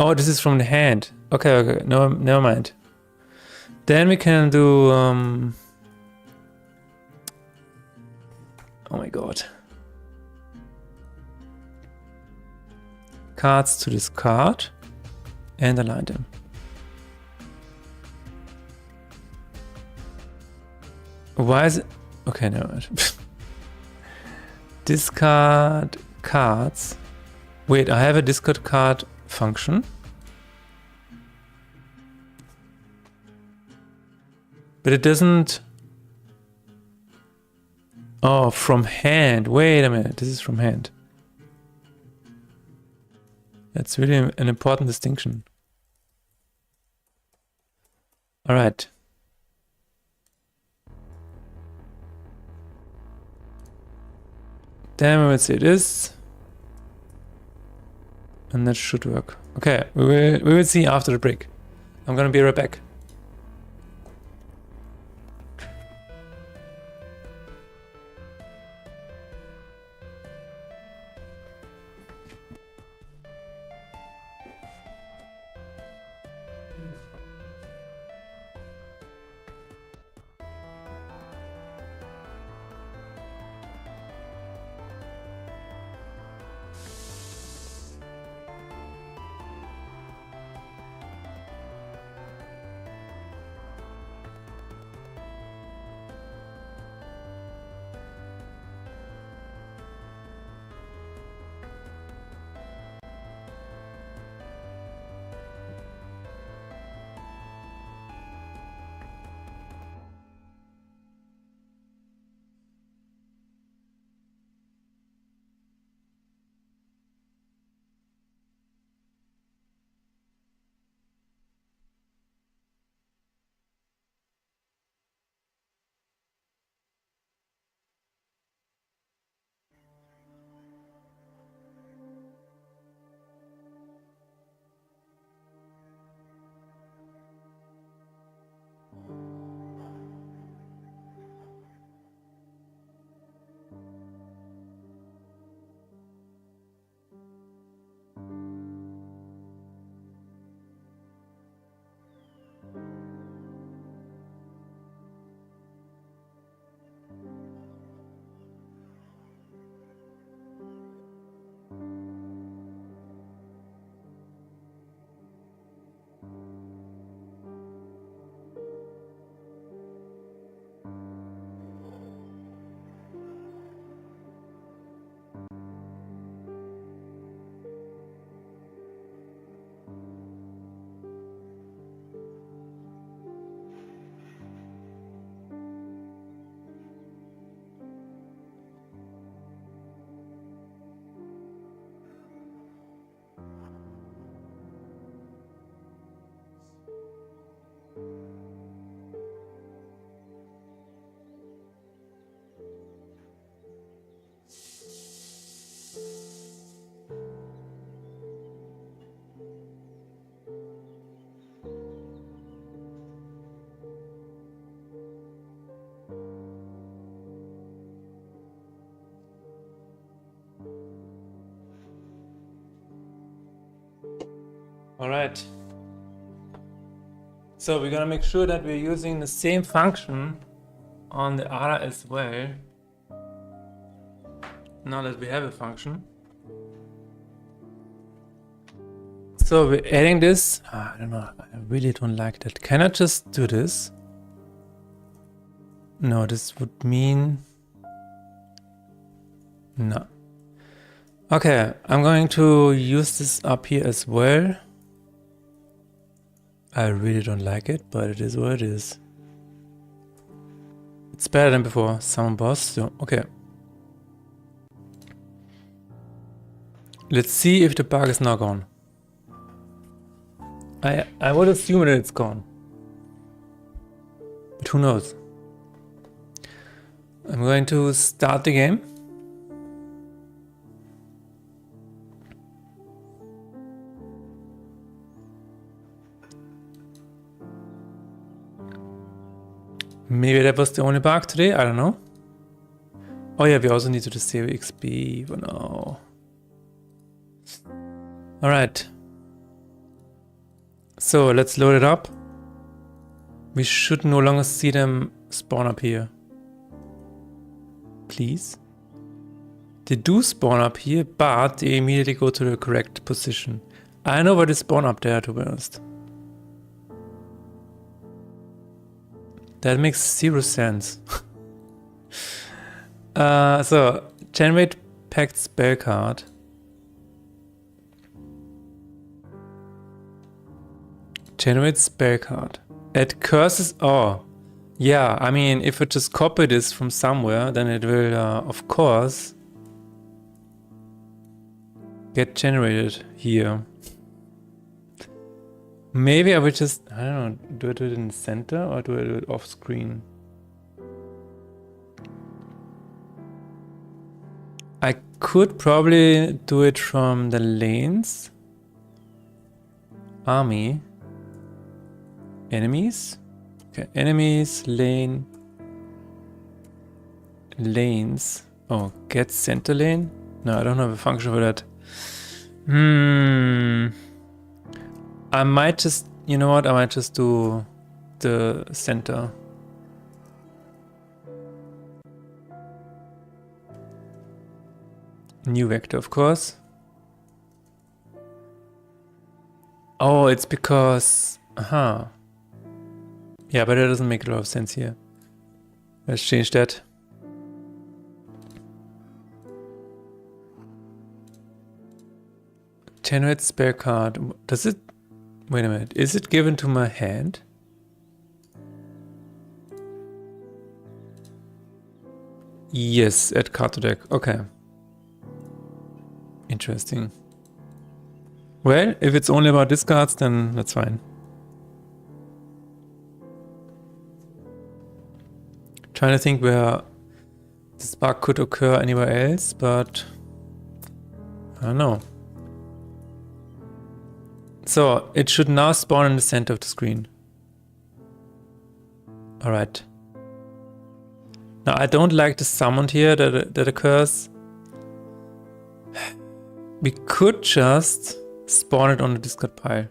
Oh, this is from the hand. Okay, no, never mind. Then we can do Oh my god. Cards to discard and align them. Why is it? Okay, never mind. Discard cards. Wait, I have a discard card function. But it doesn't... Oh, from hand. Wait a minute, this is from hand. That's really an important distinction. All right. Then we will see this. And that should work. Okay, we will see after the break. I'm gonna be right back. All right. So we're gonna make sure that we're using the same function on the other as well. Now that we have a function. So we're adding this. I don't know. I really don't like that. Can I just do this? No, this would mean... No. Okay, I'm going to use this up here as well. I really don't like it, but it is what it is. It's better than before. Summon boss, so okay. Let's see if the bug is now gone. I would assume that it's gone. But who knows? I'm going to start the game. Maybe that was the only bug today, I don't know. Oh yeah, we also need to save XP, oh no. Alright. So let's load it up. We should no longer see them spawn up here. Please. They do spawn up here, but they immediately go to the correct position. I know where they spawn up there, to be honest. That makes zero sense. So, generate packed spell card. Generate spell card. Add curses. Oh, yeah. I mean, if I just copy this from somewhere, then it will, of course, get generated here. Maybe I would just, I don't know, do I do it in the center or do I do it off screen? I could probably do it from the lanes. Army. Enemies. Okay, enemies, lane. Lanes. Oh, get center lane? No, I don't have a function for that. I might just, you know what? I might just do the center. New vector, of course. Oh, it's because... Aha. Yeah, but that doesn't make a lot of sense here. Let's change that. Generate spare card. Does it... Wait a minute. Is it given to my hand? Yes, add card to deck. Okay. Interesting. Well, if it's only about discards, then that's fine. Trying to think where this bug could occur anywhere else, but I don't know. So it should now spawn in the center of the screen. Alright. Now I don't like the summon here that occurs. We could just spawn it on the discard pile.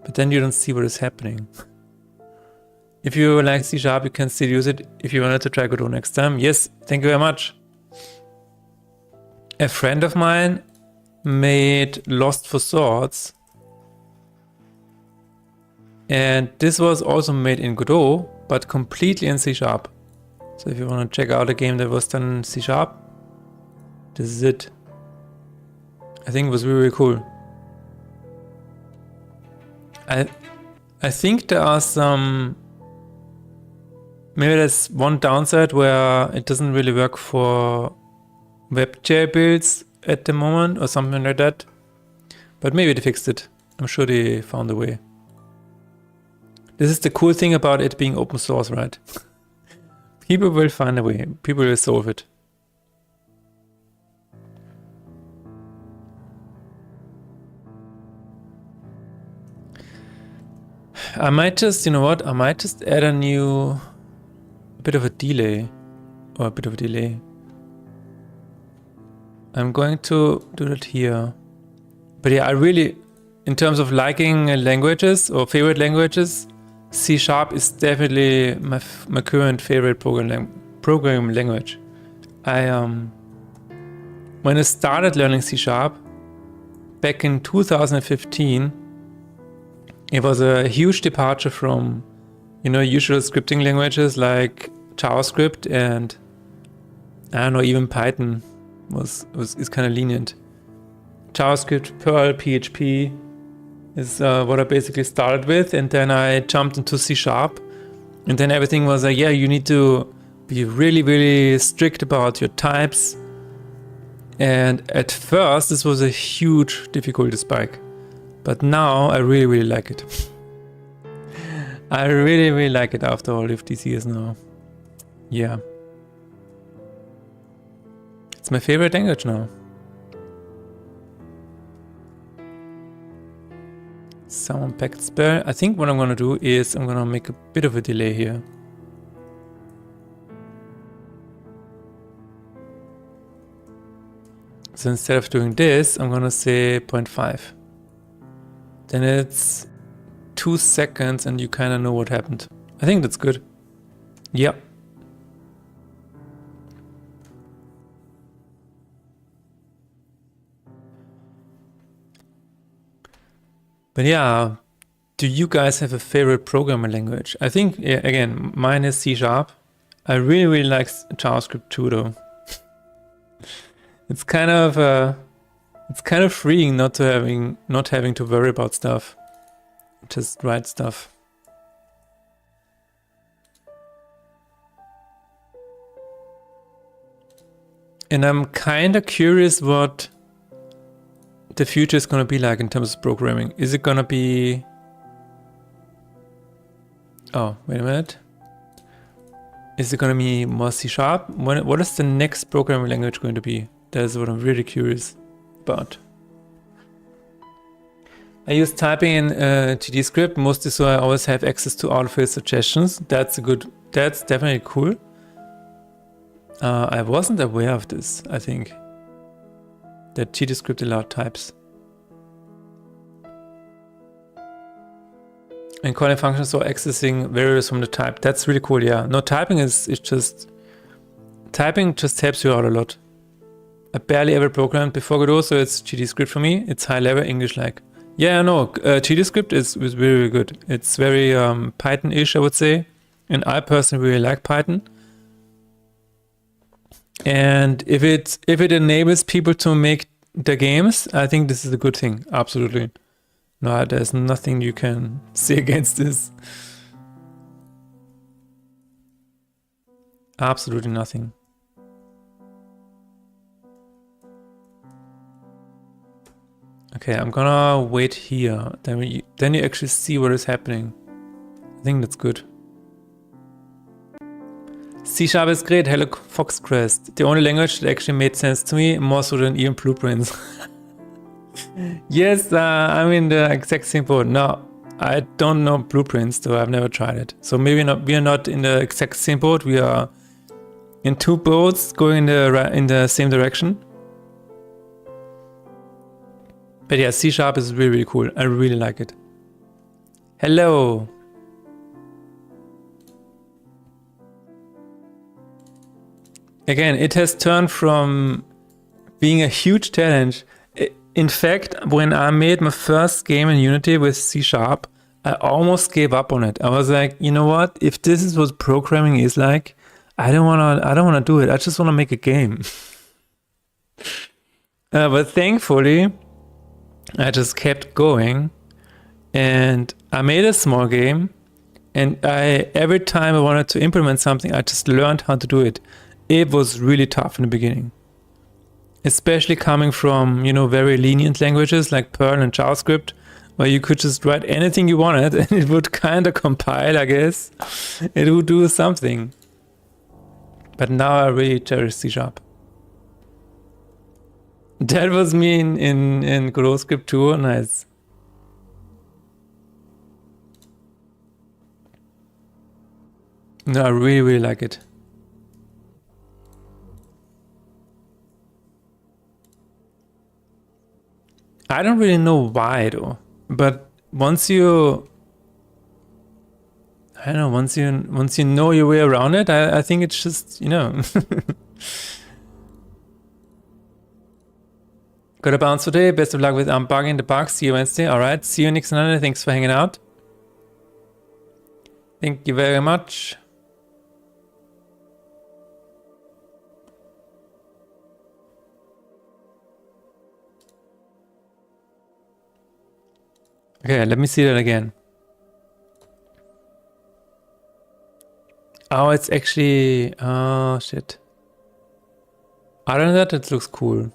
But then you don't see what is happening. If you like C#, you can still use it if you wanted to try Godot next time. Yes, thank you very much. A friend of mine made Lost for Swords. And this was also made in Godot, but completely in C#. So if you want to check out a game that was done in C#, this is it. I think it was really, really cool. I think there are some... Maybe there's one downside where it doesn't really work for WebGL builds at the moment or something like that. But maybe they fixed it. I'm sure they found a way. This is the cool thing about it being open source, right? People will find a way. People will solve it. I might just, you know what? I might just add a bit of a delay. Or a bit of a delay. I'm going to do that here. But yeah, I really, in terms of liking languages or favorite languages, C# is definitely my current favorite programming language. When I started learning C# back in 2015, it was a huge departure from, you know, usual scripting languages like JavaScript and I don't know, even Python is kind of lenient. JavaScript, Perl, PHP is what I basically started with, and then I jumped into C#, and then everything was like, yeah, you need to be really, really strict about your types. And at first, this was a huge difficulty spike, but now I really, really like it. I really, really like it after all of these years now. Yeah. It's my favorite language now. Summon packed spell. I think what I'm gonna do is I'm gonna make a bit of a delay here. So instead of doing this, I'm gonna say 0.5. Then it's 2 seconds and you kind of know what happened. I think that's good. Yeah. But yeah, do you guys have a favorite programming language? I think, yeah, again, mine is C#. I really, really like JavaScript too, though. It's kind of freeing not having to worry about stuff. Just write stuff. And I'm kind of curious what the future is going to be like in terms of programming. Is it going to be... Oh, wait a minute. Is it going to be more C#? What is the next programming language going to be? That is what I'm really curious about. I use typing in GD script mostly so I always have access to autofill suggestions. That's definitely cool. I wasn't aware of this, I think. That GD script allowed types. And calling functions or accessing variables from the type. That's really cool, yeah. No, typing typing just helps you out a lot. I barely ever programmed before Godot, so it's GD script for me. It's high level English-like. Yeah, no, GD script is really, really good. It's very Python-ish, I would say. And I personally really like Python. And if it enables people to make their games, I think this is a good thing. Absolutely. No, there's nothing you can say against this. Absolutely nothing. Okay, I'm gonna wait here. Then you actually see what is happening. I think that's good. C# is great. Hello Foxcrest. The only language that actually made sense to me, more so than even blueprints. Yes, I'm in the exact same boat. No, I don't know blueprints, though I've never tried it. So maybe not. We are not in the exact same boat. We are in two boats going in the same direction. But yeah, C# is really, really cool. I really like it. Hello. Again, it has turned from being a huge challenge. In fact, when I made my first game in Unity with C#, I almost gave up on it. I was like, you know what? If this is what programming is like, I don't wanna do it. I just wanna make a game. But thankfully, I just kept going, and I made a small game. And every time I wanted to implement something, I just learned how to do it. It was really tough in the beginning. Especially coming from, very lenient languages like Perl and JavaScript, where you could just write anything you wanted and it would kind of compile, I guess. It would do something. But now I really cherish C#. That was me in Godot script too. Nice. No, I really, really like it. I don't really know why though, but once you know your way around it, I think it's just, Gotta bounce today. Best of luck with unbugging the bugs. See you Wednesday. All right. See you, Nixon. Thanks for hanging out. Thank you very much. Okay, let me see that again. Oh, it's actually... Oh, shit. Other than that, it looks cool.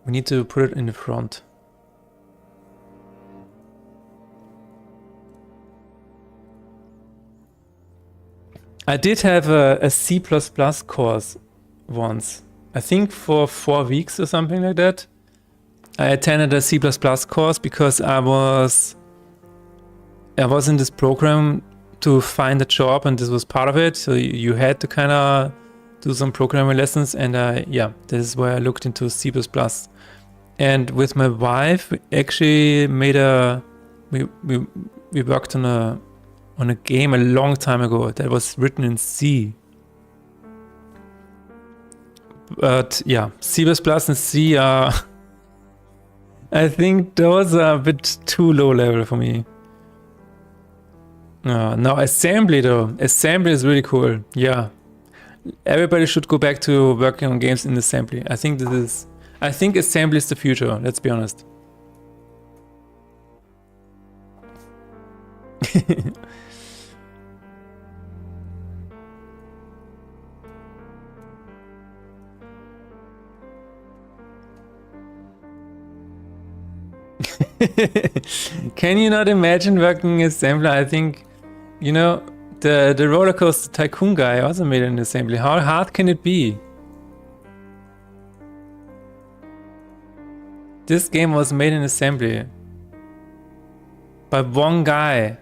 We need to put it in the front. I did have a C++ course once. I think for 4 weeks or something like that. I attended a C++ course because I was in this program to find a job, and this was part of it. So you had to kind of do some programming lessons, and yeah, this is where I looked into C++. And with my wife, we actually made we worked on a game a long time ago that was written in C. But yeah, C++ and C are I think those are a bit too low level for me. No, assembly though. Assembly is really cool. Yeah. Everybody should go back to working on games in assembly. I think assembly is the future, let's be honest. Can you not imagine working in assembly? I think, you know, the roller coaster tycoon guy also made it in assembly. How hard can it be? This game was made in assembly by one guy.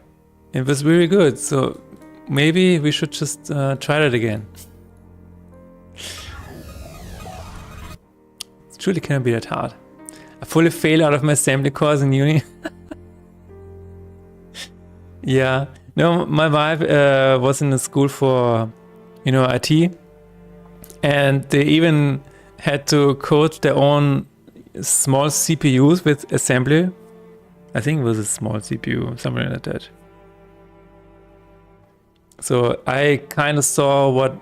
It was really good, so maybe we should just try that again. It truly cannot be that hard. I fully failed out of my assembly course in uni. Yeah. No, my wife was in a school for, you know, IT. And they even had to code their own small CPUs with assembly. I think it was a small CPU, something like that. So I kind of saw what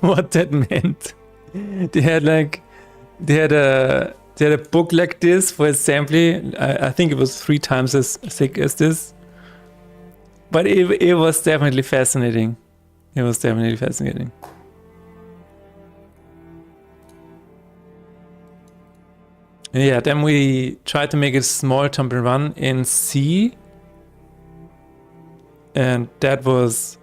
what that meant. They had a book like this for assembly. I think it was 3 times as thick as this. But it was definitely fascinating. It was definitely fascinating. Yeah, then we tried to make a small jump and run in C. And that was...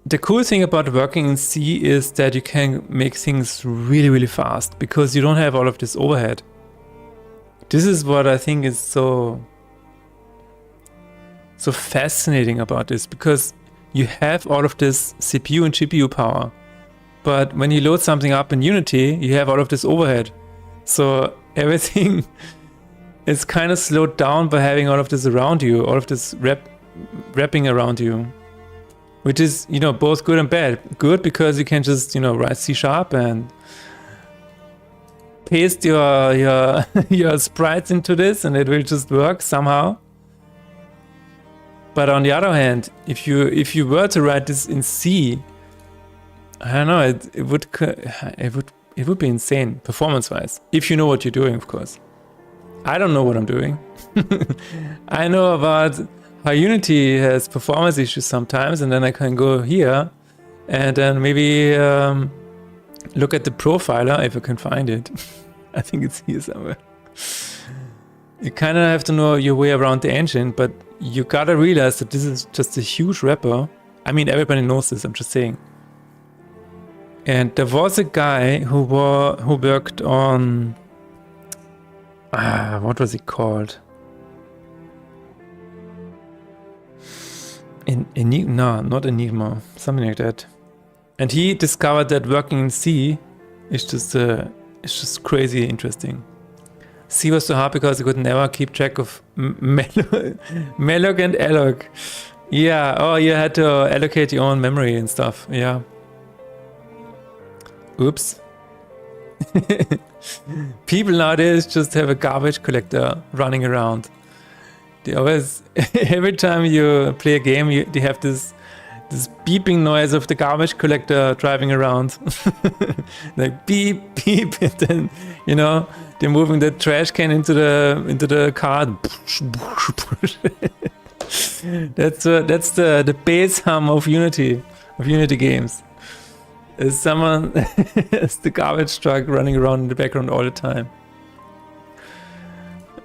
The cool thing about working in C is that you can make things really, really fast because you don't have all of this overhead. This is what I think is so fascinating about this, because you have all of this CPU and GPU power, but when you load something up in Unity, you have all of this overhead. So everything is kind of slowed down by having all of this around you, all of this wrapping around you. Which is, you know, both good and bad. Good because you can just, you know, write C# and paste your sprites into this and it will just work somehow. But on the other hand, if you were to write this in C, I don't know, it would be insane performance-wise. If you know what you're doing, of course. I don't know what I'm doing. I know about how Unity has performance issues sometimes, and then I can go here and then maybe look at the profiler if I can find it. I think it's here somewhere. You kind of have to know your way around the engine, but you gotta realize that this is just a huge wrapper. I mean, everybody knows this, I'm just saying. And there was a guy who worked on... what was it called? No, not Enigma, something like that. And he discovered that working in C is just crazy interesting. C was so hard because he could never keep track of malloc and alloc. Yeah, oh, you had to allocate your own memory and stuff, yeah. Oops. People nowadays just have a garbage collector running around. They always, every time you play a game, they have this beeping noise of the garbage collector driving around. Like beep, beep, and then, you know, they're moving the trash can into the car. That's the bass hum of Unity games. Is someone, it's the garbage truck running around in the background all the time.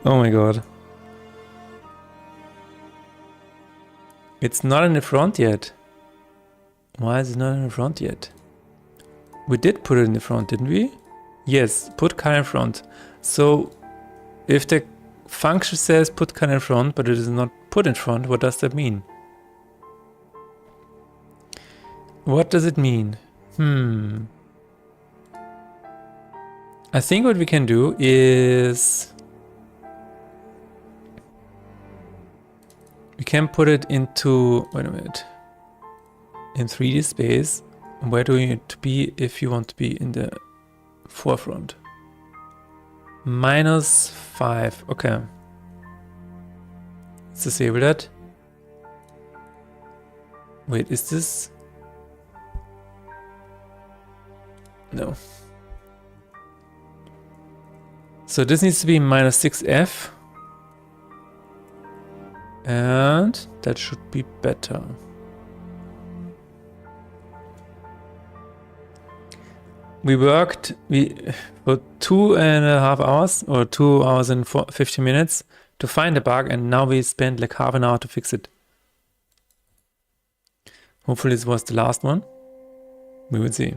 Oh my god. It's not in the front yet. Why is it not in the front yet? We did put it in the front, didn't we? Yes, put car in front. So if the function says put car in front, but it is not put in front, what does that mean? What does it mean? I think what we can do is... we can put it into... wait a minute. In 3D space. Where do you need to be if you want to be in the forefront? -5. Okay. Let's disable that. Wait, is this? No. So this needs to be -6F. And that should be better. We worked for 2.5 hours or 2 hours and 50 minutes to find a bug, and now we spent like half an hour to fix it. Hopefully this was the last one. We will see.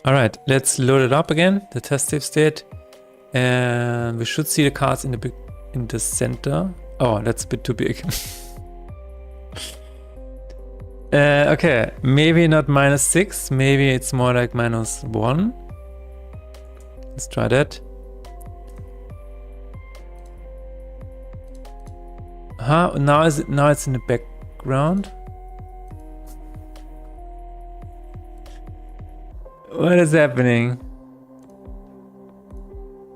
All right, let's load it up again, the test save state, and we should see the cards in the center. Oh, that's a bit too big. Okay, maybe not -6, maybe it's more like -1. Let's try that. Now it's in the background. What is happening?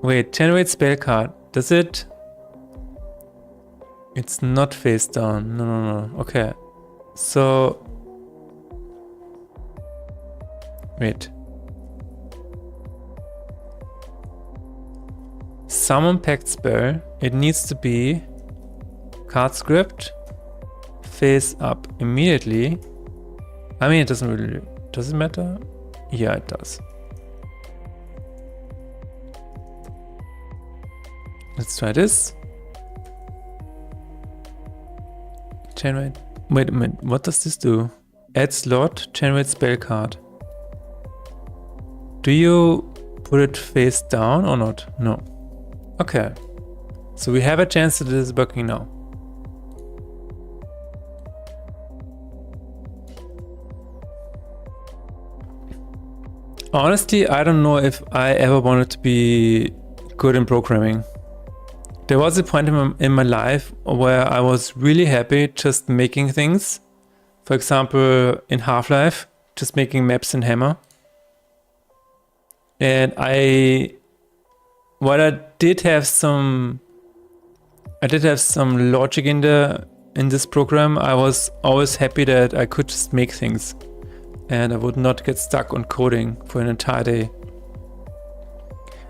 Wait, generate spell card. Does it? It's not face down. No. Okay. So. Wait. Summon pact spell. It needs to be card script face up immediately. I mean, it doesn't really. Does it matter? Yeah, it does. Let's try this. Generate. Wait a minute. What does this do? Add slot. Generate spell card. Do you put it face down or not? No. Okay. So we have a chance that this is working now. Honestly, I don't know if I ever wanted to be good in programming. There was a point in my life where I was really happy just making things. For example, in Half-Life, just making maps in Hammer. And while I did have some logic in this program, I was always happy that I could just make things. And I would not get stuck on coding for an entire day.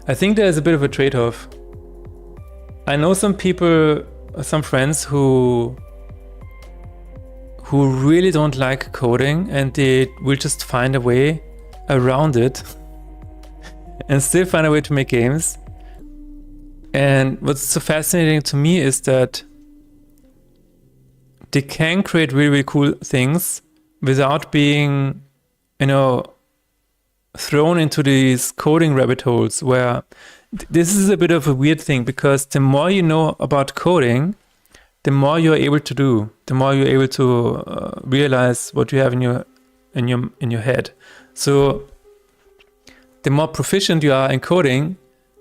I think there's a bit of a trade-off. I know some people, some friends who really don't like coding, and they will just find a way around it and still find a way to make games. And what's so fascinating to me is that they can create really, really cool things without being, thrown into these coding rabbit holes where this is a bit of a weird thing, because the more you know about coding, the more you're able to do, the more you're able to realize what you have in your head. So the more proficient you are in coding,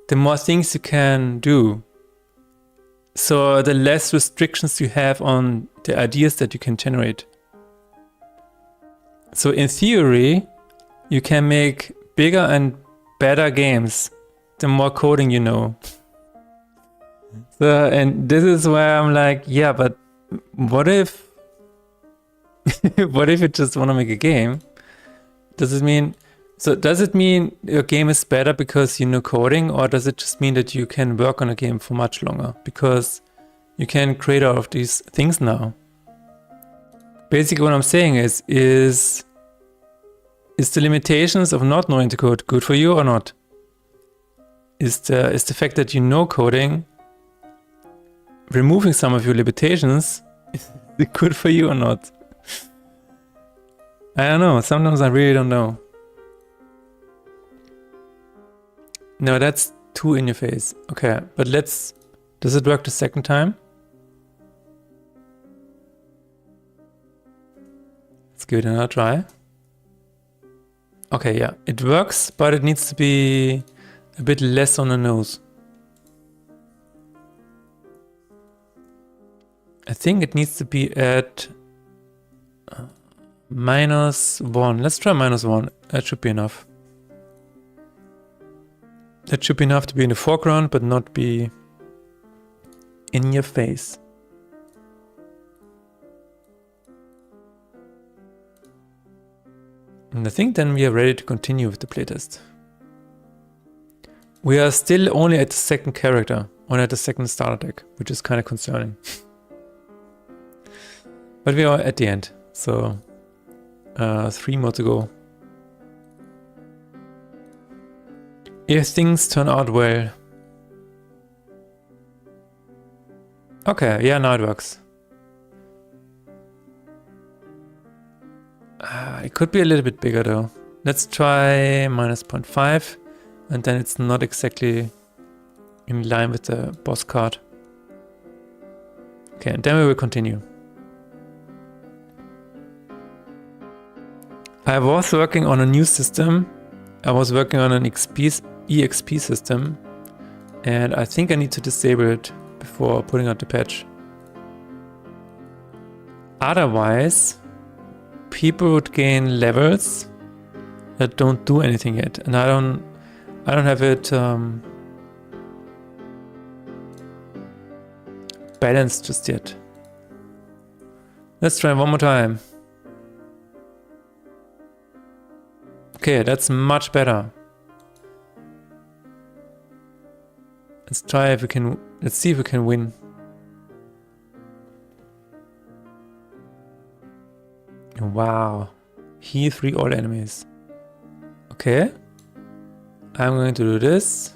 the more things you can do. So the less restrictions you have on the ideas that you can generate. So in theory, you can make bigger and better games the more coding you know. So, and this is where I'm like, yeah, but what if what if you just want to make a game? Does it mean your game is better because you know coding, or does it just mean that you can work on a game for much longer because you can create all of these things now? Basically what I'm saying is the limitations of not knowing to code good for you or not? Is the fact that you know coding removing some of your limitations, is it good for you or not? I don't know. Sometimes I really don't know. No, that's too in your face. Okay, but does it work the second time? Let's give it another try. Okay, yeah, it works, but it needs to be a bit less on the nose. I think it needs to be at -1. Let's try -1. That should be enough. That should be enough to be in the foreground, but not be in your face. And I think then we are ready to continue with the playtest. We are still only at the second character, only at the second starter deck, which is kind of concerning. But we are at the end, so 3 more to go. If things turn out well. Okay, yeah, now it works. It could be a little bit bigger though. Let's try -0.5, and then it's not exactly in line with the boss card. Okay, and then we will continue. I was working on a new system. I was working on an EXP system, and I think I need to disable it before putting out the patch. Otherwise, people would gain levels that don't do anything yet, and I don't have it balanced just yet. Let's try one more time. Okay, that's much better. Let's try if we can. Let's see if we can win. Wow. Heal 3 all enemies. Okay. I'm going to do this.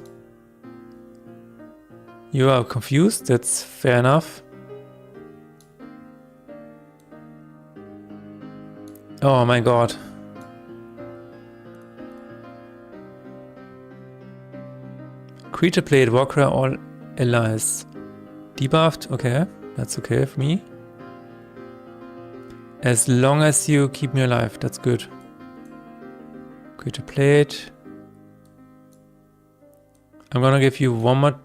You are confused. That's fair enough. Oh my god. Creature played Warcry, all allies. Debuffed? Okay, that's okay for me. As long as you keep me alive, that's good. Creature played. I'm gonna give you one more.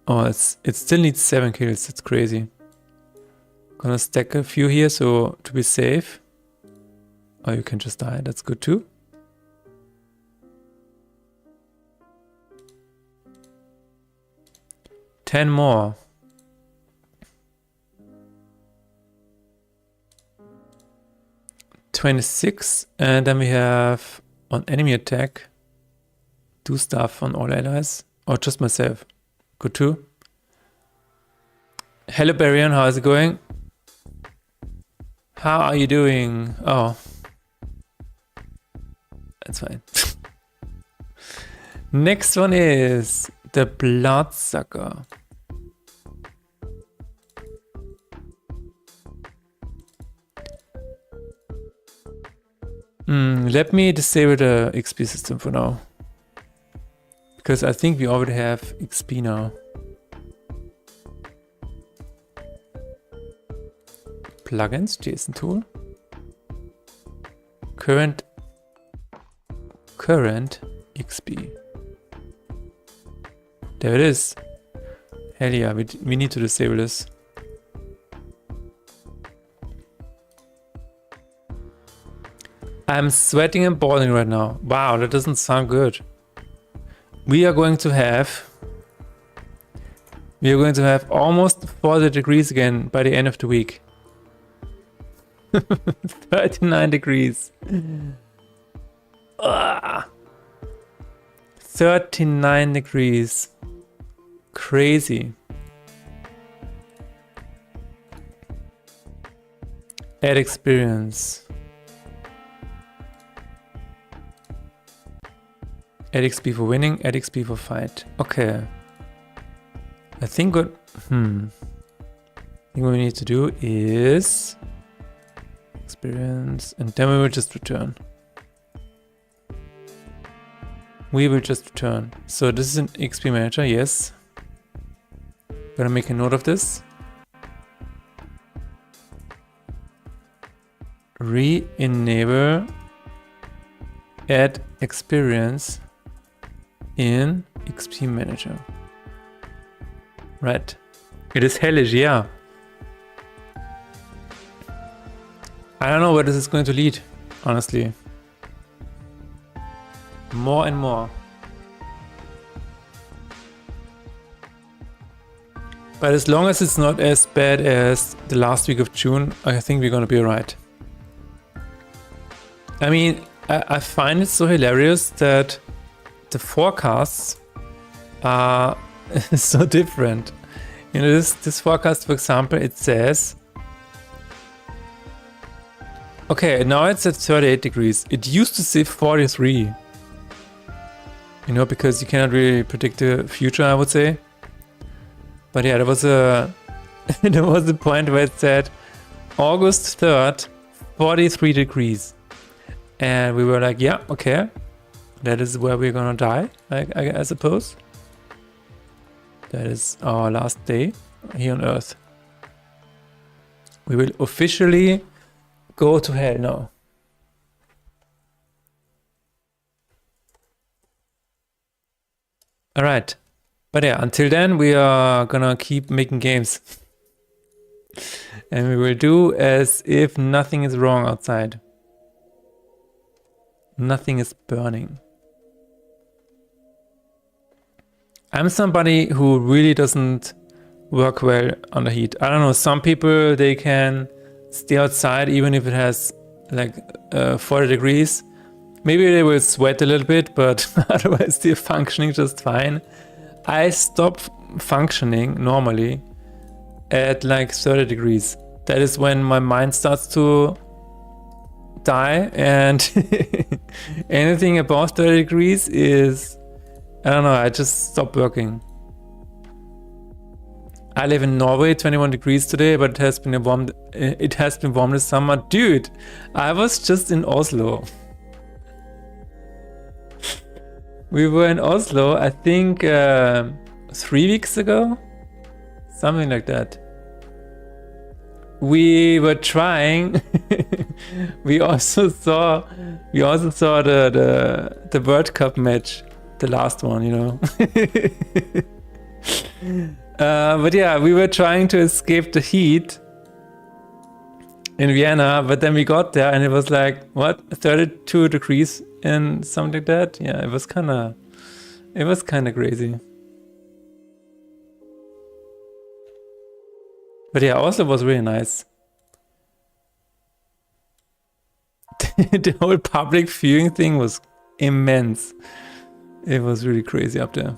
Oh, it still needs 7 kills, that's crazy. Gonna stack a few here so to be safe. Oh, you can just die, that's good too. Ten more. $26, and then we have on enemy attack, do stuff on all allies, or just myself. Good too. Hello Barian, how is it going? How are you doing? Oh, that's fine. Next one is the Bloodsucker. Let me disable the XP system for now. Because I think we already have XP now. Plugins, JSON tool. Current XP. There it is. Hell yeah, we need to disable this. I'm sweating and boiling right now. Wow, that doesn't sound good. We are going to have almost 40 degrees again by the end of the week. 39 degrees. 39 degrees. Crazy. Add experience. Add XP for winning, add XP for fight. Okay. I think what we need to do is experience, and then we will just return. We will just return. So this is an XP manager, yes. Gonna make a note of this. Re-enable add experience in XP manager. Right. It is hellish, yeah. I don't know where this is going to lead, honestly. More and more. But as long as it's not as bad as the last week of June, I think we're gonna be alright. I mean, I find it so hilarious that the forecasts are so different. You know, this forecast, for example, it says, okay, now it's at 38 degrees. It used to say 43. You know, because you cannot really predict the future, I would say. But yeah, there was a there was a point where it said August 3rd, 43 degrees. And we were like, yeah, okay. That is where we're gonna die, I suppose. That is our last day here on Earth. We will officially go to hell now. Alright. But yeah, until then, we are gonna keep making games. And we will do as if nothing is wrong outside. Nothing is burning. I'm somebody who really doesn't work well under heat. I don't know, some people, they can stay outside even if it has like 40 degrees. Maybe they will sweat a little bit, but otherwise they're functioning just fine. I stop functioning normally at like 30 degrees. That is when my mind starts to die, and anything above 30 degrees is, I don't know, I just stop working. I live in Norway, 21 degrees today, but it has been warm this summer. Dude, I was just in Oslo. We were in Oslo, I think 3 weeks ago, something like that. We were trying. we also saw the World Cup match, the last one, you know. But yeah, we were trying to escape the heat in Vienna, but then we got there and it was like, what, 32 degrees and something like that. Yeah, it was kind of crazy. But yeah, Oslo was really nice. The whole public viewing thing was immense. It was really crazy up there.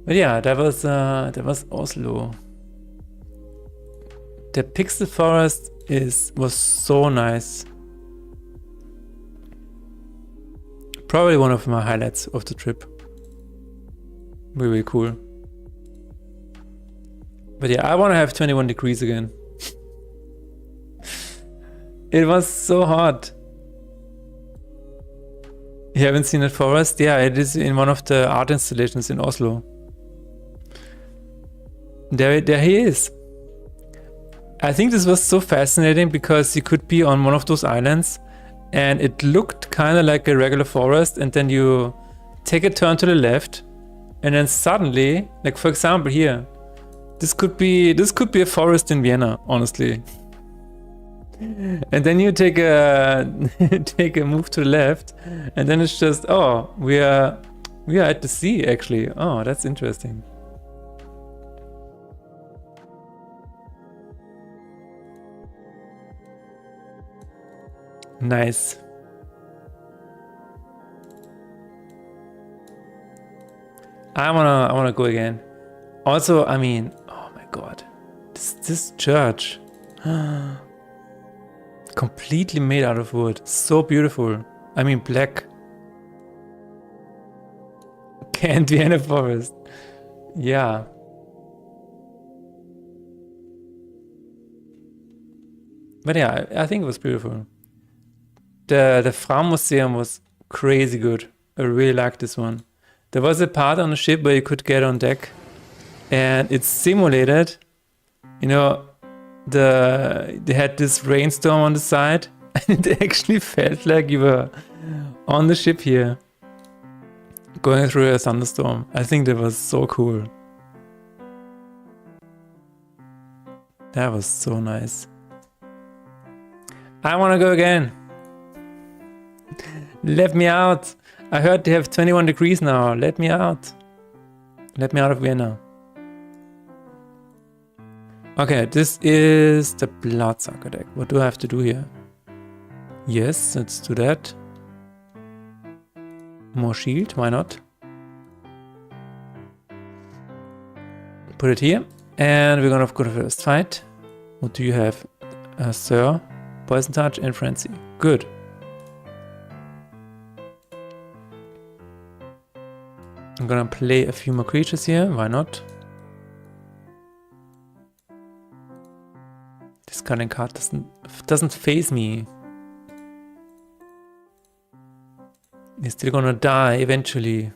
But yeah, that was Oslo. The Pixel Forest was so nice. Probably one of my highlights of the trip. Really cool. But yeah, I want to have 21 degrees again. It was so hot. You haven't seen that forest? Yeah, it is in one of the art installations in Oslo. There he is. I think this was so fascinating because you could be on one of those islands and it looked kind of like a regular forest, and then you take a turn to the left and then suddenly, like for example here, this could be a forest in Vienna, honestly. And then you take a move to the left and then it's just, oh, we are at the sea actually. Oh, that's interesting. Nice. I wanna go again. Also, I mean, oh my god, this church, completely made out of wood, so beautiful. I mean, black. Can't be in a forest. Yeah. But yeah, I think it was beautiful. The Fram Museum was crazy good. I really liked this one. There was a part on the ship where you could get on deck and it simulated, you know, they had this rainstorm on the side and it actually felt like you were on the ship here. Going through a thunderstorm. I think that was so cool. That was so nice. I want to go again. Let me out. I heard they have 21 degrees now. Let me out. Let me out of Vienna. Okay, this is the Bloodsucker deck. What do I have to do here? Yes, let's do that. More shield, why not? Put it here. And we're gonna go to the first fight. What do you have? Sir, Poison Touch and Frenzy. Good. I'm gonna play a few more creatures here. Why not? This cunning card doesn't faze me. He's still gonna die eventually.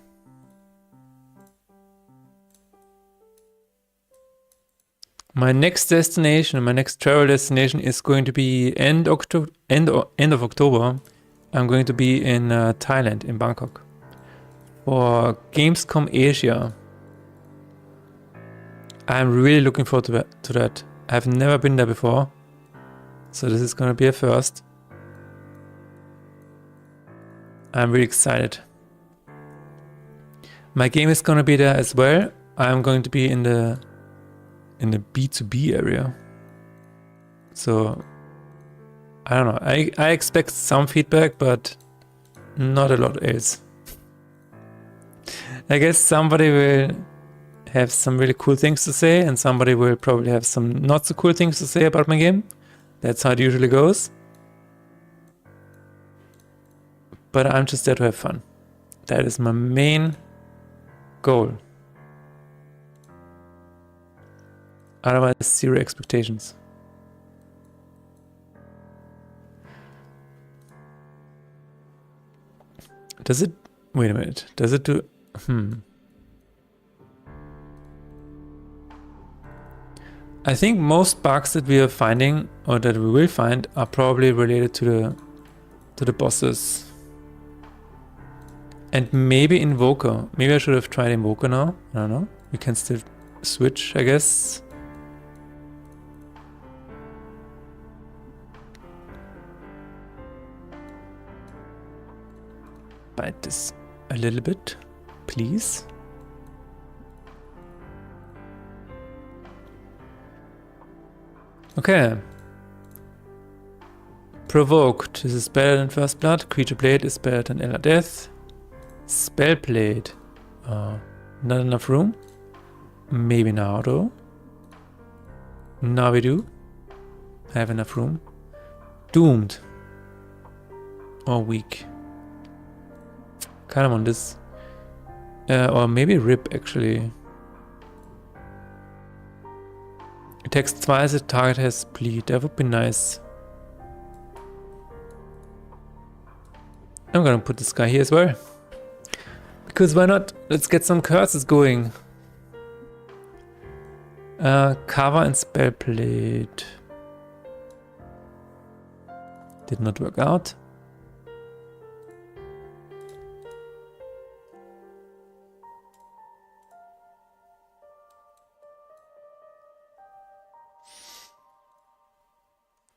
My next destination, my next travel destination is going to be end of October. I'm going to be in Thailand, in Bangkok, for Gamescom Asia. I'm really looking forward to that. I've never been there before, so this is going to be a first. I'm really excited. My game is going to be there as well. I'm going to be in the B2B area. So I don't know. I expect some feedback, but not a lot else. I guess somebody will have some really cool things to say, and somebody will probably have some not so cool things to say about my game. That's how it usually goes. But I'm just there to have fun. That is my main goal. Otherwise, zero expectations. Does it... Wait a minute. Does it do... I think most bugs that we are finding, or that we will find, are probably related to the bosses. And maybe Invoker. Maybe I should have tried Invoker now. I don't know. We can still switch, I guess. Bite this a little bit, please. Okay. Provoked. This is better than First Blood. Creature Blade is better than Elder Death. Spell Blade. Not enough room. Maybe now though. Now we do. Have enough room. Doomed. Or weak. Kind of on this. Or maybe Rip actually. Attacks twice, the target has bleed. That would be nice. I'm gonna put this guy here as well. Because why not? Let's get some curses going. Cover and Spell Blade. Did not work out.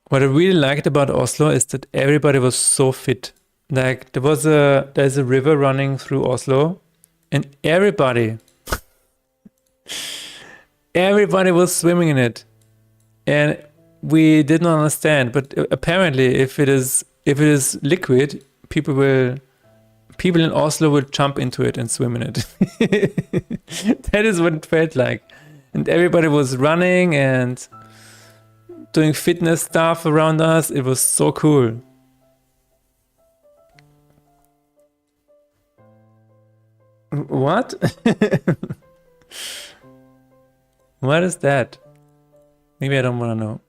What I really liked about Oslo is that everybody was so fit. Like there's a river running through Oslo, and everybody was swimming in it, and we did not understand. But apparently, if it is liquid, people in Oslo will jump into it and swim in it. That is what it felt like, and everybody was running and doing fitness stuff around us. It was so cool. What? What is that? Maybe I don't want to know.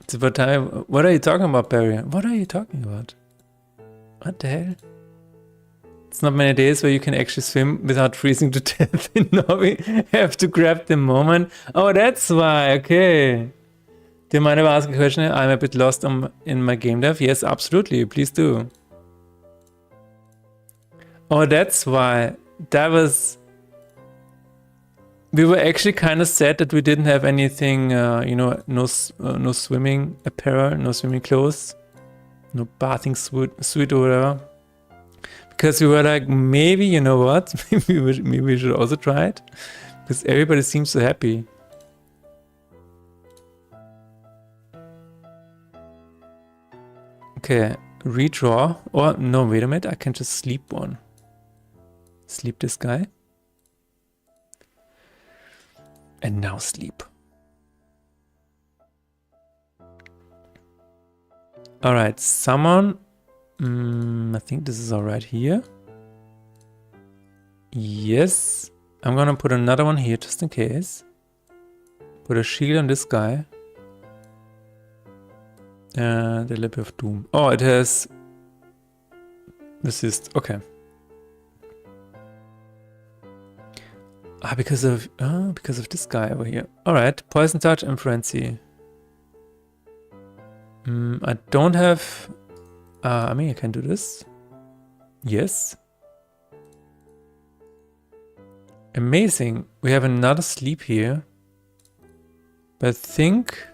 It's about time. What are you talking about, Barry? What are you talking about? What the hell? It's not many days where you can actually swim without freezing to death in Norway. Have to grab the moment. Oh, that's why. Okay. Do you mind if I ask a question? I'm a bit lost in my game dev. Yes, absolutely. Please do. Oh, that's why. That was... We were actually kind of sad that we didn't have anything, you know, no swimming apparel, no swimming clothes, no bathing suit or whatever. Because we were like, maybe, you know what? maybe we should also try it. Because everybody seems so happy. Okay, redraw. Or, no, wait a minute. I can just sleep one. Sleep this guy. And now sleep. All right, summon. I think this is all right here. Yes. I'm gonna put another one here just in case. Put a shield on this guy. And a little bit of doom. Oh, it has resist. Okay. Ah, because of this guy over here. All right, poison touch and frenzy. I don't have. I mean, I can do this. Yes. Amazing. We have another sleep here. But I think.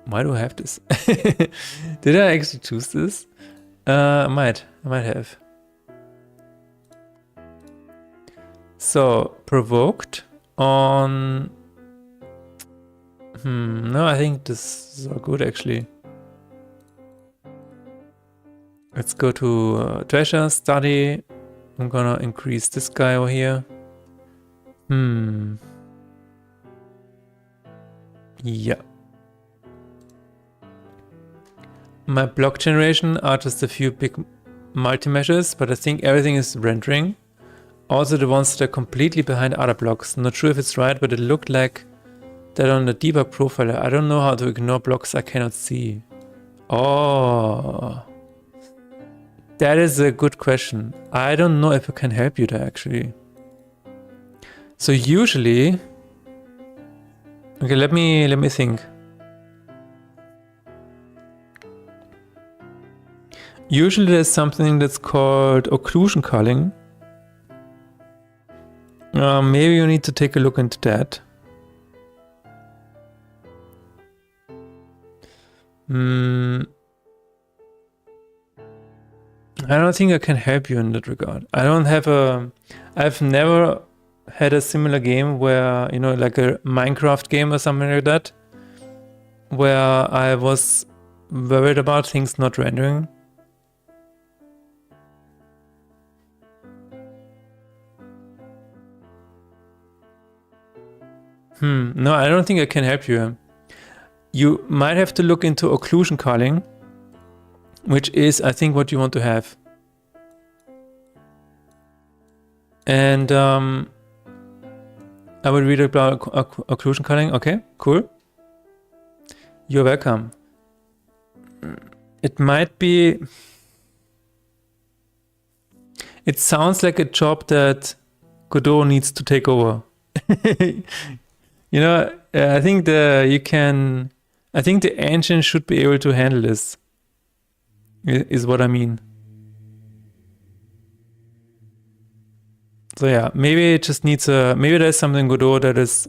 Why do I have this? Did I actually choose this? I might have. So, provoked on... no, I think this is all good actually. Let's go to treasure, study. I'm gonna increase this guy over here. Yeah. My block generation are just a few big multi-measures, but I think everything is rendering. Also the ones that are completely behind other blocks. Not sure if it's right, but it looked like that on the debug profiler. I don't know how to ignore blocks I cannot see. Oh. That is a good question. I don't know if I can help you there actually. So usually... Okay, let me think. Usually there's something that's called occlusion culling. Maybe you need to take a look into that. I don't think I can help you in that regard. I've never had a similar game where, you know, like a Minecraft game or something like that, where I was worried about things not rendering. No, I don't think I can help you. You might have to look into occlusion culling, which is, I think, what you want to have. And I will read about occlusion culling. Okay, cool. You're welcome. It might be... It sounds like a job that Godot needs to take over. You know, I think the engine should be able to handle this. Is what I mean. So yeah, maybe it just needs a... Maybe there's something in Godot that is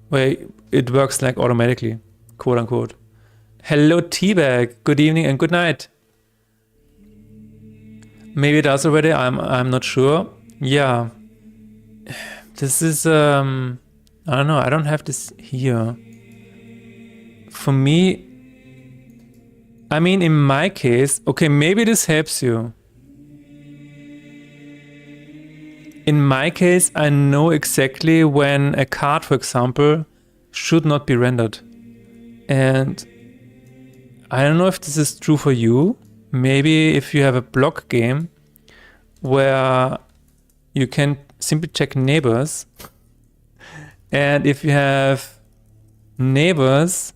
where it works like automatically, quote unquote. Hello Teabag, good evening and good night. Maybe it does already, I'm not sure. Yeah. This is I don't know, I don't have this here. For me, I mean, in my case, okay, maybe this helps you. In my case, I know exactly when a card, for example, should not be rendered. And I don't know if this is true for you. Maybe if you have a block game where you can simply check neighbors. And if you have neighbors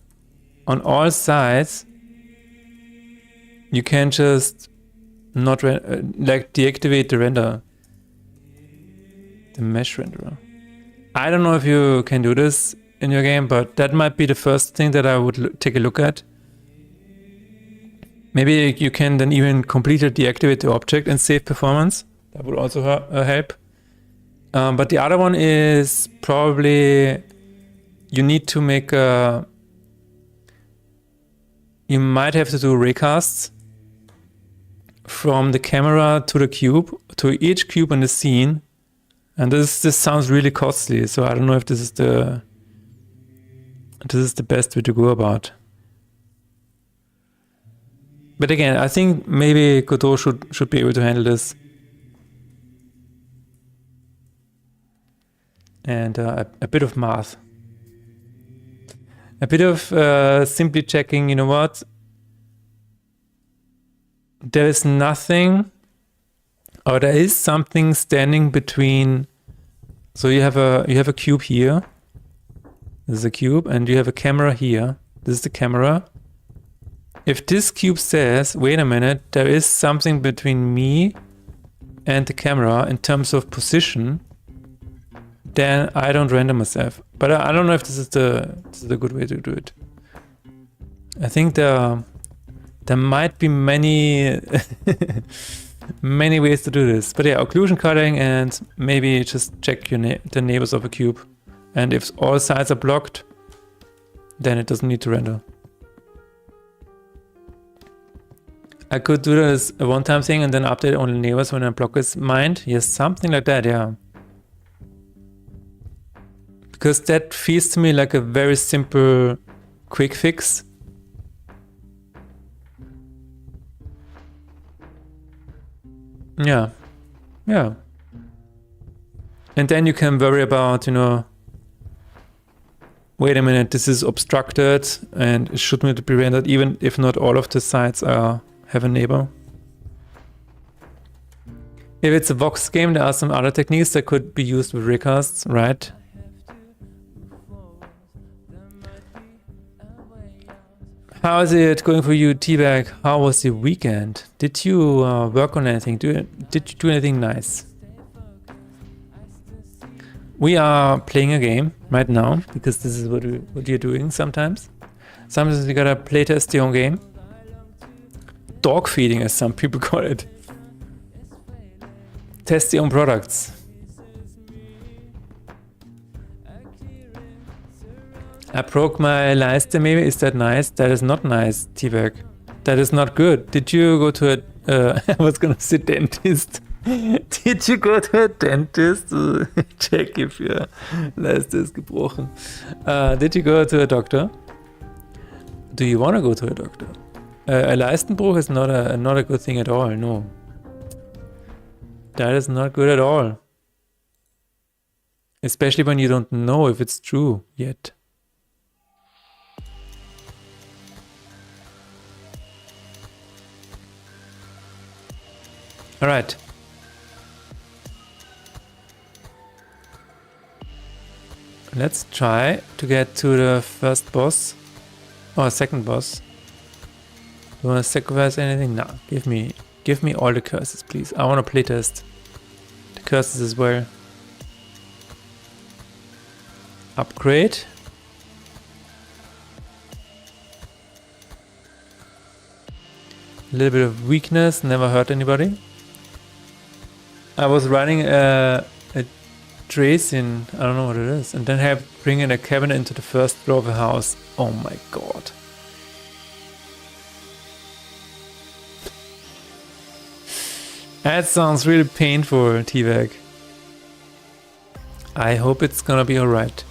on all sides, you can just not like deactivate the render. The mesh renderer. I don't know if you can do this. in your game, but that might be the first thing that I would take a look at. Maybe you can then even completely deactivate the object and save performance. That would also help. But the other one is probably you need to make a... You might have to do recasts from the camera to the cube, to each cube in the scene. And this sounds really costly, so I don't know if this is the best way to go about. But again, I think maybe Godot should be able to handle this. And a bit of math. A bit of simply checking, you know what? There is nothing, or there is something standing between. So you have a cube here. This is a cube, and you have a camera here. This is the camera. If this cube says, wait a minute, there is something between me and the camera in terms of position, then I don't render myself. But I don't know if this is the good way to do it. I think there might be many many ways to do this. But yeah, occlusion cutting, and maybe just check the neighbors of a cube. And if all sides are blocked, then it doesn't need to render. I could do this a one-time thing and then update only neighbors when a block is mined. Yes, something like that, yeah. Because that feels to me like a very simple quick fix. Yeah. Yeah. And then you can worry about, you know, wait a minute, this is obstructed and it should not be rendered even if not all of the sides have a neighbor. If it's a Vox game, there are some other techniques that could be used with recasts, right? How is it going for you, T-Bag? How was the weekend? Did you work on anything? Did you do anything nice? We are playing a game right now, because this is what you're doing sometimes. Sometimes you gotta playtest your own game. Dog feeding, as some people call it. Test your own products. I broke my Leiste maybe. Is that nice? That is not nice, T-Bag. That is not good. Did you go to a... I was gonna say dentist. Did you go to a dentist to check if your Leiste is gebrochen? Did you go to a doctor? Do you want to go to a doctor? A Leistenbruch is not a good thing at all, no. That is not good at all. Especially when you don't know if it's true yet. All right. Let's try to get to the first boss or second boss. Do you want to sacrifice anything? Nah, give me all the curses, please. I want to playtest the curses as well. Upgrade. A little bit of weakness, never hurt anybody. I was running a Dracian, I don't know what it is, and then bring in a cabinet into the first floor of a house. Oh my god. That sounds really painful, T-Bag. I hope it's gonna be alright.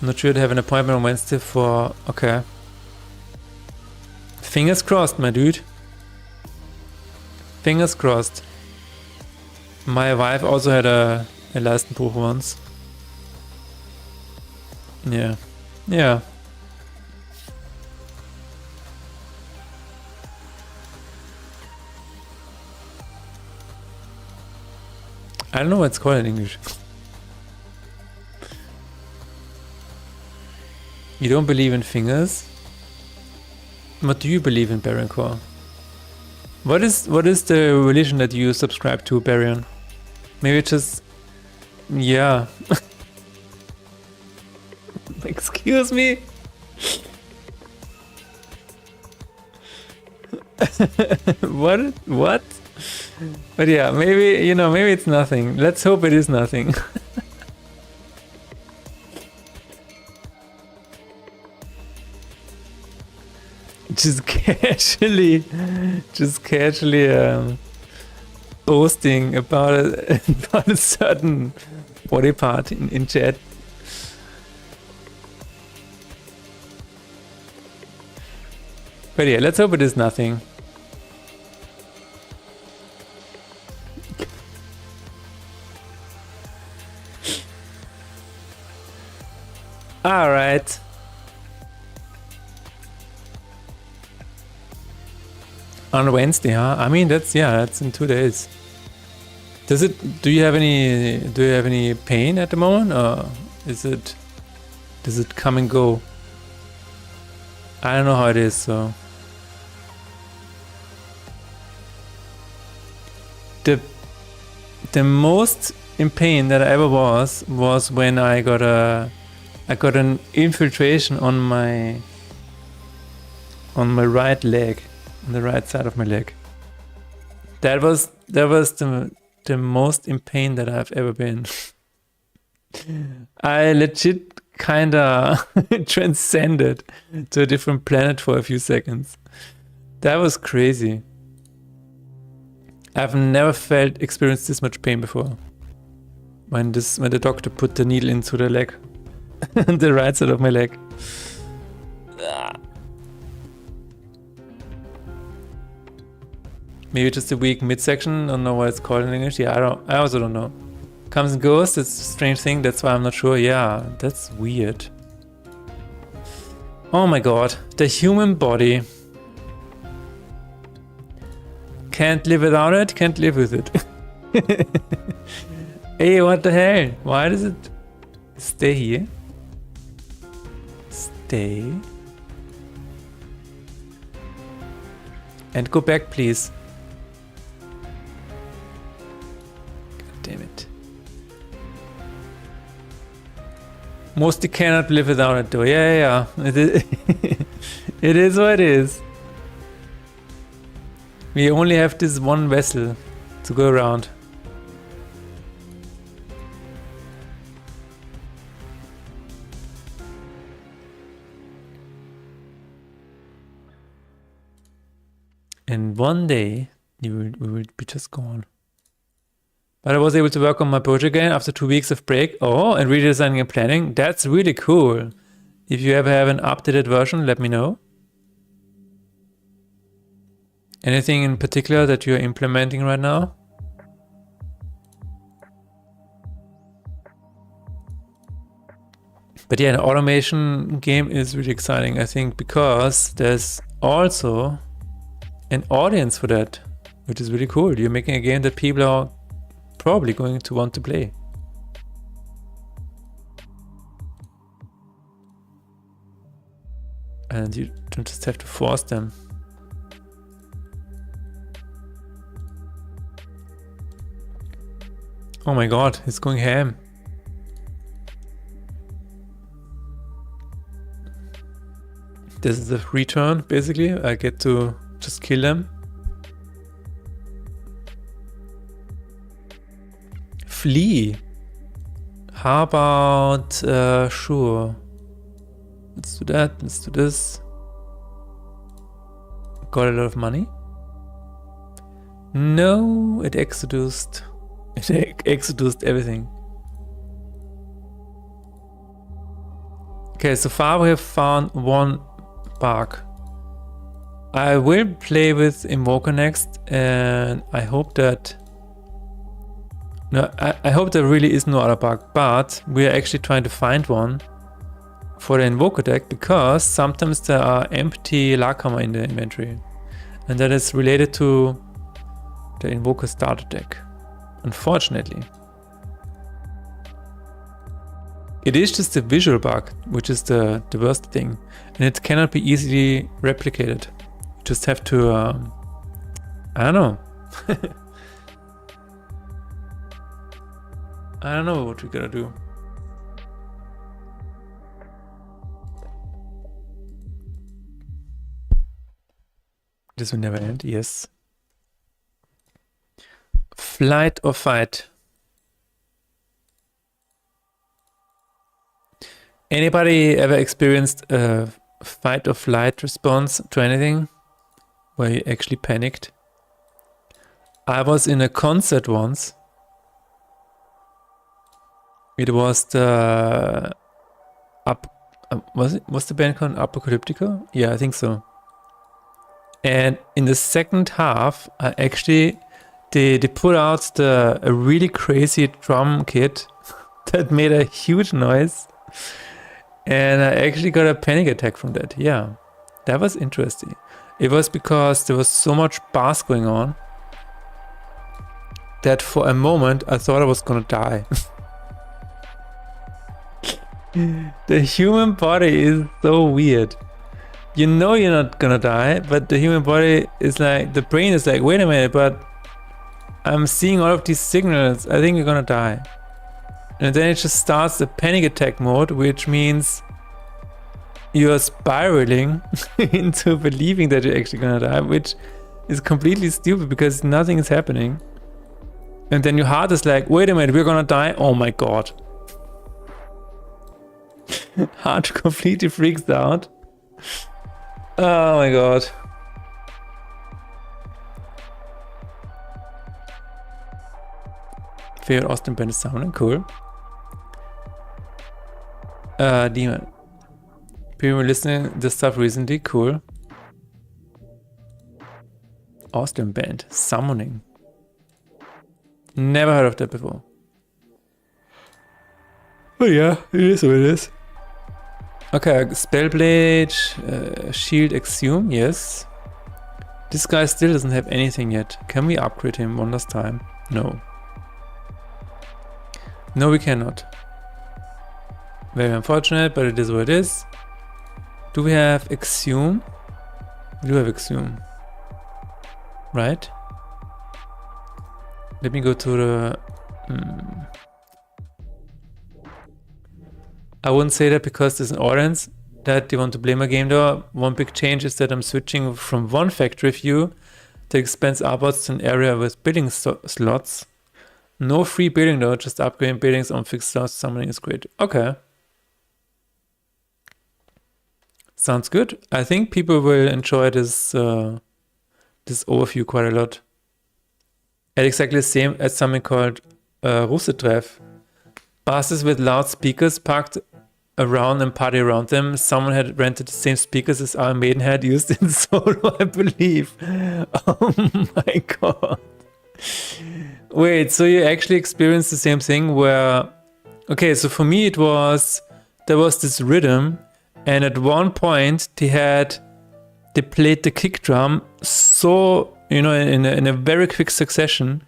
I'm not sure to have an appointment on Wednesday for... Okay. Fingers crossed, my dude. Fingers crossed. My wife also had a Leistenbruch once. Yeah. Yeah. I don't know what it's called in English. You don't believe in fingers? What do you believe in, Baron Core? What is the religion that you subscribe to, Baron? Maybe just... Yeah. Excuse me? What? But yeah, maybe, you know, maybe it's nothing. Let's hope it is nothing. just casually boasting about about a certain body part in chat. But yeah, let's hope it is nothing. All right. On Wednesday, huh? I mean, that's in 2 days. Do you have any pain at the moment, or does it come and go? I don't know how it is, so. The most in pain that I ever was when I got an infiltration on my right leg, on the right side of my leg. That was the most in pain that I've ever been. I legit kinda transcended to a different planet for a few seconds. That was crazy. I've never experienced this much pain before. When the doctor put the needle into the leg, the right side of my leg. Maybe just a weak midsection. I don't know what it's called in English. Yeah, I also don't know. Comes and goes. It's a strange thing. That's why I'm not sure. Yeah, that's weird. Oh my god, the human body. Can't live without it, can't live with it. Hey, what the hell? Why does it stay here? Stay. And go back, please. God damn it. Mostly cannot live without it though. Yeah. It is, it is what it is. We only have this one vessel to go around. And one day, we will be just gone. But I was able to work on my project again after 2 weeks of break. Oh, and redesigning and planning. That's really cool. If you ever have an updated version, let me know. Anything in particular that you're implementing right now? But yeah, an automation game is really exciting, I think, because there's also an audience for that, which is really cool. You're making a game that people are probably going to want to play. And you don't just have to force them. Oh my god, it's going ham. This is the return, basically. I get to just kill them. Flee. How about, sure. Let's do that, let's do this. Got a lot of money. No, it exodused. It exodused everything. Okay, so far we have found one bug. I will play with Invoker next, and I hope that... No, I hope there really is no other bug, but we are actually trying to find one for the Invoker deck, because sometimes there are empty Larkhammer in the inventory. And that is related to the Invoker starter deck. Unfortunately. It is just a visual bug, which is the worst thing. And it cannot be easily replicated. You just have to, I don't know. I don't know what we're gonna do. This will never end, yes. Flight or fight? Anybody ever experienced a fight or flight response to anything where you actually panicked? I was in a concert once. It was the was the band called Apocalyptica? Yeah, I think so. And in the second half, I actually they put out a really crazy drum kit that made a huge noise, and I actually got a panic attack from that. Yeah, that was interesting. It was because there was so much bass going on that for a moment I thought I was gonna die. The human body is so weird. You know you're not gonna die, but the human body is like, the brain is like, wait a minute, but I'm seeing all of these signals, I think you're gonna die. And then it just starts the panic attack mode, which means you're spiraling into believing that you're actually gonna die, which is completely stupid because nothing is happening. And then your heart is like, wait a minute, we're gonna die, oh my god. Heart completely freaks out. Oh my god. Favorite Austin band is sounding cool. Demon. People listening to this stuff recently, cool. Austin band, summoning. Never heard of that before. Oh yeah, it is what it is. Okay, Spellblade, Shield Exhume, yes. This guy still doesn't have anything yet. Can we upgrade him one last time? No. No, we cannot. Very unfortunate, but it is what it is. Do we have Exhume? We do have Exhume. Right? Let me go to the... I wouldn't say that because there's an audience that you want to blame a game though. One big change is that I'm switching from one factory view that expands upwards to an area with building slots. No free building though, just upgrading buildings on fixed slots. Summoning is great. Okay. Sounds good. I think people will enjoy this this overview quite a lot. At exactly the same as something called Russetreff. Buses with loudspeakers parked around and party around them. Someone had rented the same speakers as Iron Maiden had used in solo, I believe. Oh my god. Wait, so you actually experienced the same thing where... Okay, so for me it was... There was this rhythm, and at one point they played the kick drum so, you know, in a very quick succession,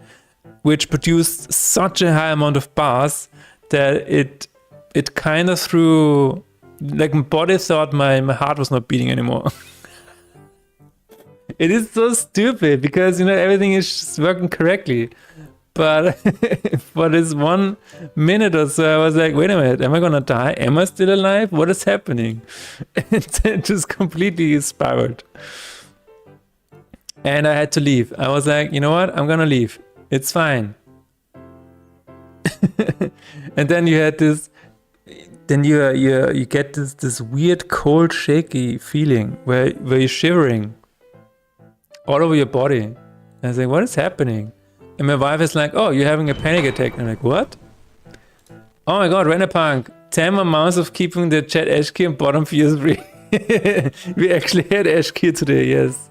which produced such a high amount of bass that it kind of threw, like my body thought my heart was not beating anymore. It is so stupid because, you know, everything is just working correctly. But for this 1 minute or so, I was like, wait a minute, am I gonna die? Am I still alive? What is happening? It just completely spiraled. And I had to leave. I was like, you know what? I'm gonna leave. It's fine. And then you had this, then you get this weird cold shaky feeling where you're shivering all over your body. And I was like, what is happening? And my wife is like, oh, you're having a panic attack. And I'm like, what? Oh my god, Renapunk, 10 more months of keeping the chat Ash key and bottom fears free. We actually had Ash key today, yes.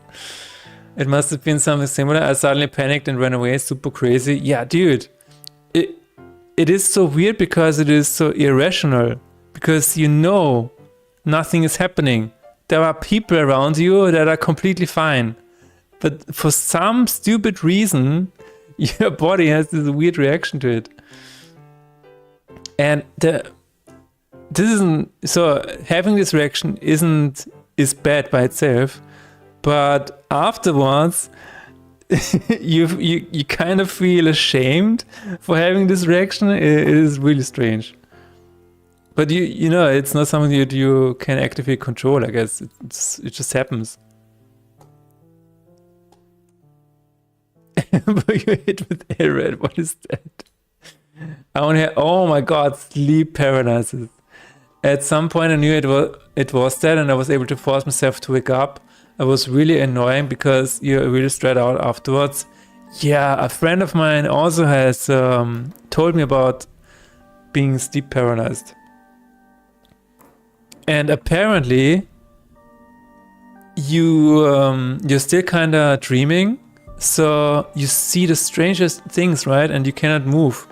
It must have been something similar. I suddenly panicked and ran away, super crazy. Yeah, dude. It is so weird because it is so irrational. Because you know nothing is happening. There are people around you that are completely fine. But for some stupid reason, your body has this weird reaction to it. And this isn't... So having this reaction is bad by itself. But afterwards... you kind of feel ashamed for having this reaction. It is really strange, but you know it's not something that you can actively control. I guess it just happens. Were you hit with air red? What is that? I only had, oh my god, sleep paralysis. At some point I knew it was that, and I was able to force myself to wake up. It was really annoying because you're really straight out afterwards. Yeah, a friend of mine also has told me about being sleep paralyzed. And apparently you're still kind of dreaming, so you see the strangest things, right? And you cannot move.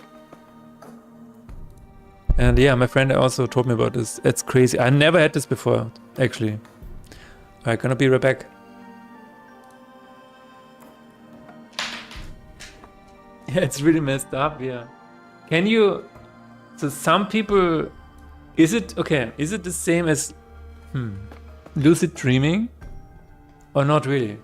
And yeah, my friend also told me about this. It's crazy. I never had this before, actually. Alright, gonna be right back. Yeah, it's really messed up, yeah. Can you... So some people... Is it... Okay, is it the same as... lucid dreaming? Or not really?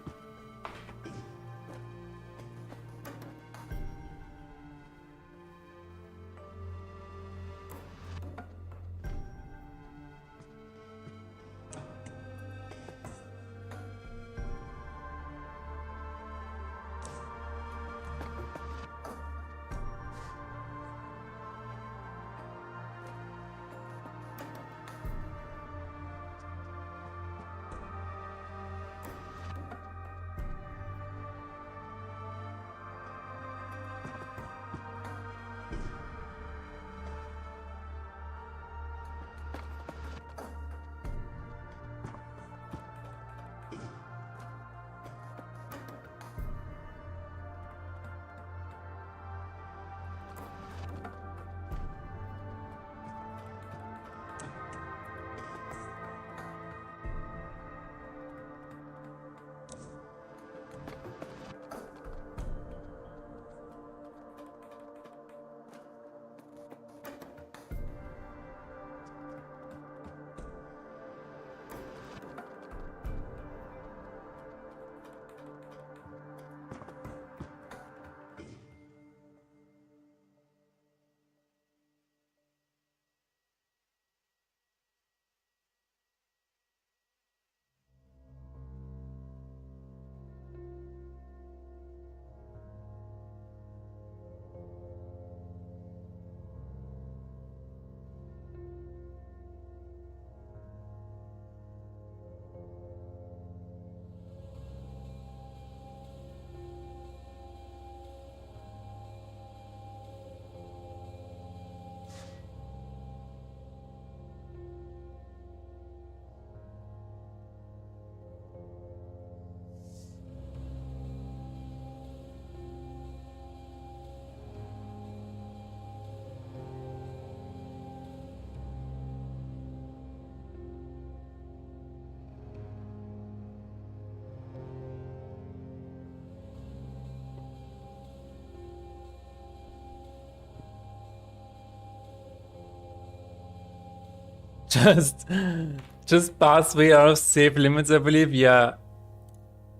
Just pass way out of safe limits, I believe. Yeah,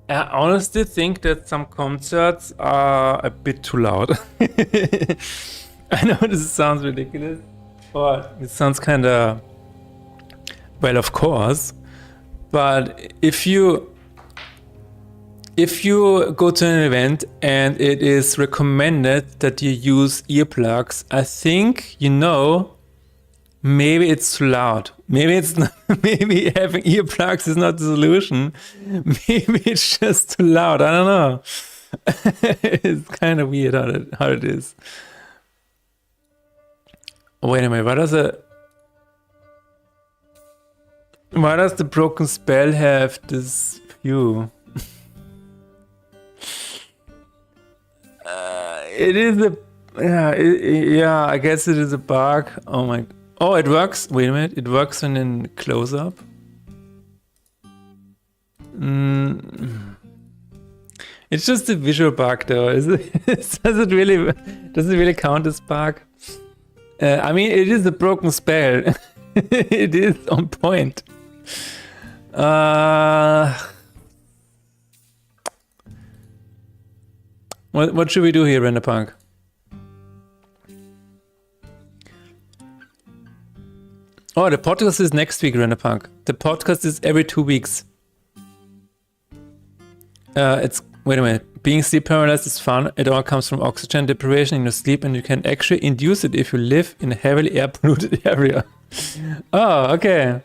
I honestly think that some concerts are a bit too loud. I know this sounds ridiculous, but it sounds kind of, well, of course. But if you go to an event and it is recommended that you use earplugs, I think maybe it's too loud. Maybe it's not, maybe having earplugs is not the solution. Maybe it's just too loud. I don't know. It's kind of weird how it is. Wait a minute. Why does the broken spell have this view? It is a yeah. I guess it is a bug. Oh my. Oh, it works. Wait a minute. It works in close up. It's just a visual bug, though. Is it? Does it really count as bug? I mean, it is a broken spell. It is on point. What should we do here, Renderpunk? Oh, the podcast is next week, Renderpunk. The podcast is every 2 weeks. It's Wait a minute. Being sleep paralyzed is fun. It all comes from oxygen deprivation in your sleep, and you can actually induce it if you live in a heavily air polluted area. Oh, okay.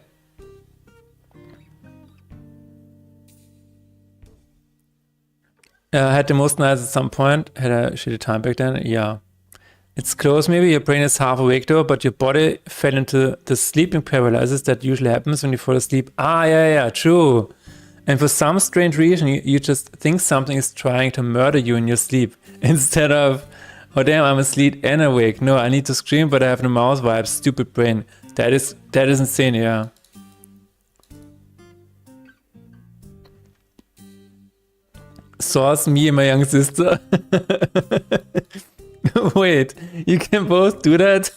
Had the most nights at some point. Had a shitty time back then. Yeah. It's close maybe. Your brain is half awake though, but your body fell into the sleeping paralysis that usually happens when you fall asleep. Ah, yeah, true. And for some strange reason, you just think something is trying to murder you in your sleep. Instead of, oh damn, I'm asleep and awake. No, I need to scream, but I have no mouse vibes. Stupid brain. That is insane, yeah. Source, me and my young sister. Wait, you can both do that?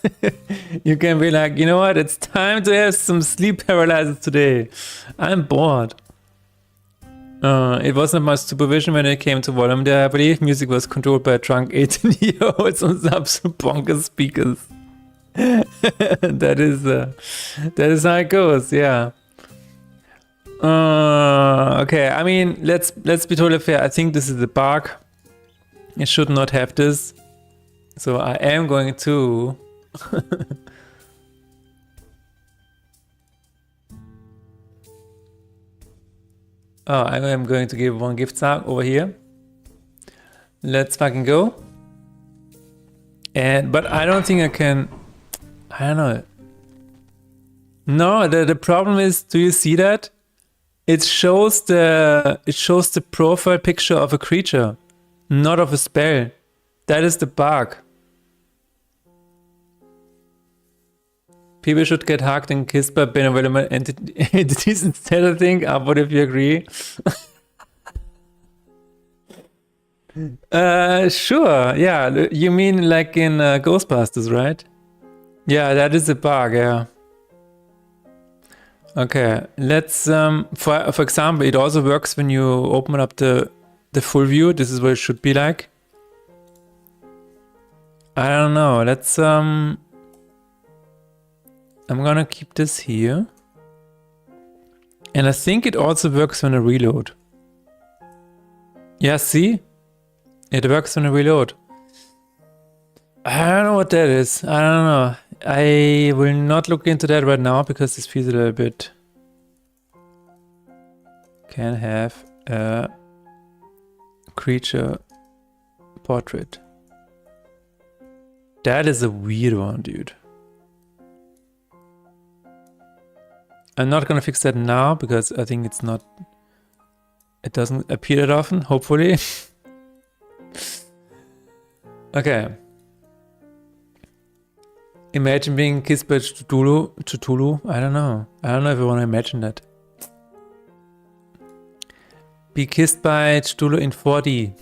You can be like, you know what, it's time to have some sleep paralysis today. I'm bored. It wasn't much supervision when it came to volume there, I believe. Music was controlled by drunk 18-year-olds on some bonkers speakers. That is how it goes, yeah. Okay, I mean, let's be totally fair. I think this is a bug. It should not have this. So I am going to oh, I am going to give one gift tag over here. Let's fucking go. But I don't think I can. I don't know. No, the problem is, do you see that? It shows the profile picture of a creature, not of a spell. That is the bug. People should get hugged and kissed by benevolent entities instead, I think. What if you agree? Sure. Yeah, you mean like in Ghostbusters, right? Yeah, that is a bug, yeah. Okay, let's for example, it also works when you open up the full view. This is what it should be like. I don't know. Let's I'm gonna keep this here. And I think it also works when I reload. Yeah, see? It works when I reload. I don't know what that is. I don't know. I will not look into that right now because this feels a little bit... Can have a creature portrait. That is a weird one, dude. I'm not gonna fix that now because I think it's not... It doesn't appear that often, hopefully. Okay. Imagine being kissed by Cthulhu. I don't know. I don't know if I want to imagine that. Be kissed by Cthulhu in 4D.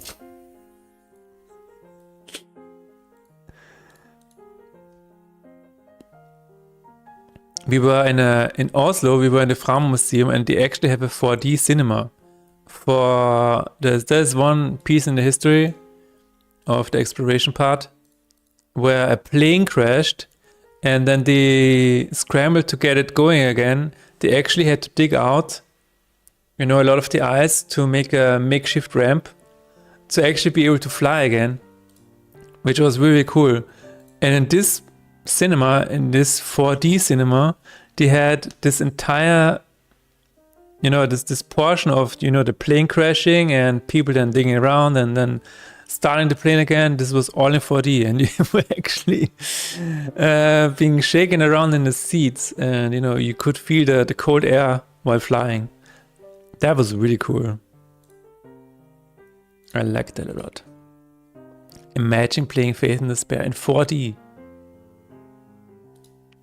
We were in Oslo. We were in the Fram Museum, and they actually have a 4D cinema. There's one piece in the history of the exploration part where a plane crashed, and then they scrambled to get it going again. They actually had to dig out, a lot of the ice to make a makeshift ramp to actually be able to fly again, which was really cool. And in this cinema, in this 4D cinema, they had this entire, this portion of, the plane crashing and people then digging around and then starting the plane again. This was all in 4D, and you were actually being shaken around in the seats, and you could feel the cold air while flying. That was really cool. I liked that a lot. Imagine playing Faith in Despair in 4D.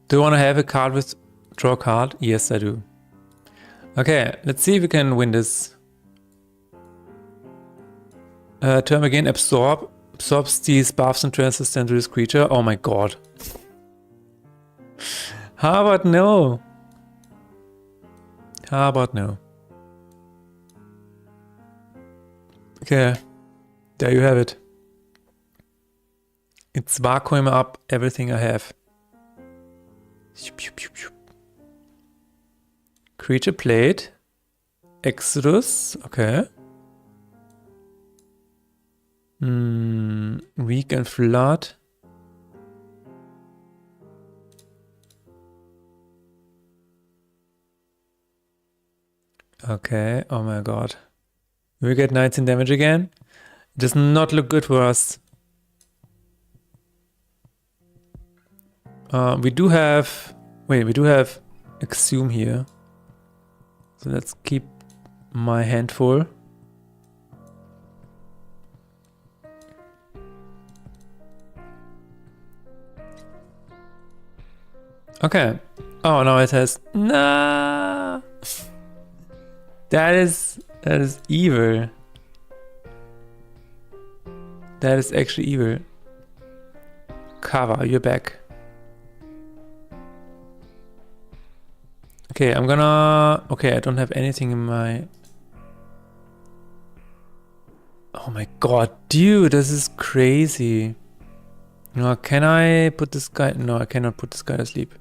Do you want to have a card with draw card? Yes, I do. Okay, let's see if we can win this. Term again, absorbs these buffs and transfers into this creature. Oh my god. How about no? How about no? Okay, there you have it. It's vacuum up everything I have. Creature played. Exodus, okay. Weak and flood. Okay, oh my god. We get 19 damage again. It does not look good for us. We do have... Wait, we do have Exhume here. So let's keep my hand full. Okay. Oh, no, it has... Nah! That is evil. That is actually evil. Kava, you're back. Okay, I'm gonna... Okay, I don't have anything in my... Oh my god, dude, this is crazy. No, can I put this guy... No, I cannot put this guy to sleep.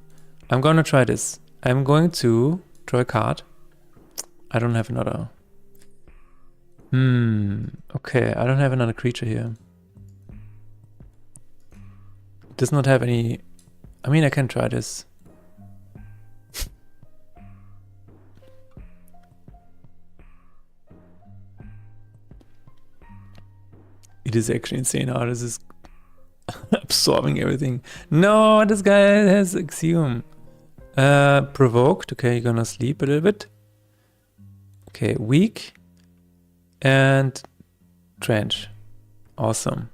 I'm gonna try this. I'm going to draw a card. I don't have another... Okay, I don't have another creature here. It does not have any... I mean, I can try this. It is actually insane how this is absorbing everything. No, this guy has Exhume. Provoked. Okay, you're gonna sleep a little bit. Okay, weak. And trench. Awesome.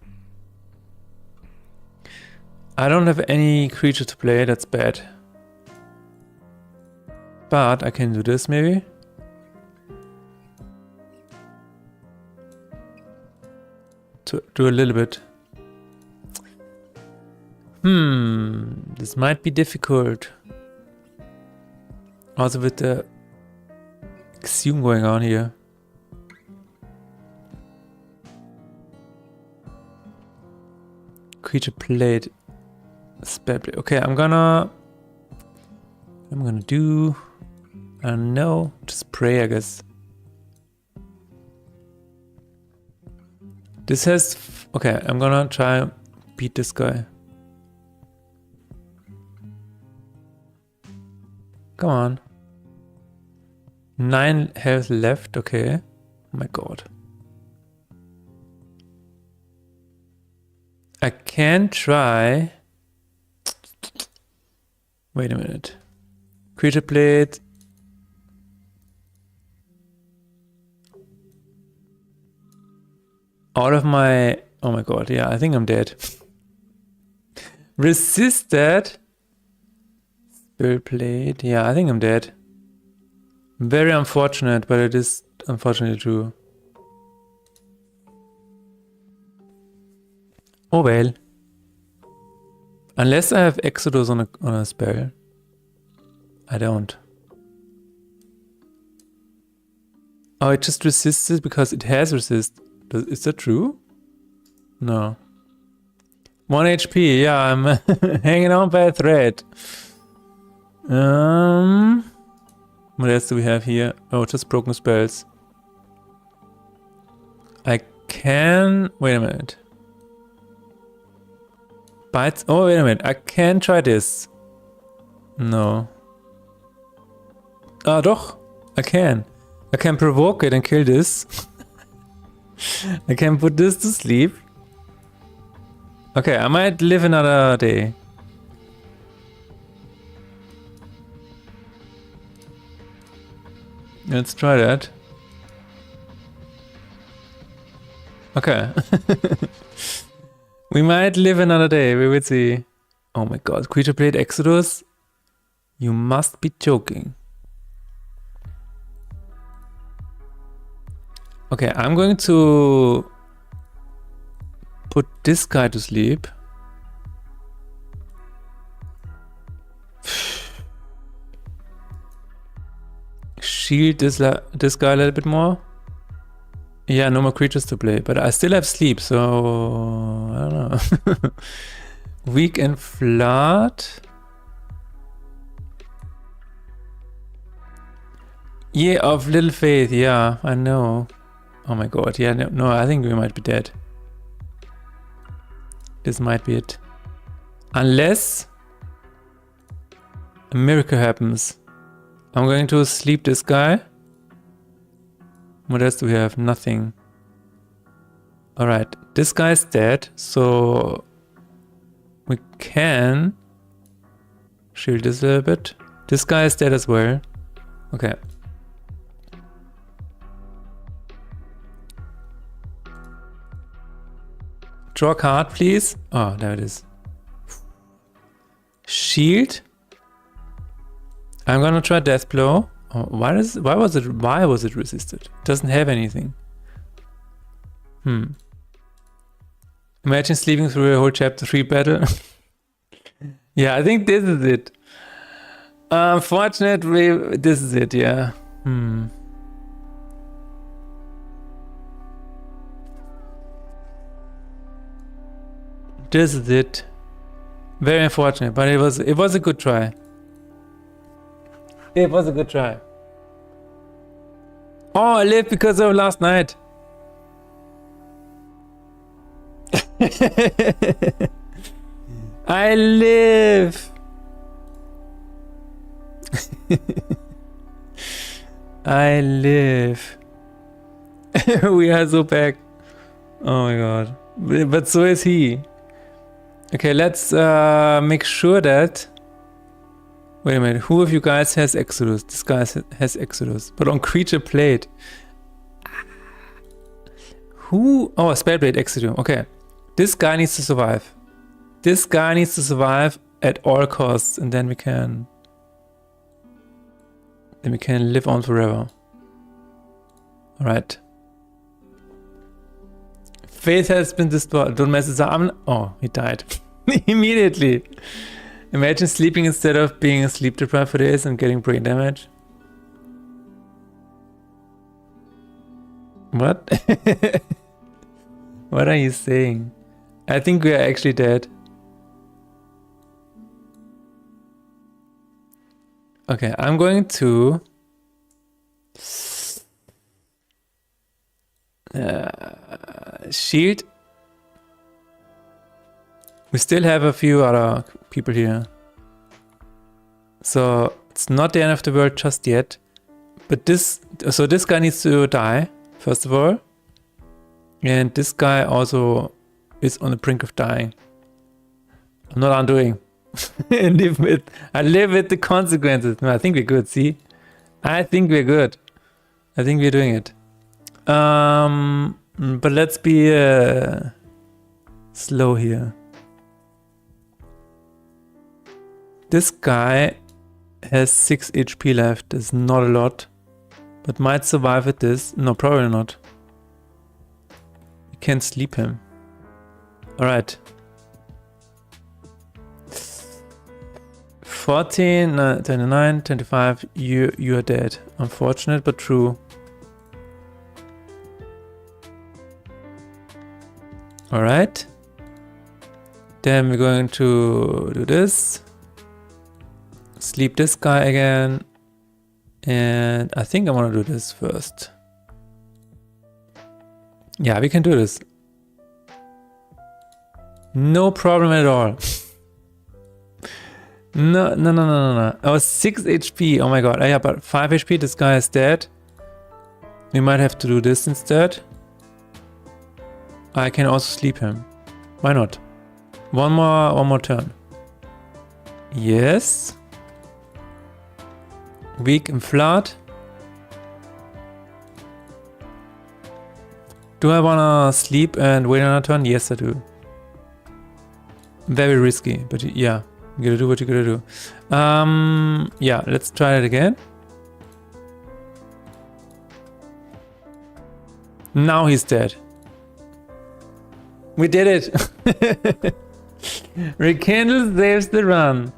I don't have any creature to play, that's bad. But I can do this maybe. To do a little bit. This might be difficult. Also with the Exhume going on here. Creature played. Spell play. Okay, I'm gonna do... I don't know. Just pray, I guess. This has... Okay, I'm gonna try and beat this guy. Come on. 9 health left, okay. Oh my god. I can try... Wait a minute. Creature played... Out of my... Oh my god, yeah, I think I'm dead. Resisted. Spill played. Yeah, I think I'm dead. Very unfortunate, but it is unfortunately true. Oh well. Unless I have Exodus on a spell. I don't. Oh, it just resisted because it has resist. Is that true? No. 1 HP, yeah, I'm hanging on by a thread. What else do we have here? Oh, just broken spells. I can... Wait a minute. Bites... Oh, wait a minute. I can try this. No. Ah, doch. I can. I can provoke it and kill this. I can put this to sleep. Okay, I might live another day. Let's try that. Okay. We might live another day, we will see. Oh my god, creature played Exodus? You must be joking. Okay, I'm going to put this guy to sleep. Shield this guy a little bit more. Yeah, no more creatures to play, but I still have sleep, so I don't know. Weak and flood. Yeah, of little faith. Yeah, I know. Oh my god. Yeah, no, I think we might be dead. This might be it. Unless a miracle happens. I'm going to sleep this guy. What else do we have? Nothing. Alright, this guy's dead, so we can shield this a little bit. This guy is dead as well. Okay. Draw a card, please. Oh, there it is. Shield. I'm gonna try Death Blow. Oh, why was it resisted? It doesn't have anything. Imagine sleeping through a whole chapter 3 battle. Yeah, I think this is it. Unfortunately, this is it, yeah. This is it. Very unfortunate, but it was a good try. It was a good try. Oh, I lived because of last night. I live. I live. We are so back. Oh my god. But so is he. Okay, let's make sure that... Wait a minute, who of you guys has Exodus? This guy has Exodus, but on creature plate. Who? Oh, Spellblade Exodus. Okay, this guy needs to survive. This guy needs to survive at all costs, and then we can live on forever. All right. Faith has been destroyed. Don't mess his arm. Oh, he died immediately. Imagine sleeping instead of being sleep deprived for days and getting brain damage. What? What are you saying? I think we are actually dead. Okay, I'm going to... shield. We still have a few other people here. So it's not the end of the world just yet. But this guy needs to die, first of all. And this guy also is on the brink of dying. I'm not undoing. I live with the consequences. No, I think we're good, see? I think we're good. I think we're doing it. But let's be slow here. This guy has 6 HP left. That's not a lot. But might survive with this. No, probably not. You can't sleep him. Alright. 14, 29, 25. You are dead. Unfortunate, but true. Alright. Then we're going to do this. Sleep this guy again. And I think I want to do this first. Yeah, we can do this. No problem at all. No. I was 6 HP. Oh my god. Yeah, but 5 HP. This guy is dead. We might have to do this instead. I can also sleep him. Why not? One more turn. Yes. Weak and flood. Do I wanna sleep and wait another turn? Yes, I do. Very risky, but yeah, you gotta do what you gotta do. Yeah, let's try it again. Now he's dead. We did it. Rekindle saves the run.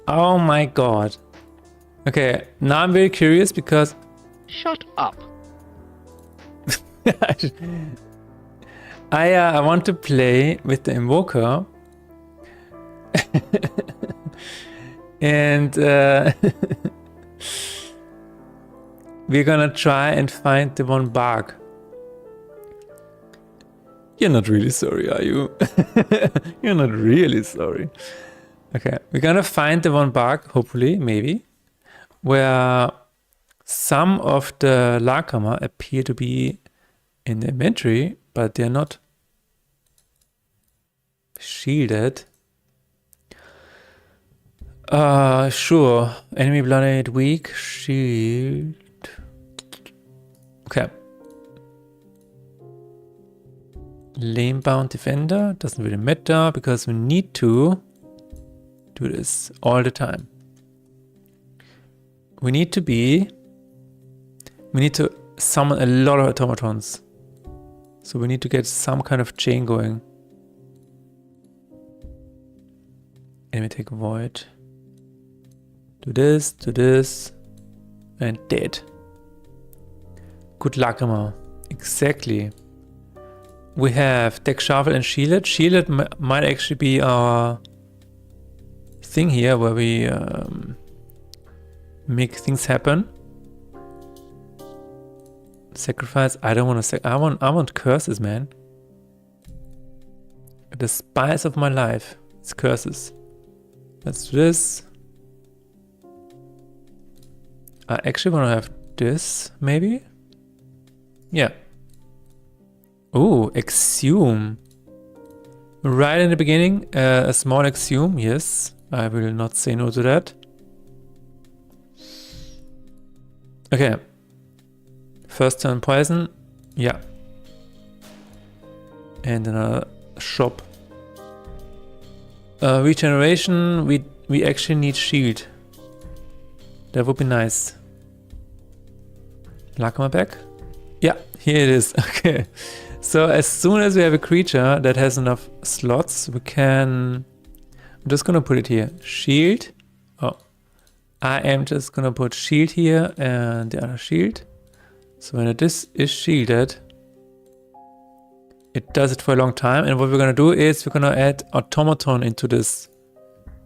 Oh my god. Okay, now I'm very curious because... Shut up. I want to play with the invoker. And we're gonna try and find the one bug. You're not really sorry, are you? You're not really sorry. Okay, we're gonna find the one bug, hopefully, maybe, where some of the Lakama appear to be in the inventory, but they're not shielded. Sure. Enemy blooded weak. Shield. Okay. Lane bound defender. Doesn't really matter because we need to do this all the time. We need to summon a lot of automatons. So we need to get some kind of chain going. Enemy take void. Do this, and dead. Good luck, Emma. Exactly. We have deck shuffle and shielded. Shielded might actually be our thing here where we make things happen. Sacrifice. I don't want to. I want curses, man. The spice of my life. It's curses. Let's do this. I actually want to have this, maybe? Yeah. Oh, exhume. Right in the beginning, a small exhume, yes. I will not say no to that. Okay. First turn poison, yeah. And another shop. Regeneration, we actually need shield. That would be nice. Lakama back? Yeah, here it is. Okay. So as soon as we have a creature that has enough slots, we can... I'm just gonna put it here. Shield. Oh. I am just gonna put shield here and the other shield. So when this is shielded, it does it for a long time. And what we're gonna do is we're gonna add automaton into this.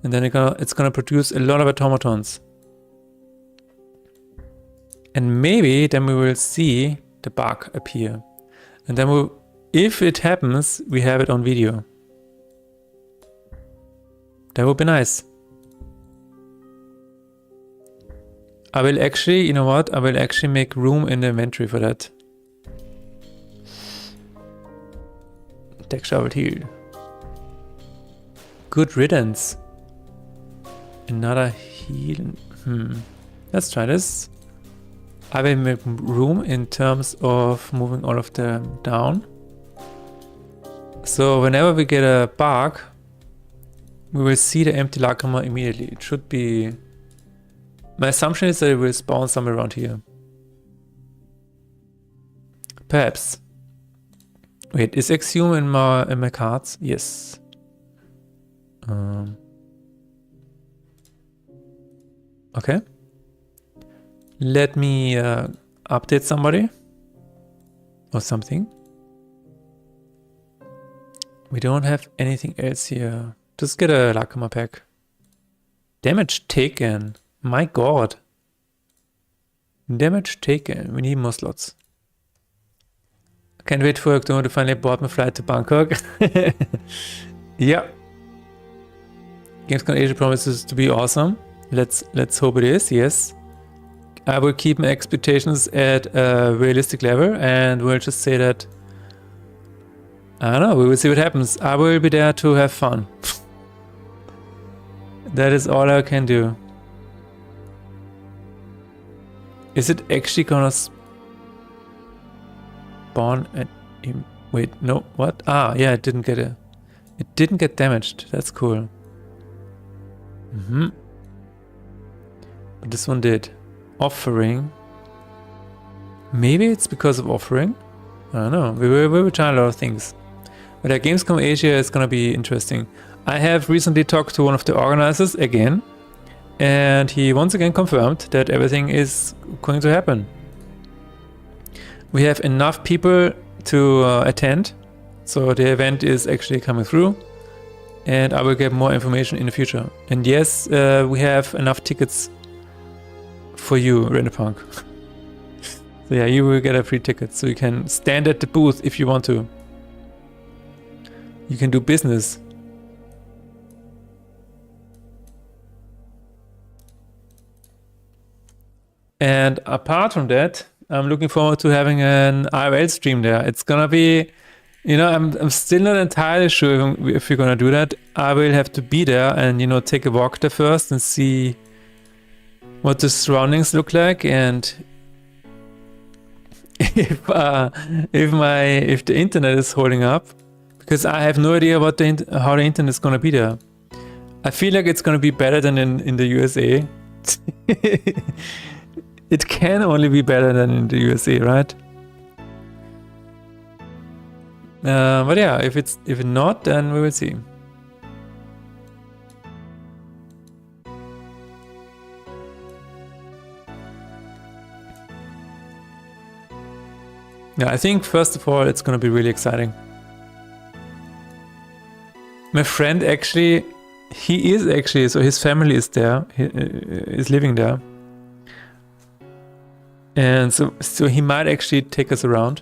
And then it's gonna produce a lot of automatons. And maybe then we will see the bug appear. And then if it happens, we have it on video. That would be nice. I will actually, you know what? I will actually make room in the inventory for that. Deck shovel heal. Good riddance. Another heal. Let's try this. I will make room in terms of moving all of them down. So whenever we get a bug, we will see the empty Lakama immediately. It should be... My assumption is that it will spawn somewhere around here. Perhaps. Wait, is Exhume in my cards? Yes. Okay. Let me update somebody or something. We don't have anything else here. Just get a Lakama pack. Damage taken. My god. Damage taken. We need more slots. Can't wait for October to finally board my flight to Bangkok. Yeah. Gamescom Asia promises to be awesome. Let's hope it is, yes. I will keep my expectations at a realistic level and we'll just say that, I don't know, we will see what happens. I will be there to have fun. That is all I can do. Is it actually gonna spawn at him? Wait, no, what? Ah, yeah, it didn't get damaged. That's cool. But this one did. Offering. Maybe it's because of offering. I don't know. We will try a lot of things. But at Gamescom Asia is gonna be interesting. I have recently talked to one of the organizers again, and he once again confirmed that everything is going to happen. We have enough people to attend, so the event is actually coming through, and I will get more information in the future. And yes, we have enough tickets for you, Renderpunk. So yeah, you will get a free ticket, so you can stand at the booth if you want to. You can do business. And apart from that, I'm looking forward to having an IRL stream there. It's gonna be, you know, I'm still not entirely sure if we're gonna do that. I will have to be there and, you know, take a walk there first and see what the surroundings look like, and if the internet is holding up, because I have no idea what how the internet is gonna be there. I feel like it's gonna be better than in the USA. It can only be better than in the USA, right? But yeah, if it's not, then we will see. Yeah, I think first of all, it's gonna be really exciting. My friend actually, so his family is there, he is living there. And so he might actually take us around.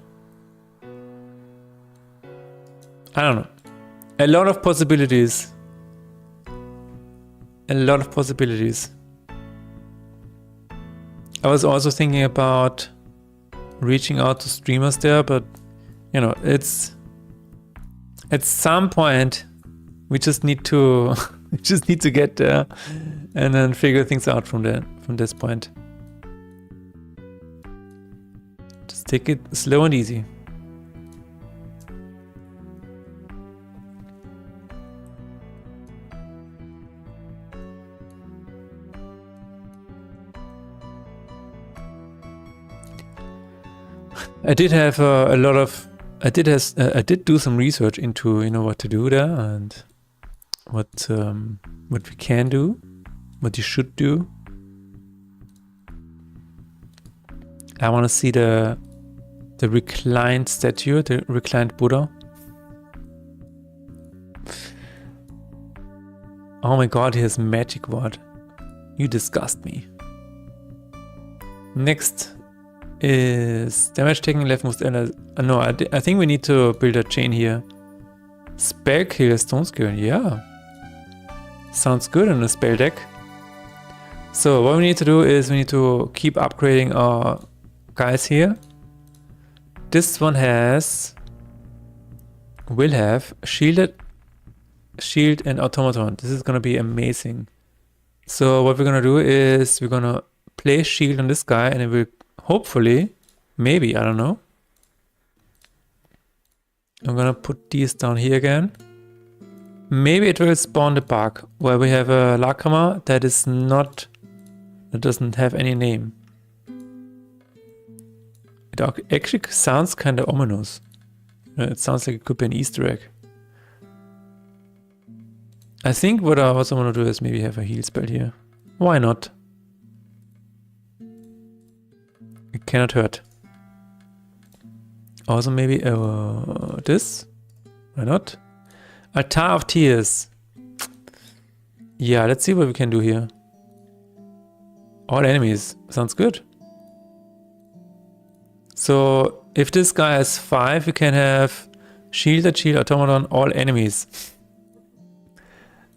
I don't know. A lot of possibilities. A lot of possibilities. I was also thinking about reaching out to streamers there, but you know, it's at some point we just need to get there and then figure things out from this point. Just take it slow and easy. I did have a lot of. I did do some research into, you know, what to do there and what we can do, what you should do. I want to see the reclined statue, the reclined Buddha. Oh my God, he has magic word. You disgust me. Next is damage taken left most no, I think we need to build a chain here. Spell kill stone skill, yeah. Sounds good on a spell deck. So what we need to do is we need to keep upgrading our guys here. This one will have shield and automaton. This is gonna be amazing. So what we're gonna do is we're gonna place shield on this guy, and it will hopefully, maybe, I don't know. I'm gonna put these down here again. Maybe it will spawn the bug where we have a Lakama that doesn't have any name. It actually sounds kind of ominous. It sounds like it could be an Easter egg. I think what I also want to do is maybe have a heal spell here. Why not? It cannot hurt. Also maybe this? Why not? Altar of Tears. Yeah, let's see what we can do here. All enemies. Sounds good. So if this guy has 5, we can have shield, automaton, all enemies.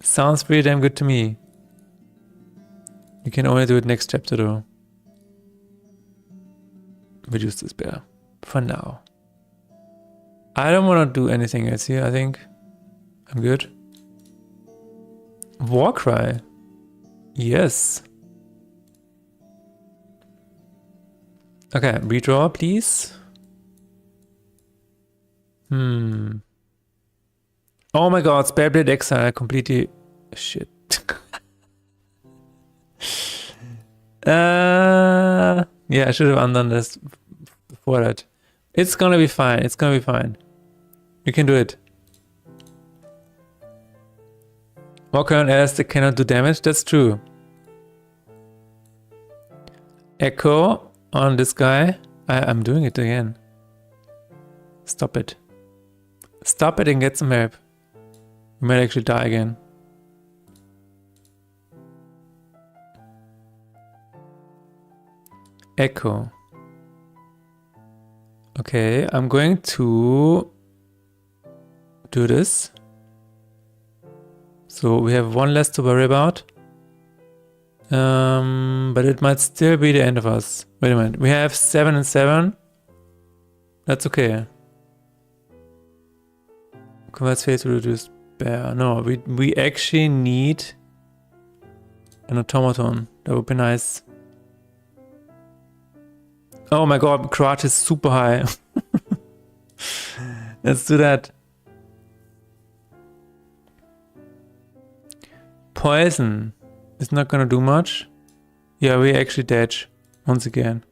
Sounds pretty damn good to me. You can only do it next chapter though. Reduce despair. For now. I don't want to do anything else here, I think. I'm good. Warcry. Yes. Okay, redraw, please. Oh my God, Spellblade Exile completely. Shit. Yeah, I should have undone this before that. It's gonna be fine. It's gonna be fine. You can do it. Walker on Alistair cannot do damage. That's true. Echo on this guy. I'm doing it again. Stop it. Stop it and get some help. We might actually die again. Echo. Okay, I'm going to do this. So we have one less to worry about. But it might still be the end of us. Wait a minute. We have 7 and 7. That's okay. Converts phase to reduce bear. No, we actually need an automaton. That would be nice. Oh my god, Crotch is super high. Let's do that. Poison is not gonna do much. Yeah, we actually dodge once again.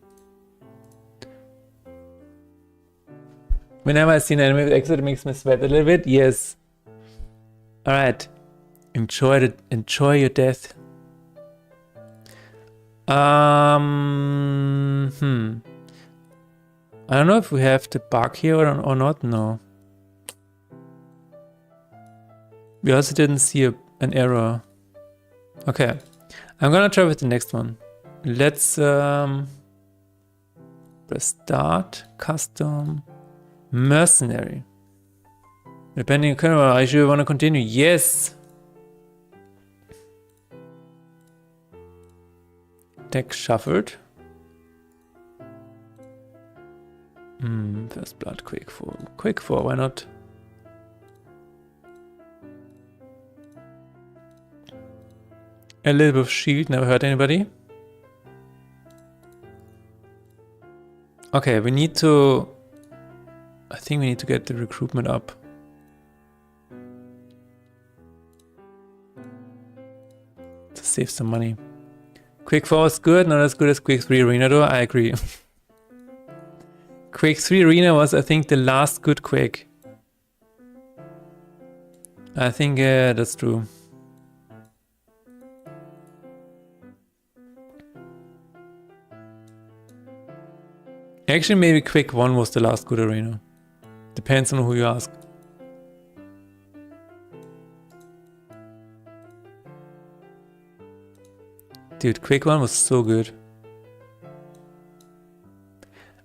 Whenever I see an enemy with exit, it makes me sweat a little bit. Yes. All right. Enjoy your death. I don't know if we have the bug here or not. No. We also didn't see an error. Okay. I'm gonna try with the next one. Let's press start, custom, mercenary. Depending on camera, I should want to continue. Yes. Deck shuffled. First blood, quick 4. Quick 4, why not? A little bit of shield, never hurt anybody. Okay, we need to... I think we need to get the recruitment up. To save some money. Quick 4 is good, not as good as Quick 3 Arena though, I agree. Quake 3 Arena was, I think, the last good Quake. I think that's true. Actually, maybe Quake 1 was the last good Arena. Depends on who you ask. Dude, Quake 1 was so good.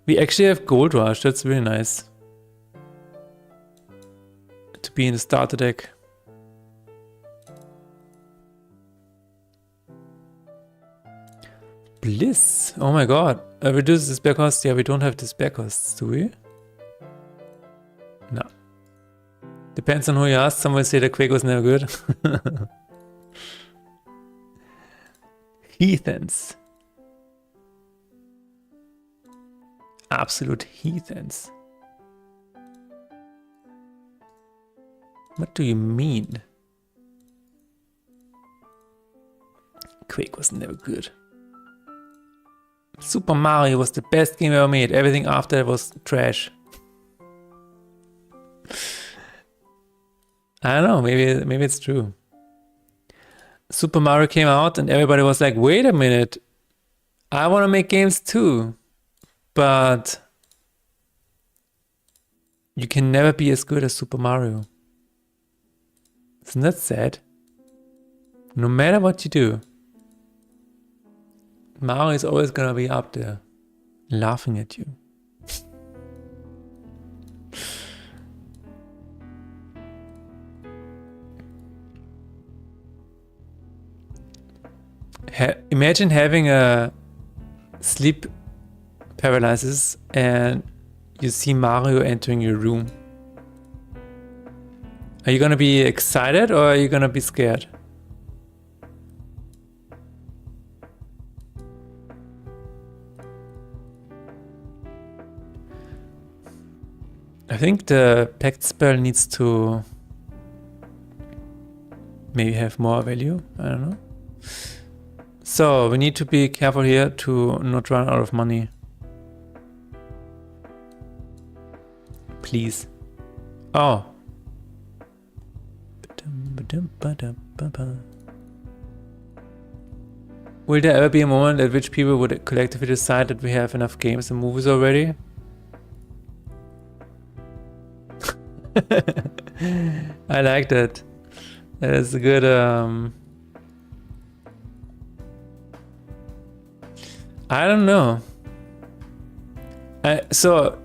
We actually have Gold Rush, that's really nice. To be in the starter deck. Bliss, oh my god. Reduce the spare cost, yeah we don't have the spare costs, do we? No. Depends on who you ask, some will say the Quake was never good. Heathens. Absolute heathens. What do you mean? Quake was never good. Super Mario was the best game ever made. Everything after that was trash. I don't know, maybe it's true. Super Mario came out and everybody was like, wait a minute, I want to make games too. But you can never be as good as Super Mario. Isn't that sad? No matter what you do, Mario is always gonna be up there, laughing at you. Imagine having a sleep paralysis and you see Mario entering your room. Are you gonna be excited or are you gonna be scared? I think the pact spell needs to maybe have more value, I don't know. So we need to be careful here to not run out of money. Please. Oh. Will there ever be a moment at which people would collectively decide that we have enough games and movies already? I like that. That is a good I don't know. So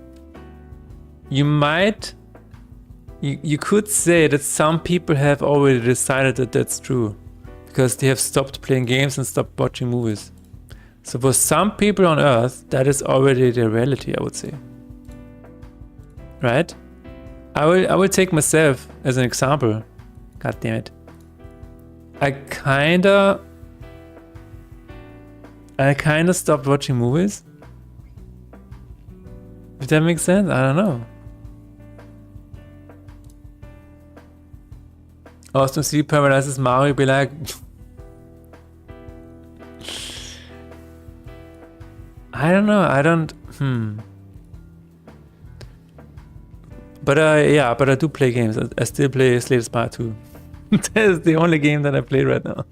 you might You could say that some people have already decided that that's true because they have stopped playing games and stopped watching movies. So for some people on Earth, that is already their reality, I would say. Right? I will take myself as an example. God damn it. I kinda stopped watching movies. If that makes sense, I don't know. Austin C paralyzes Mario be like I don't know, But yeah, but I do play games. I still play Slay the Spire 2. That is the only game that I play right now.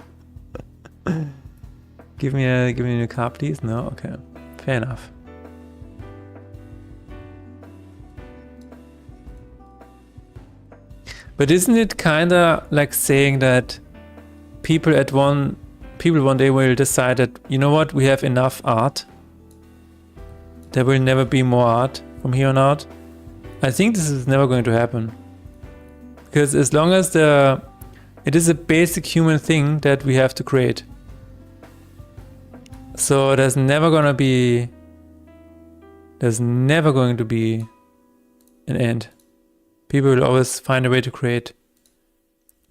Give me a new car, please. No, okay, fair enough. But isn't it kinda like saying that people one day will decide that, you know what, we have enough art. There will never be more art from here on out. I think this is never going to happen. Because as long as it is a basic human thing that we have to create. So there's never going to be an end. People will always find a way to create.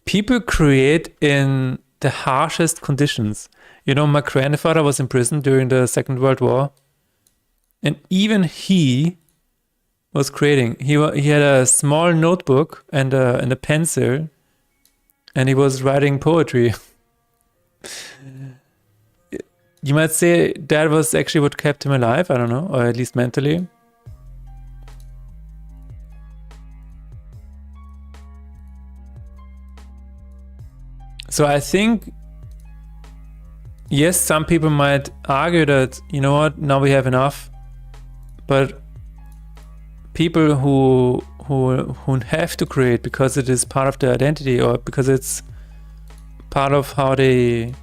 People create in the harshest conditions. You know, my grandfather was in prison during the Second World War. And even he was creating. He had a small notebook and a pencil. And he was writing poetry. You might say that was actually what kept him alive. I don't know. Or at least mentally. So I think, yes, some people might argue that, you know what, now we have enough. But people who have to create because it is part of their identity or because it's part of how they,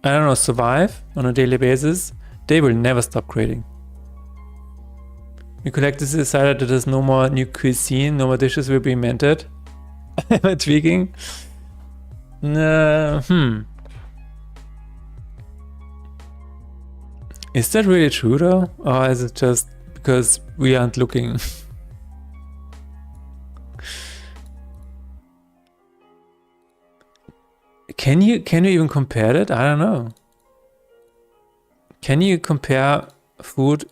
I don't know, survive on a daily basis, they will never stop creating. We collectively decided that there's no more new cuisine, no more dishes will be invented. Am I tweaking? Is that really true though? Or is it just because we aren't looking? Can you even compare it? I don't know. Can you compare food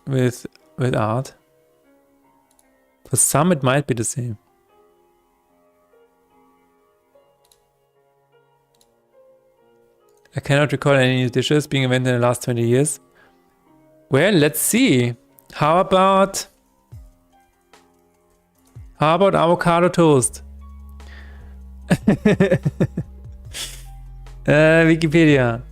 with art? For some it might be the same. I cannot recall any new dishes being invented in the last 20 years. Well, let's see. How about avocado toast? Wikipedia.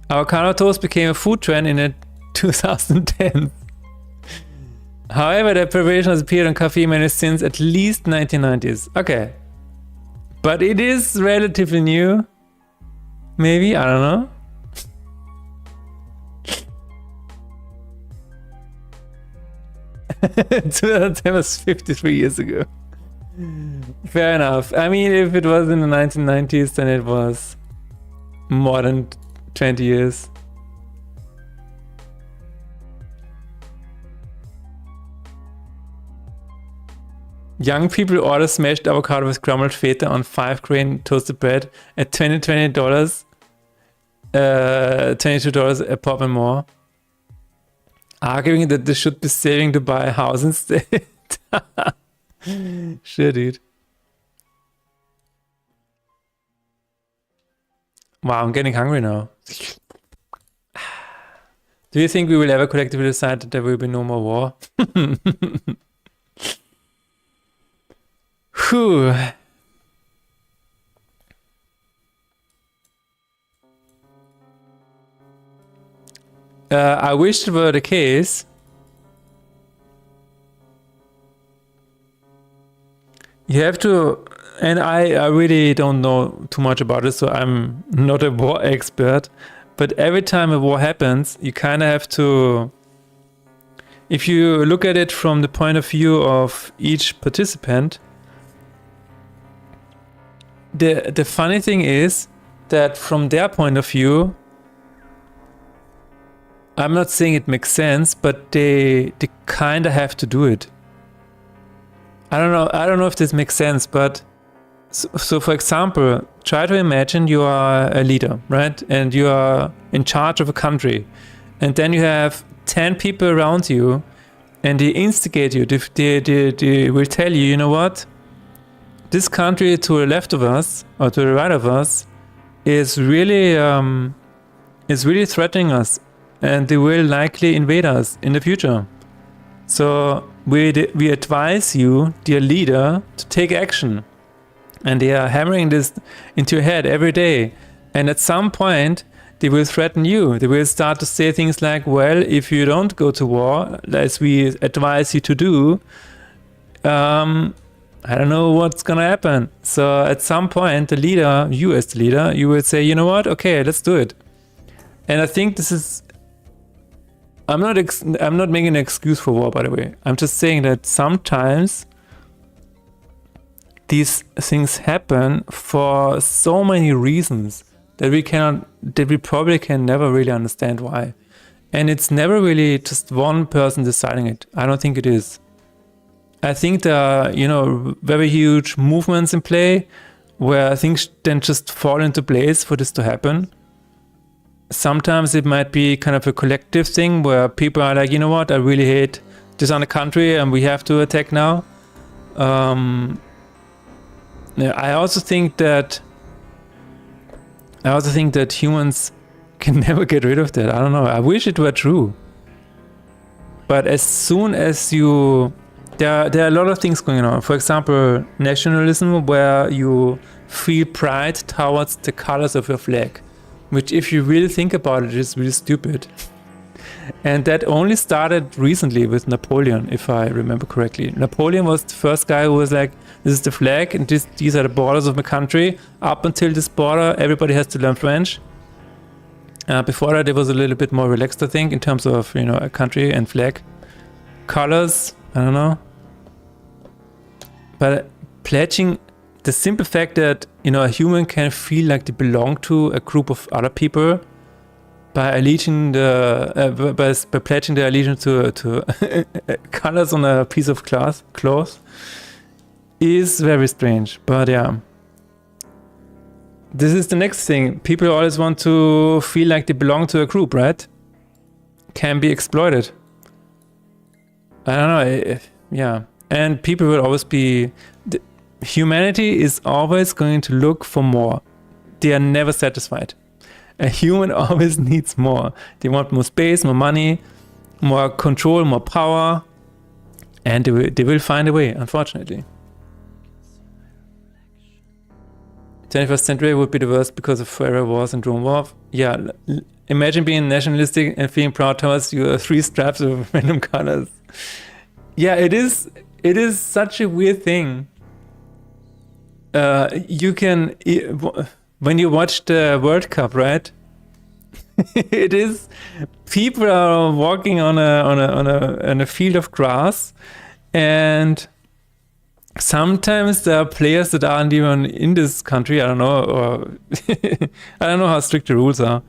Avocado toast became a food trend in the 2010s. However, the preparation has appeared on coffee menus since at least 1990s. Okay. But it is relatively new. Maybe, I don't know. 2010 was 53 years ago. Fair enough. I mean, if it was in the 1990s, then it was more than 20 years. Young people order smashed avocado with crumbled feta on 5-grain toasted bread at $20, $22 a pop and more. Arguing that they should be saving to buy a house instead. Shit, dude. Wow, I'm getting hungry now. Do you think we will ever collectively decide that there will be no more war? Whew. I wish it were the case. You have to, and I really don't know too much about it, so I'm not a war expert, But every time a war happens, you kind of have to, if you look at it from the point of view of each participant, the funny thing is that from their point of view, I'm not saying it makes sense, but they kind of have to do it. I don't know if this makes sense, but so for example, try to imagine you are a leader, right? And you are in charge of a country, and then you have 10 people around you, and they instigate you. They will tell you, you know what? This country to the left of us or to the right of us is really threatening us, and they will likely invade us in the future. So we advise you, dear leader, to take action. And they are hammering this into your head every day. And at some point, they will threaten you. They will start to say things like, well, if you don't go to war, as we advise you to do, I don't know what's going to happen. So at some point, the leader, you as the leader, you will say, you know what? Okay, let's do it. And I think this is... I'm not making an excuse for war, by the way. I'm just saying that sometimes these things happen for so many reasons that we probably can never really understand why. And it's never really just one person deciding it. I don't think it is. I think there are, very huge movements in play where things then just fall into place for this to happen. Sometimes it might be kind of a collective thing where people are like, you know what, I really hate this other country and we have to attack now. I also think that humans can never get rid of that. I don't know. I wish it were true. But as soon as there are a lot of things going on. For example, nationalism, where you feel pride towards the colors of your flag, which, if you really think about it, is really stupid. And that only started recently with Napoleon, if I remember correctly. Napoleon was the first guy who was like, this is the flag and these are the borders of my country. Up until this border, everybody has to learn French. Before that, it was a little bit more relaxed, I think, in terms of, a country and flag. Colors, I don't know. But pledging, the simple fact that, a human can feel like they belong to a group of other people by pledging their allegiance to colors on a piece of cloth is very strange. But yeah, this is the next thing. People always want to feel like they belong to a group, right? Can be exploited. I don't know. Yeah, and people will always be. Humanity is always going to look for more. They are never satisfied. A human always needs more. They want more space, more money, more control, more power, and they will find a way, unfortunately. 21st century would be the worst because of forever wars and drone war. Yeah, imagine being nationalistic and feeling proud towards your 3 straps of random colors. Yeah, it is such a weird thing. You can, when you watch the World Cup, right? It is, people are walking on a field of grass, and sometimes there are players that aren't even in this country. I don't know, or I don't know how strict the rules are.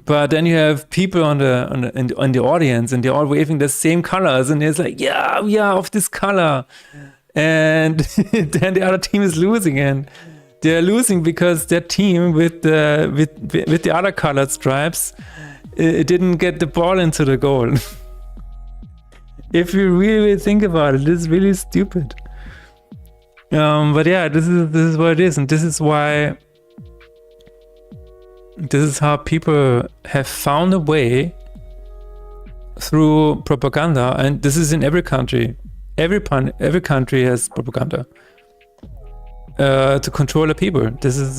But then you have people on the audience, and they're all waving the same colors, and it's like, yeah, we are of this color. And then the other team is losing, and they're losing because their team with the other colored stripes it didn't get the ball into the goal. If you really think about it, it's really stupid. But yeah, this is what it is, and this is why. This is how people have found a way through propaganda, and this is in every country. Every country has propaganda to control the people. This is,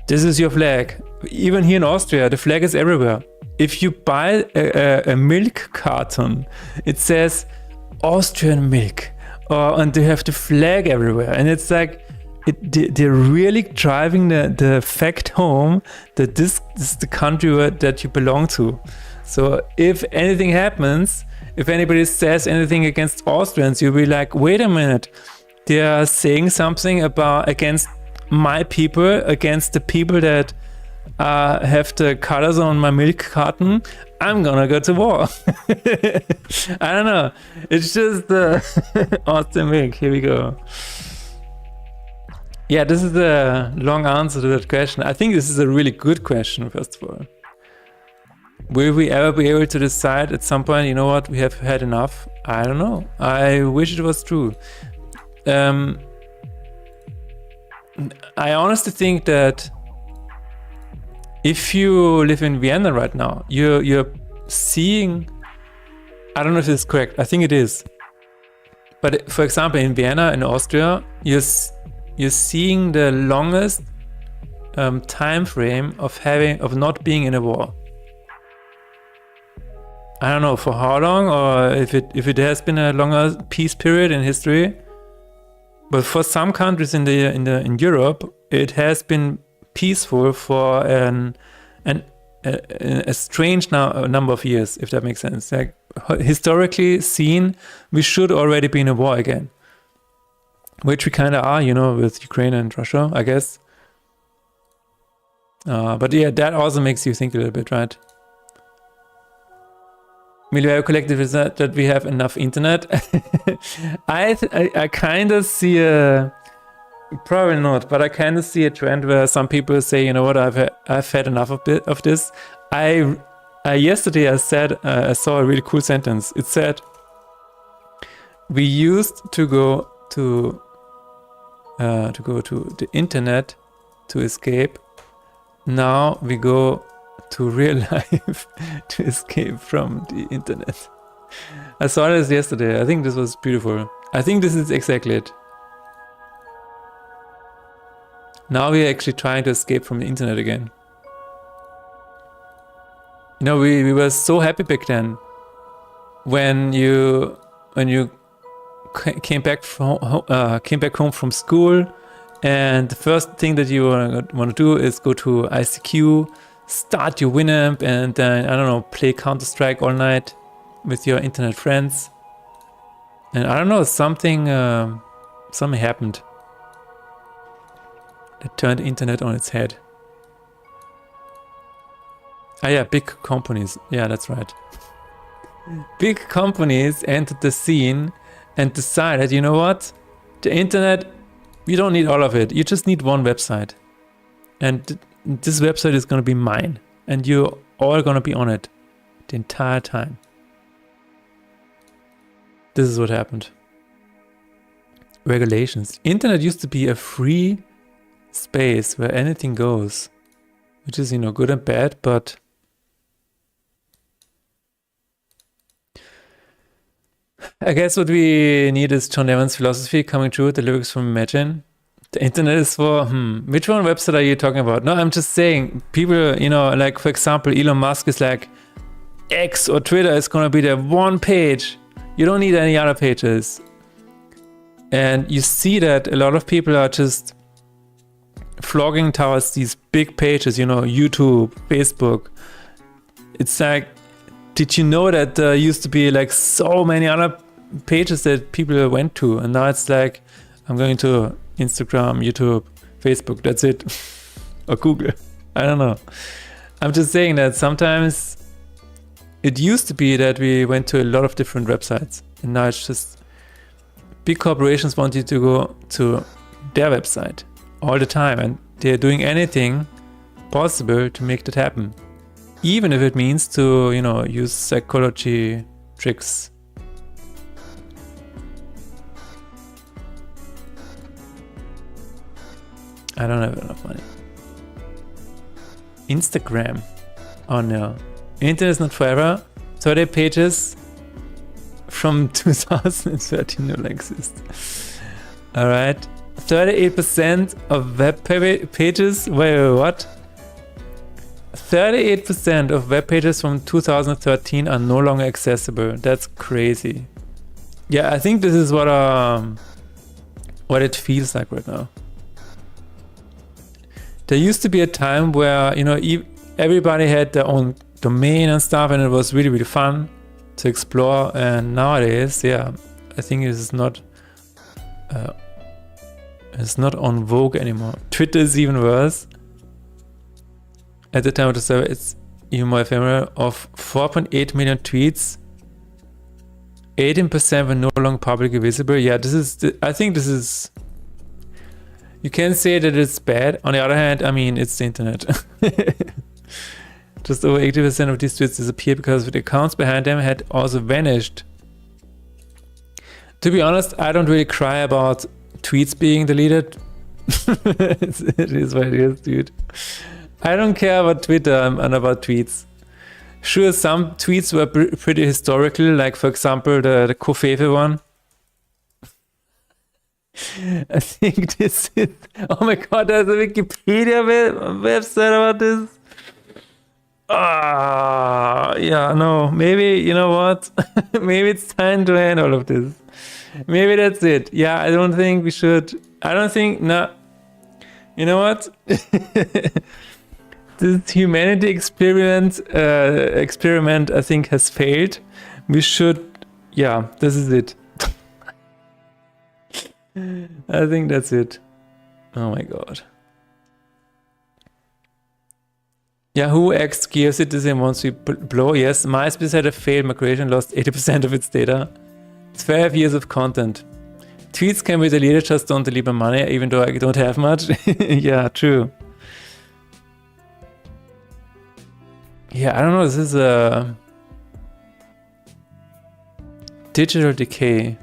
this is your flag. Even here in Austria, the flag is everywhere. If you buy a milk carton, it says Austrian milk, and they have the flag everywhere. And it's like, they're really driving the fact home that this is the country that you belong to. So if anything happens, if anybody says anything against Austrians, you'll be like, wait a minute, they are saying something against my people, against the people that have the colors on my milk carton. I'm gonna go to war. I don't know. It's just Austrian milk. Here we go. Yeah, this is the long answer to that question. I think this is a really good question, first of all. Will we ever be able to decide at some point, you know what, we have had enough? I don't know. I wish it was true. I honestly think that if you live in Vienna right now, you're seeing, I don't know if this is correct, I think it is. But for example, in Vienna, in Austria, you're seeing the longest time frame of not being in a war. I don't know for how long, or if it has been a longer peace period in history. But for some countries in Europe, it has been peaceful for a strange number of years, if that makes sense. Like historically seen, we should already be in a war again, which we kind of are, you know, with Ukraine and Russia, I guess. But yeah, that also makes you think a little bit, right? Military Collective is that we have enough internet. I kind of see probably not, but I kind of see a trend where some people say, you know what, I've had enough of this. Yesterday I saw a really cool sentence. It said, we used to go to the internet to escape. Now we go to real life to escape from the internet. I saw this yesterday. I think this was beautiful. I think this is exactly it. Now we're actually trying to escape from the internet again. You know, we were so happy back then when you came back home from school, and the first thing that you want to do is go to ICQ, start your Winamp, and then, I don't know, play Counter-Strike all night with your internet friends. And I don't know, something happened that turned the internet on its head. Ah yeah, big companies. Yeah, that's right. Big companies entered the scene and decided, you know what? The internet, you don't need all of it. You just need one website. And this website is going to be mine. And you're all going to be on it the entire time. This is what happened. Regulations. Internet used to be a free space where anything goes. Which is, you know, good and bad, but I guess what we need is John Evans' philosophy coming true with the lyrics from Imagine. The internet is for, which one website are you talking about? No, I'm just saying, people, you know, like for example, Elon Musk is like, X or Twitter is gonna be the one page. You don't need any other pages. And you see that a lot of people are just flogging towards these big pages, you know, YouTube, Facebook. It's like, did you know that there used to be like so many other pages that people went to, and now it's like, I'm going to Instagram, YouTube, Facebook, that's it. Or Google. I don't know. I'm just saying that sometimes it used to be that we went to a lot of different websites, and now it's just big corporations want you to go to their website all the time, and they're doing anything possible to make that happen. Even if it means to, you know, use psychology tricks. I don't have enough money. Instagram. Oh no. Internet is not forever. 30 pages from 2013 no longer exist. Alright. 38% of web pages. Wait, what? 38% of web pages from 2013 are no longer accessible. That's crazy. Yeah, I think this is what it feels like right now. There used to be a time where, you know, everybody had their own domain and stuff, and it was really, really fun to explore. And nowadays, yeah, I think it's not on vogue anymore. Twitter is even worse. At the time of the survey, it's even more ephemeral. Of 4.8 million tweets, 18% were no longer publicly visible. Yeah, this is, I think this is, you can say that it's bad. On the other hand, I mean, it's the internet. Just over 80% of these tweets disappeared because the accounts behind them had also vanished. To be honest, I don't really cry about tweets being deleted. It is what it is, dude. I don't care about Twitter and about tweets. Sure, some tweets were pretty historical, like for example the Kofefe one. I think this is, oh my god, there's a Wikipedia website about this. Yeah, no, maybe, you know what? Maybe it's time to end all of this. Maybe that's it. Yeah, I don't think we should, I don't think, no. You know what? This humanity experiment, I think, has failed. We should, yeah, this is it. I think that's it. Oh my god. Yahoo X Gear Citizen wants to blow. Yes, MySpace had a failed migration, lost 80% of its data. 12 years of content. Tweets can be deleted, just don't delete my money, even though I don't have much. Yeah, true. Yeah, I don't know, this is a digital decay.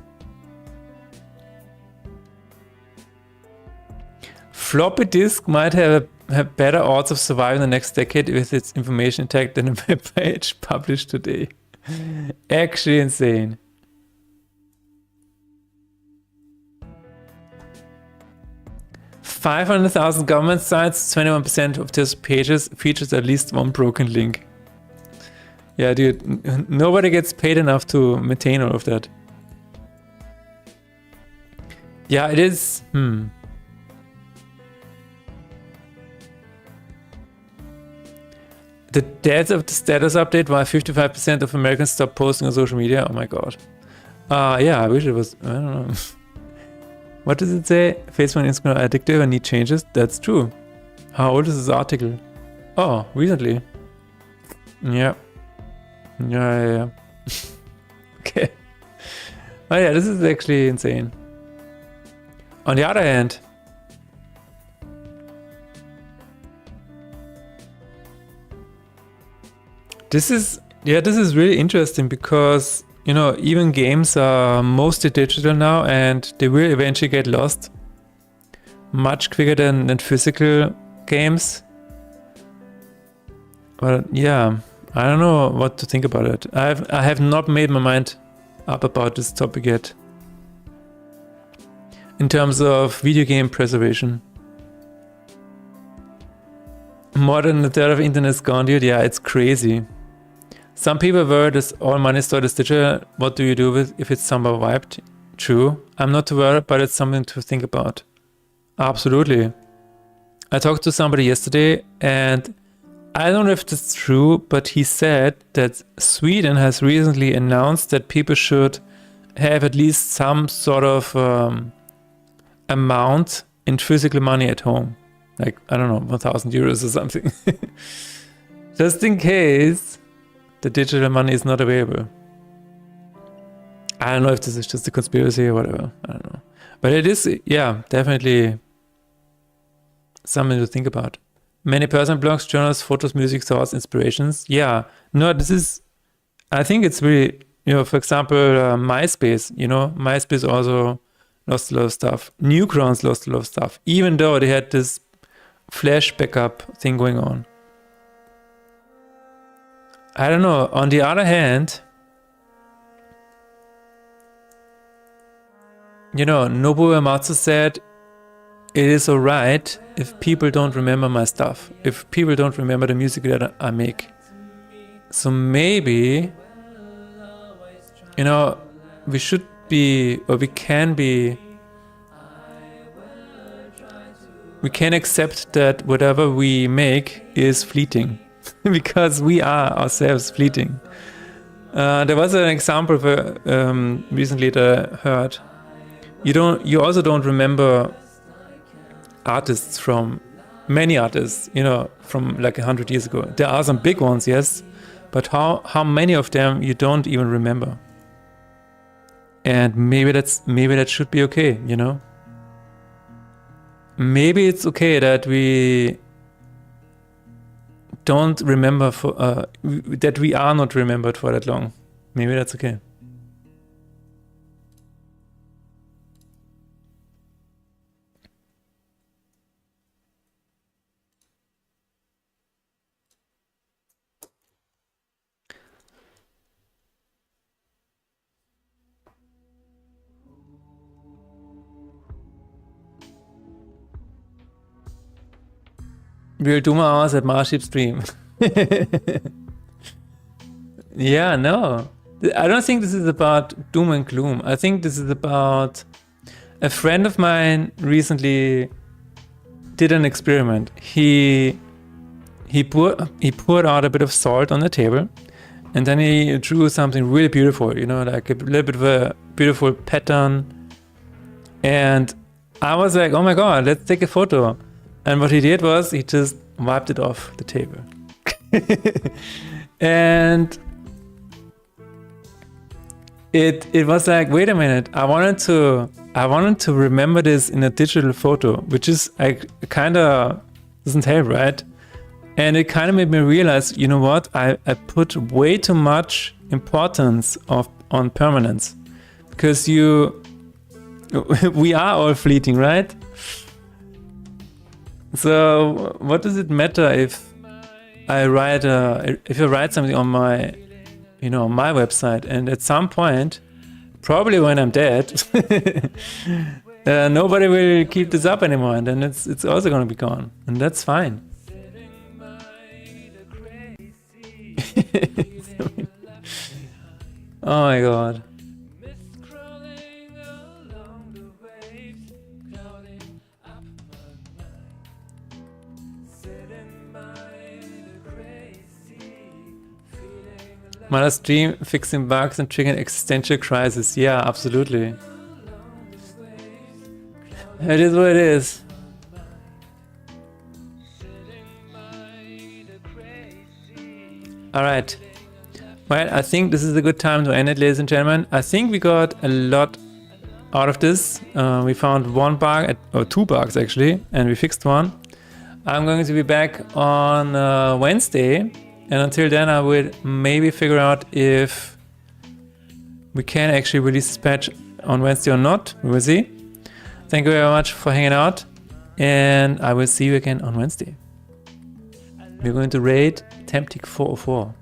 Floppy disk might have better odds of surviving the next decade with its information intact than a web page published today. Actually insane. $500,000 government sites, 21% of those pages features at least one broken link. Yeah, dude, nobody gets paid enough to maintain all of that. Yeah, it is. The death of the status update, while 55% of Americans stopped posting on social media. Oh my god. Yeah, I wish it was, I don't know. What does it say? Facebook and Instagram are addictive and need changes? That's true. How old is this article? Oh, recently. Yeah. Yeah. Okay. Oh yeah, this is actually insane. On the other hand, this is really interesting because, you know, even games are mostly digital now and they will eventually get lost much quicker than physical games. But yeah, I don't know what to think about it. I have not made my mind up about this topic yet. In terms of video game preservation. More than a third of internet is gone, dude. Yeah, it's crazy. Some people worry this all money stored is digital. What do you do with if it's somehow wiped? True. I'm not too worried, but it's something to think about. Absolutely. I talked to somebody yesterday and I don't know if that's true, but he said that Sweden has recently announced that people should have at least some sort of amount in physical money at home. Like, I don't know, 1,000 euros or something. Just in case the digital money is not available. I don't know if this is just a conspiracy or whatever. I don't know. But it is, yeah, definitely something to think about. Many personal blogs, journals, photos, music, thoughts, inspirations. Yeah, no, this is, I think it's really, you know, for example, MySpace, you know, MySpace also lost a lot of stuff. Newgrounds lost a lot of stuff, even though they had this Flash backup thing going on. I don't know. On the other hand, you know, Nobuo Uematsu said, it is alright if people don't remember my stuff. If people don't remember the music that I make. So maybe, you know, we should be, or we can be we can accept that whatever we make is fleeting because we are ourselves fleeting. There was an example recently that I heard. You also don't remember artists from many artists, you know, from like 100 years ago. There are some big ones, yes, but how many of them you don't even remember? And maybe that should be okay, you know. Maybe it's okay that we don't remember that we are not remembered for that long. Maybe that's okay. We'll do my hours at Marship stream. Yeah, no. I don't think this is about doom and gloom. I think this is about a friend of mine recently did an experiment. He poured out a bit of salt on the table, and then he drew something really beautiful, you know, like a little bit of a beautiful pattern. And I was like, oh my god, let's take a photo. And what he did was he just wiped it off the table. And it was like, wait a minute, I wanted to remember this in a digital photo, which is like kind of doesn't help, right? And it kind of made me realize, you know what, I put way too much importance on permanence, because we are all fleeting, right? So what does it matter if I write something on my, you know, my website, and at some point, probably when I'm dead, nobody will keep this up anymore, and then it's also gonna be gone, and that's fine. Oh my god. Mother stream fixing bugs and triggering existential crisis. Yeah, absolutely. It is what it is. Alright. Well, I think this is a good time to end it, ladies and gentlemen. I think we got a lot out of this. We found one bug, or two bugs actually, and we fixed one. I'm going to be back on Wednesday. And until then, I will maybe figure out if we can actually release this patch on Wednesday or not. We will see. Thank you very much for hanging out. And I will see you again on Wednesday. We're going to raid Temptic 404.